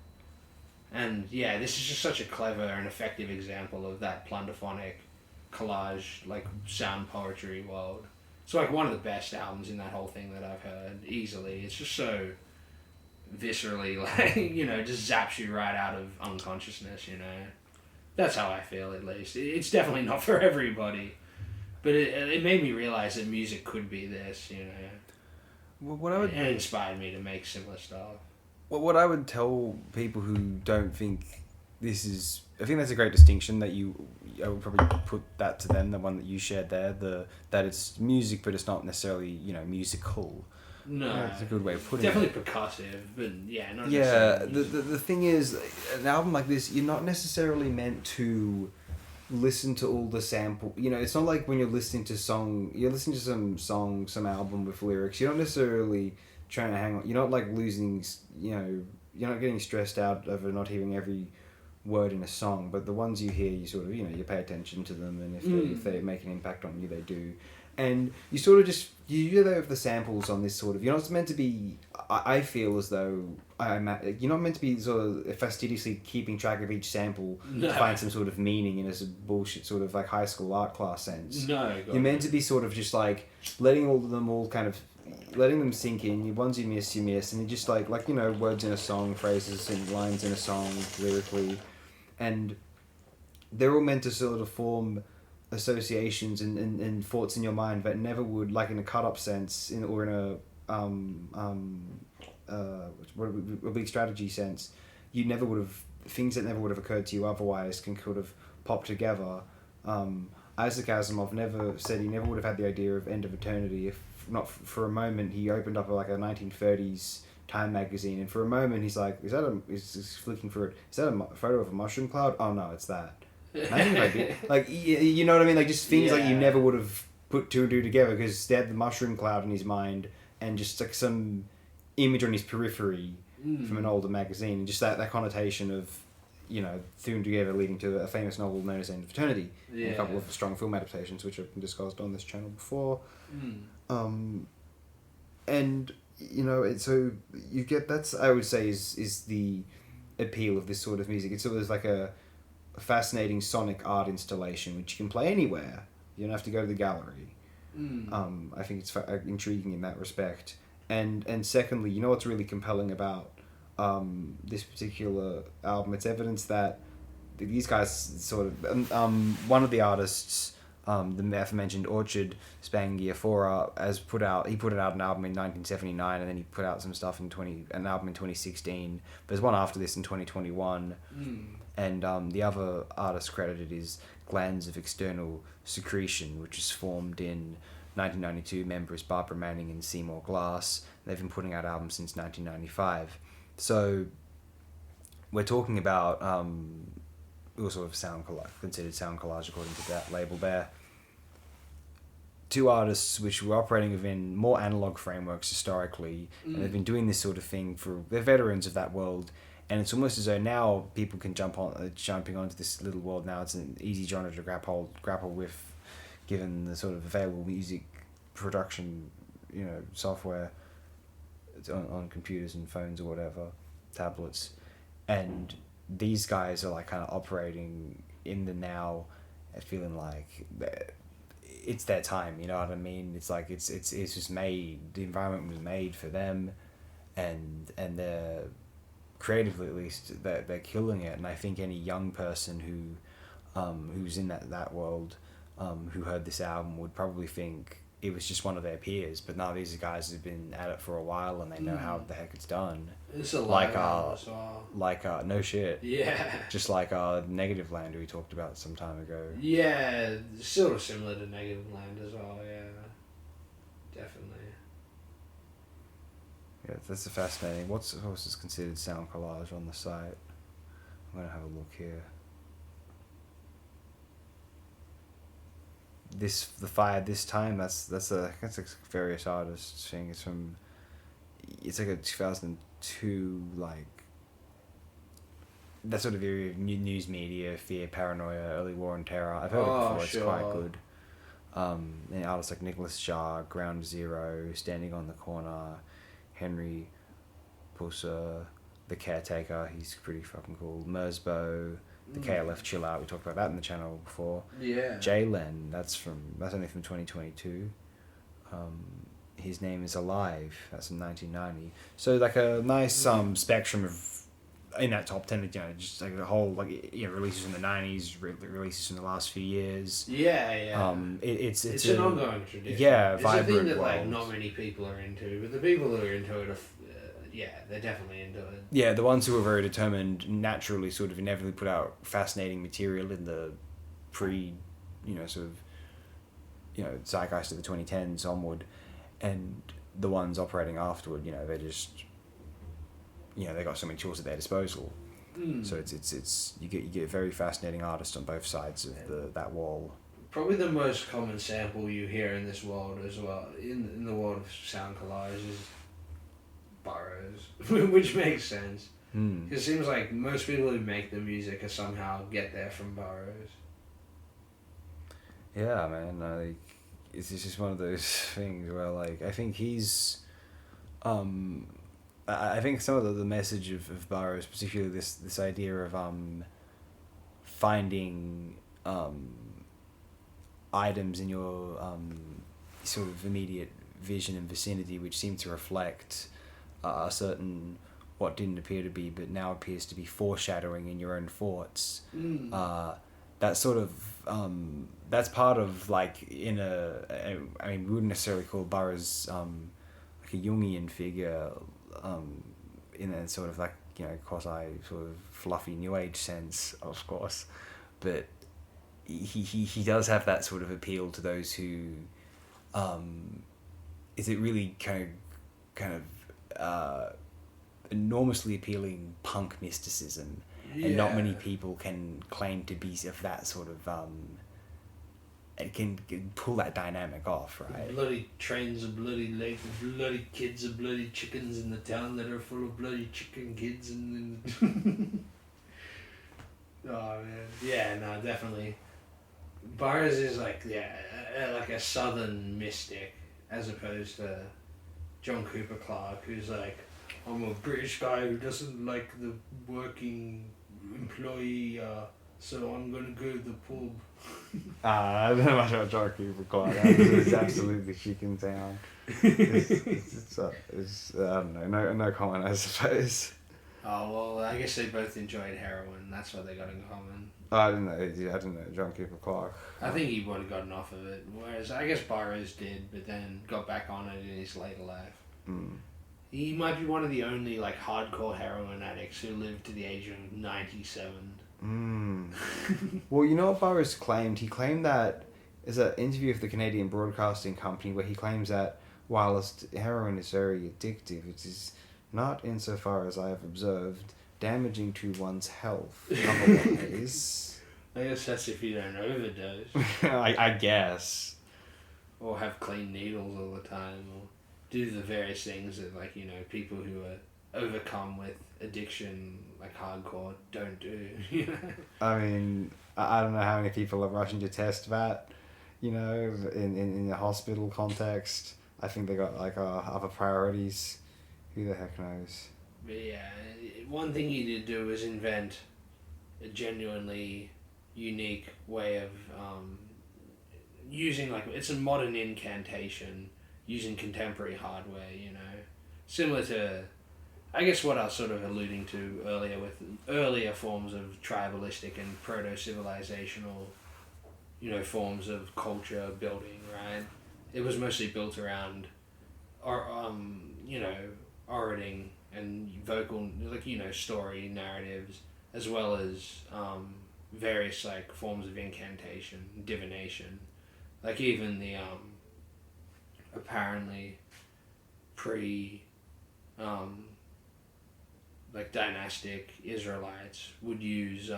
[SPEAKER 2] And yeah, this is just such a clever and effective example of that plunderphonic collage, like sound poetry world. It's like one of the best albums in that whole thing that I've heard, easily. It's just so viscerally, like, just zaps you right out of unconsciousness, That's how I feel, at least. It's definitely not for everybody. But it made me realize that music could be this,
[SPEAKER 3] Well, what I would...
[SPEAKER 2] And it inspired me to make similar stuff.
[SPEAKER 3] Well, what I would tell people who don't think this is... I think that's a great distinction that I would probably put that to them, the one that you shared there, that it's music, but it's not necessarily, musical.
[SPEAKER 2] No.
[SPEAKER 3] That's a good way of putting
[SPEAKER 2] it.
[SPEAKER 3] it.
[SPEAKER 2] Definitely percussive, but yeah, not
[SPEAKER 3] necessarily.
[SPEAKER 2] Yeah,
[SPEAKER 3] the thing is, an album like this, you're not necessarily meant to listen to all the sample. It's not like when you're listening to some album with lyrics, you're not necessarily trying to hang on. You're not like losing, you're not getting stressed out over not hearing every word in a song, but the ones you hear, you sort of, you pay attention to them, and if they make an impact on you, they do. And you sort of just, you have the samples on this sort of, you're not meant to be, I feel as though, you're not meant to be sort of fastidiously keeping track of each sample to find some sort of meaning in a bullshit sort of like high school art class sense.
[SPEAKER 2] No.
[SPEAKER 3] You're meant to be sort of just like letting them sink in. Your ones you miss, and you just like words in a song, phrases and lines in a song, lyrically. And they're all meant to sort of form associations and thoughts in your mind that never would, like in a cut-up sense, or in a big strategy sense, you never would have, things that never would have occurred to you otherwise can sort of pop together. Isaac Asimov never said he never would have had the idea of End of Eternity if not for a moment he opened up like a 1930s Time magazine, and for a moment he's like, he's flicking through it, is that a photo of a mushroom cloud? Oh no, it's that. Imagine if I did. Like, you know what I mean? Like, just things like you never would have put two and two together because they had the mushroom cloud in his mind and just like some image on his periphery from an older magazine, and just that connotation of, you know, thrown together leading to a famous novel known as End of Eternity, and a couple of strong film adaptations which have been discussed on this channel before. And you know, so you get, that's, I would say, is the appeal of this sort of music. It's sort of like a fascinating sonic art installation which you can play anywhere. You don't have to go to the gallery. I think it's intriguing in that respect. And secondly, you know what's really compelling about this particular album? It's evidence that these guys sort of one of the artists, the aforementioned Orchard Spangiafora, he put out an album in 1979, and then he put out some stuff an album in 2016. There's one after this in 2021, and the other artist credited is Glands of External Secretion, which is formed in 1992. Members Barbara Manning and Seymour Glass. They've been putting out albums since 1995. So we're talking about sort of considered sound collage according to that label there. Two artists which were operating within more analog frameworks historically, and they've been doing this sort of thing they're veterans of that world, and it's almost as though now people can jumping onto this little world now. It's an easy genre to grapple with, given the sort of available music production, you know, software on computers and phones or whatever, tablets, and these guys are like kind of operating in the now and feeling like it's their time, you know what I mean? It's like it's just made, the environment was made for them, and they're creatively, at least, they're killing it. And I think any young person who's in that world, who heard this album would probably think it was just one of their peers, but now these guys have been at it for a while and they know how the heck it's done.
[SPEAKER 2] It's a live album as well.
[SPEAKER 3] No shit.
[SPEAKER 2] Yeah.
[SPEAKER 3] Just like Negative Land we talked about some time ago.
[SPEAKER 2] Yeah, sort of similar to Negative Land as well, yeah. Definitely.
[SPEAKER 3] Yeah, that's a fascinating. What else is considered sound collage on the site? I'm gonna have a look here. The Fire This Time, that's a various artists thing. It's like a 2002, like that sort of area of news media, fear, paranoia, early war and terror. I've heard it before. It's quite good. And artists like Nicholas Shah, Ground Zero, Standing on the Corner, Henry Pusser, The Caretaker, he's pretty fucking cool. Mersbo, the KLF Chill Out, we talked about that in the channel before.
[SPEAKER 2] Yeah.
[SPEAKER 3] Jalen, that's only from 2022. His Name Is Alive, that's from 1990. So like a nice spectrum of, in that top 10, you know, just like the whole, like, you know, releases from the 90s, releases from the last few years.
[SPEAKER 2] Yeah.
[SPEAKER 3] It's
[SPEAKER 2] an ongoing tradition.
[SPEAKER 3] Yeah,
[SPEAKER 2] it's
[SPEAKER 3] vibrant
[SPEAKER 2] a thing that
[SPEAKER 3] world.
[SPEAKER 2] like not many people are into, but the people who are into it are, they're definitely into it.
[SPEAKER 3] Yeah, the ones who are very determined naturally sort of inevitably put out fascinating material in the zeitgeist of the 2010s onward, and the ones operating afterward, you know, they're just, you know, they got so many tools at their disposal. So it's you get very fascinating artists on both sides of that wall.
[SPEAKER 2] Probably the most common sample you hear in this world as well, in the world of sound collage, is burrows, which makes sense. It seems like most people who make the music are somehow get there from burrows.
[SPEAKER 3] Yeah, man, like, it's just one of those things where, like, I think he's, I think some of the message of Burroughs, particularly this idea of finding items in your sort of immediate vision and vicinity which seem to reflect a certain, what didn't appear to be but now appears to be, foreshadowing in your own thoughts. That sort of that's part of, like, I mean, we wouldn't necessarily call Burroughs like a Jungian figure in a sort of, like, you know, quasi sort of fluffy new age sense, of course, but he does have that sort of appeal to those who, is it really kind of enormously appealing punk mysticism, and not many people can claim to be of that sort of it can pull that dynamic off, right?
[SPEAKER 2] Bloody trains of bloody legs, bloody kids of bloody chickens in the town that are full of bloody chicken kids and oh man, yeah, no, definitely. Burroughs is like like a southern mystic as opposed to John Cooper Clarke, who's like, I'm a British guy who doesn't like the working employee, so I'm gonna go to the pub.
[SPEAKER 3] I don't know much about John Cooper Clarke. It's absolutely chicken town. It's I don't know, no comment, I suppose.
[SPEAKER 2] Oh well, I guess they both enjoyed heroin. That's what they got in common.
[SPEAKER 3] I didn't know John Cooper Clarke.
[SPEAKER 2] I think he would have gotten off of it, whereas I guess Burroughs did, but then got back on it in his later life.
[SPEAKER 3] Mm.
[SPEAKER 2] He might be one of the only like hardcore heroin addicts who lived to the age of 97.
[SPEAKER 3] Well, you know what Burroughs claimed? He claimed that there's an interview with the Canadian Broadcasting Company where he claims that whilst heroin is very addictive, it is not, insofar as I have observed, damaging to one's health otherwise.
[SPEAKER 2] I guess that's if you don't overdose.
[SPEAKER 3] I guess.
[SPEAKER 2] Or have clean needles all the time, or do the various things that, like, you know, people who are overcome with addiction, like hardcore, don't do, you know?
[SPEAKER 3] I mean, I don't know how many people are rushing to test that, you know, in the hospital context. I think they got, like, other priorities. Who the heck knows?
[SPEAKER 2] But yeah, one thing he did do was invent a genuinely unique way of using, like, it's a modern incantation using contemporary hardware, you know, similar to, I guess, what I was sort of alluding to earlier with earlier forms of tribalistic and proto-civilizational, you know, forms of culture building, right? It was mostly built around, you know, orating and vocal, like, you know, story narratives, as well as various, like, forms of incantation, divination. Like, even the apparently like dynastic Israelites would use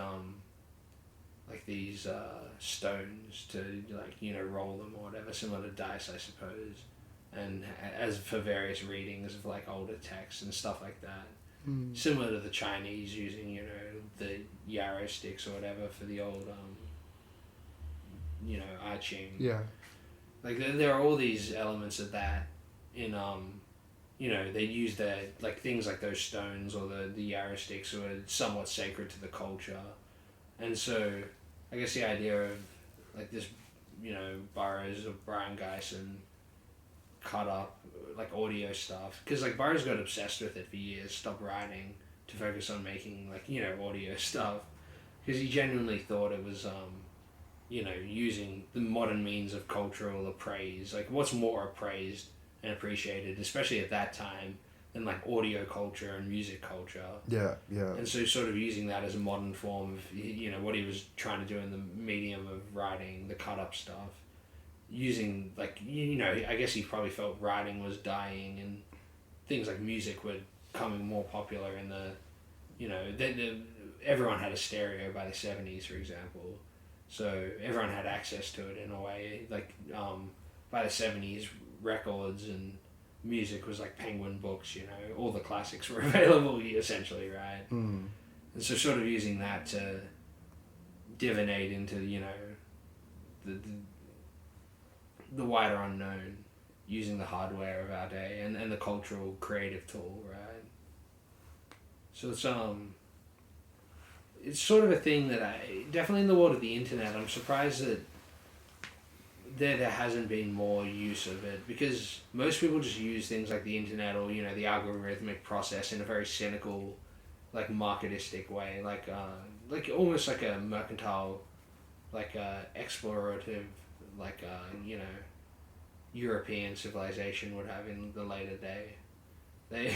[SPEAKER 2] like these stones to, like, you know, roll them or whatever, similar to dice, I suppose, and as for various readings of, like, older texts and stuff like that. Similar to the Chinese using, you know, the yarrow sticks or whatever for the old you know, I Ching.
[SPEAKER 3] Yeah.
[SPEAKER 2] Like, there are all these elements of that in, you know, they use their, like, things like those stones or the yarrow sticks were somewhat sacred to the culture. And so, I guess the idea of, like, this, you know, Burroughs or Brian Geisen cut up, like, audio stuff. Because, like, Burroughs got obsessed with it for years, stopped writing to focus on making, like, you know, audio stuff. Because he genuinely thought it was, you know, using the modern means of cultural appraise. Like, what's more appraised and appreciated, especially at that time, than, like, audio culture and music culture.
[SPEAKER 3] Yeah, yeah.
[SPEAKER 2] And so sort of using that as a modern form of, you know, what he was trying to do in the medium of writing, the cut-up stuff. Using, like, you know, I guess he probably felt writing was dying and things like music were becoming more popular in the, you know, everyone had a stereo by the 70s, for example. So everyone had access to it in a way. Like, by the 70s, records and music was like Penguin books, you know, all the classics were available essentially, right? And so sort of using that to divinate into, you know, the wider unknown, using the hardware of our day and the cultural creative tool, right? So it's sort of a thing that definitely in the world of the internet, I'm surprised that there hasn't been more use of it, because most people just use things like the internet or, you know, the algorithmic process in a very cynical, like, marketistic way, like almost like a mercantile, like explorative, like you know, European civilization would have in the later day. They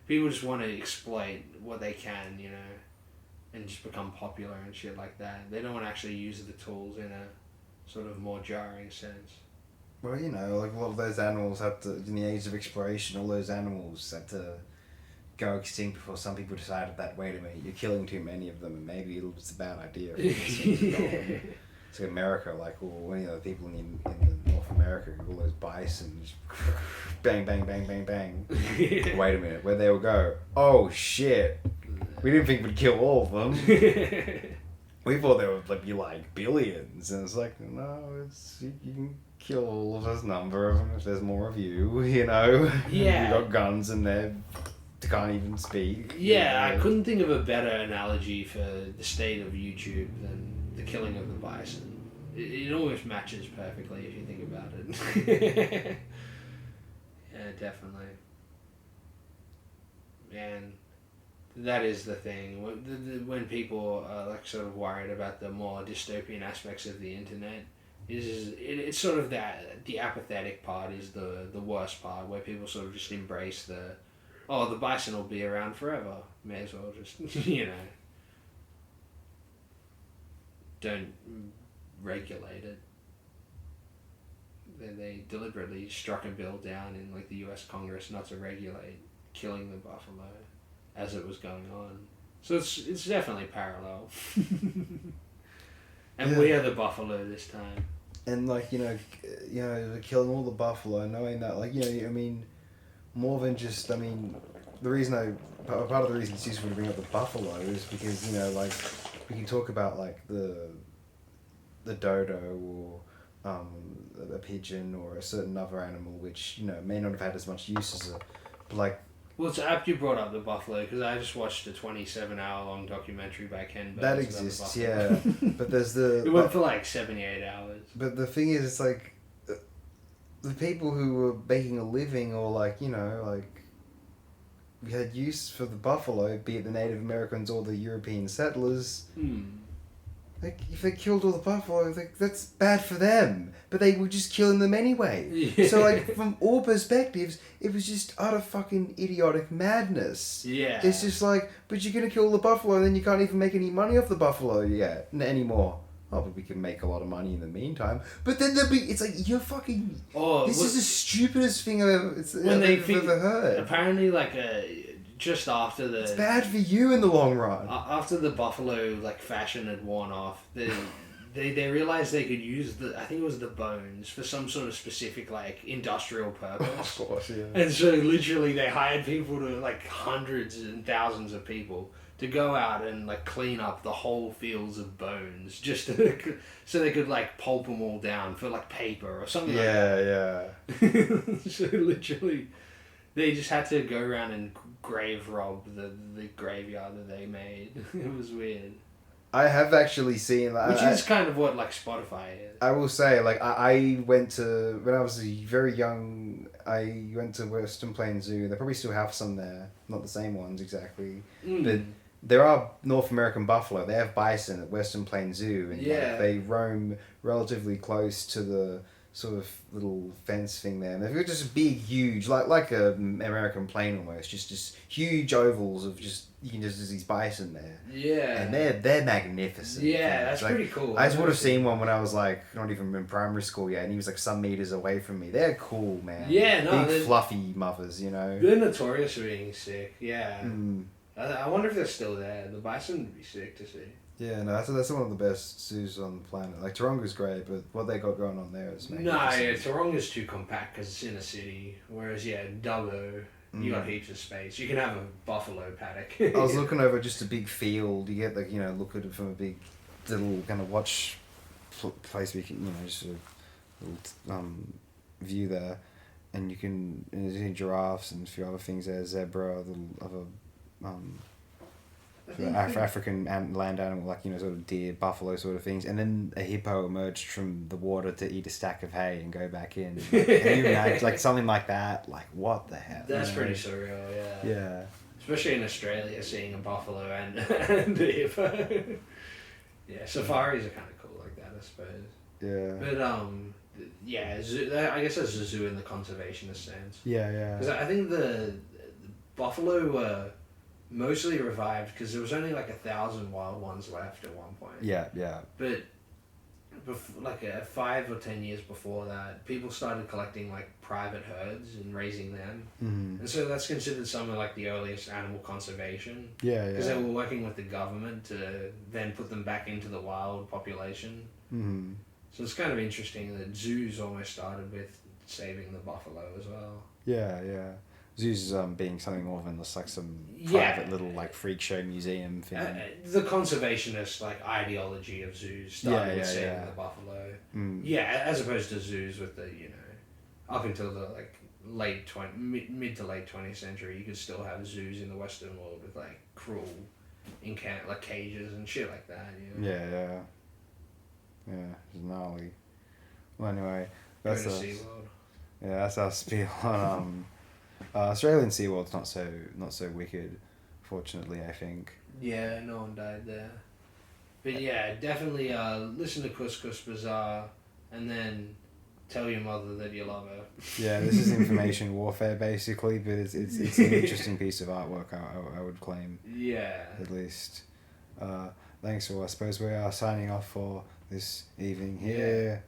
[SPEAKER 2] people just want to exploit what they can, you know, and just become popular and shit like that. They don't want to actually use the tools in a sort of more jarring sense.
[SPEAKER 3] Well, you know, like a lot of those animals had to, in the age of exploration, all those animals had to go extinct before some people decided that, wait a minute, you're killing too many of them and maybe it's a bad idea. It's like America, like, all any other people in the North America, all those bison, just bang, bang, bang, bang, bang. Wait a minute, where'd they all go? Oh, shit. We didn't think we'd kill all of them. We thought there would be like billions, and it's like, no, you can kill all of this number of them if there's more of you, you know?
[SPEAKER 2] Yeah.
[SPEAKER 3] You got guns and they can't even speak.
[SPEAKER 2] Yeah,
[SPEAKER 3] you know?
[SPEAKER 2] I couldn't think of a better analogy for the state of YouTube than the killing of the bison. It almost matches perfectly if you think about it. Yeah, definitely. And that is the thing. When people are like sort of worried about the more dystopian aspects of the internet, it's sort of that the apathetic part is the worst part, where people sort of just embrace the bison will be around forever. May as well just don't regulate it. Then they deliberately struck a bill down in like the U.S. Congress not to regulate killing the buffalo as it was going on. So it's definitely parallel. And we are the buffalo this time.
[SPEAKER 3] And like, killing all the buffalo, knowing that, like, I mean, more than just, I mean, part of the reason it's useful to bring up the buffalo is because, like, we can talk about like the dodo or a pigeon or a certain other animal which may not have had as much use as like.
[SPEAKER 2] Well, it's apt you brought up the buffalo because I just watched a 27-hour-long documentary by Ken Burns.
[SPEAKER 3] That exists, yeah. But there's it
[SPEAKER 2] went for like 78 hours.
[SPEAKER 3] But the thing is, it's like the people who were making a living or like we had use for the buffalo, be it the Native Americans or the European settlers. Like, if they killed all the buffalo, that's bad for them. But they were just killing them anyway.
[SPEAKER 2] Yeah.
[SPEAKER 3] So, like, from all perspectives, it was just utter fucking idiotic madness.
[SPEAKER 2] Yeah.
[SPEAKER 3] It's just like, but you're gonna kill the buffalo and then you can't even make any money off the buffalo yet anymore. Oh, but we can make a lot of money in the meantime. But then it's like, you're fucking... this is the stupidest thing I've ever heard.
[SPEAKER 2] Apparently, like, just after the...
[SPEAKER 3] It's bad for you in the long run.
[SPEAKER 2] After the buffalo, like, fashion had worn off, they realized they could use I think it was the bones, for some sort of specific, like, industrial purpose.
[SPEAKER 3] Of course, yeah.
[SPEAKER 2] And so, literally, they hired people like, hundreds and thousands of people to go out and like clean up the whole fields of bones just so they could like pulp them all down for like paper or something.
[SPEAKER 3] Yeah.
[SPEAKER 2] So literally, they just had to go around and grave rob the graveyard that they made. It was weird.
[SPEAKER 3] I have actually seen that.
[SPEAKER 2] Which is kind of what like Spotify is.
[SPEAKER 3] I will say, like, I went to, when I was very young, I went to Western Plains Zoo. They probably still have some there. Not the same ones exactly. But there are North American buffalo. They have bison at Western Plains Zoo. And like, they roam relatively close to the sort of little fence thing there. And they've got just big, huge, like a American plain almost. Just huge ovals of just, you can just, there's these bison there.
[SPEAKER 2] Yeah.
[SPEAKER 3] And they're magnificent.
[SPEAKER 2] Yeah, that's
[SPEAKER 3] like,
[SPEAKER 2] pretty cool.
[SPEAKER 3] I just would have seen one when I was like not even in primary school yet, and he was like some meters away from me. They're cool, man.
[SPEAKER 2] Yeah, no,
[SPEAKER 3] big fluffy mothers,
[SPEAKER 2] They're notorious for being sick. Yeah.
[SPEAKER 3] Mm.
[SPEAKER 2] I wonder if they're still there. The bison would be sick to see.
[SPEAKER 3] Yeah, no, that's one of the best zoos on the planet. Like Taronga's great, but what they got going on there is magnificent.
[SPEAKER 2] Taronga's too compact because it's in a city. Whereas Dubbo, you got heaps of space. You can have a buffalo paddock.
[SPEAKER 3] I was looking over just a big field. You get like look at it from a big little kind of watch place where you can just a little view there, and you can there's giraffes and a few other things there, zebra, African land animal, like sort of deer, buffalo sort of things, and then a hippo emerged from the water to eat a stack of hay and go back in. Can you imagine, like something like that? Like what the hell?
[SPEAKER 2] That's pretty surreal, yeah.
[SPEAKER 3] Yeah.
[SPEAKER 2] Especially in Australia, seeing a buffalo and a hippo. Yeah, safaris are kind of cool like that, I suppose.
[SPEAKER 3] Yeah.
[SPEAKER 2] But zoo, I guess that's a zoo in the conservationist sense.
[SPEAKER 3] Yeah.
[SPEAKER 2] Because I think the buffalo mostly revived because there was only like 1,000 wild ones left at one point.
[SPEAKER 3] Yeah, yeah.
[SPEAKER 2] But like 5 or 10 years before that, people started collecting like private herds and raising them, and so that's considered some of like the earliest animal conservation.
[SPEAKER 3] Yeah, yeah.
[SPEAKER 2] Because they were working with the government to then put them back into the wild population. So it's kind of interesting that zoos almost started with saving the buffalo as well.
[SPEAKER 3] Yeah, yeah. Zoos being something more than just like some
[SPEAKER 2] Yeah.
[SPEAKER 3] private little like freak show museum thing.
[SPEAKER 2] The conservationist like ideology of zoos started with saving the buffalo. Yeah, as opposed to zoos with the, you know, up until the like mid to late 20th century, you could still have zoos in the Western world with like cruel like cages and shit like that. You know?
[SPEAKER 3] Yeah, it's gnarly. Well, anyway,
[SPEAKER 2] Go
[SPEAKER 3] that's
[SPEAKER 2] to
[SPEAKER 3] us.
[SPEAKER 2] SeaWorld.
[SPEAKER 3] Yeah, that's our spiel on Australian SeaWorld's not so wicked, fortunately, I think.
[SPEAKER 2] Yeah, no one died there. But yeah, definitely listen to Couscous Bazaar and then tell your mother that you love her.
[SPEAKER 3] Yeah, this is information warfare basically, but it's an interesting piece of artwork, I would claim.
[SPEAKER 2] Yeah.
[SPEAKER 3] At least. Thanks, I suppose we are signing off for this evening here.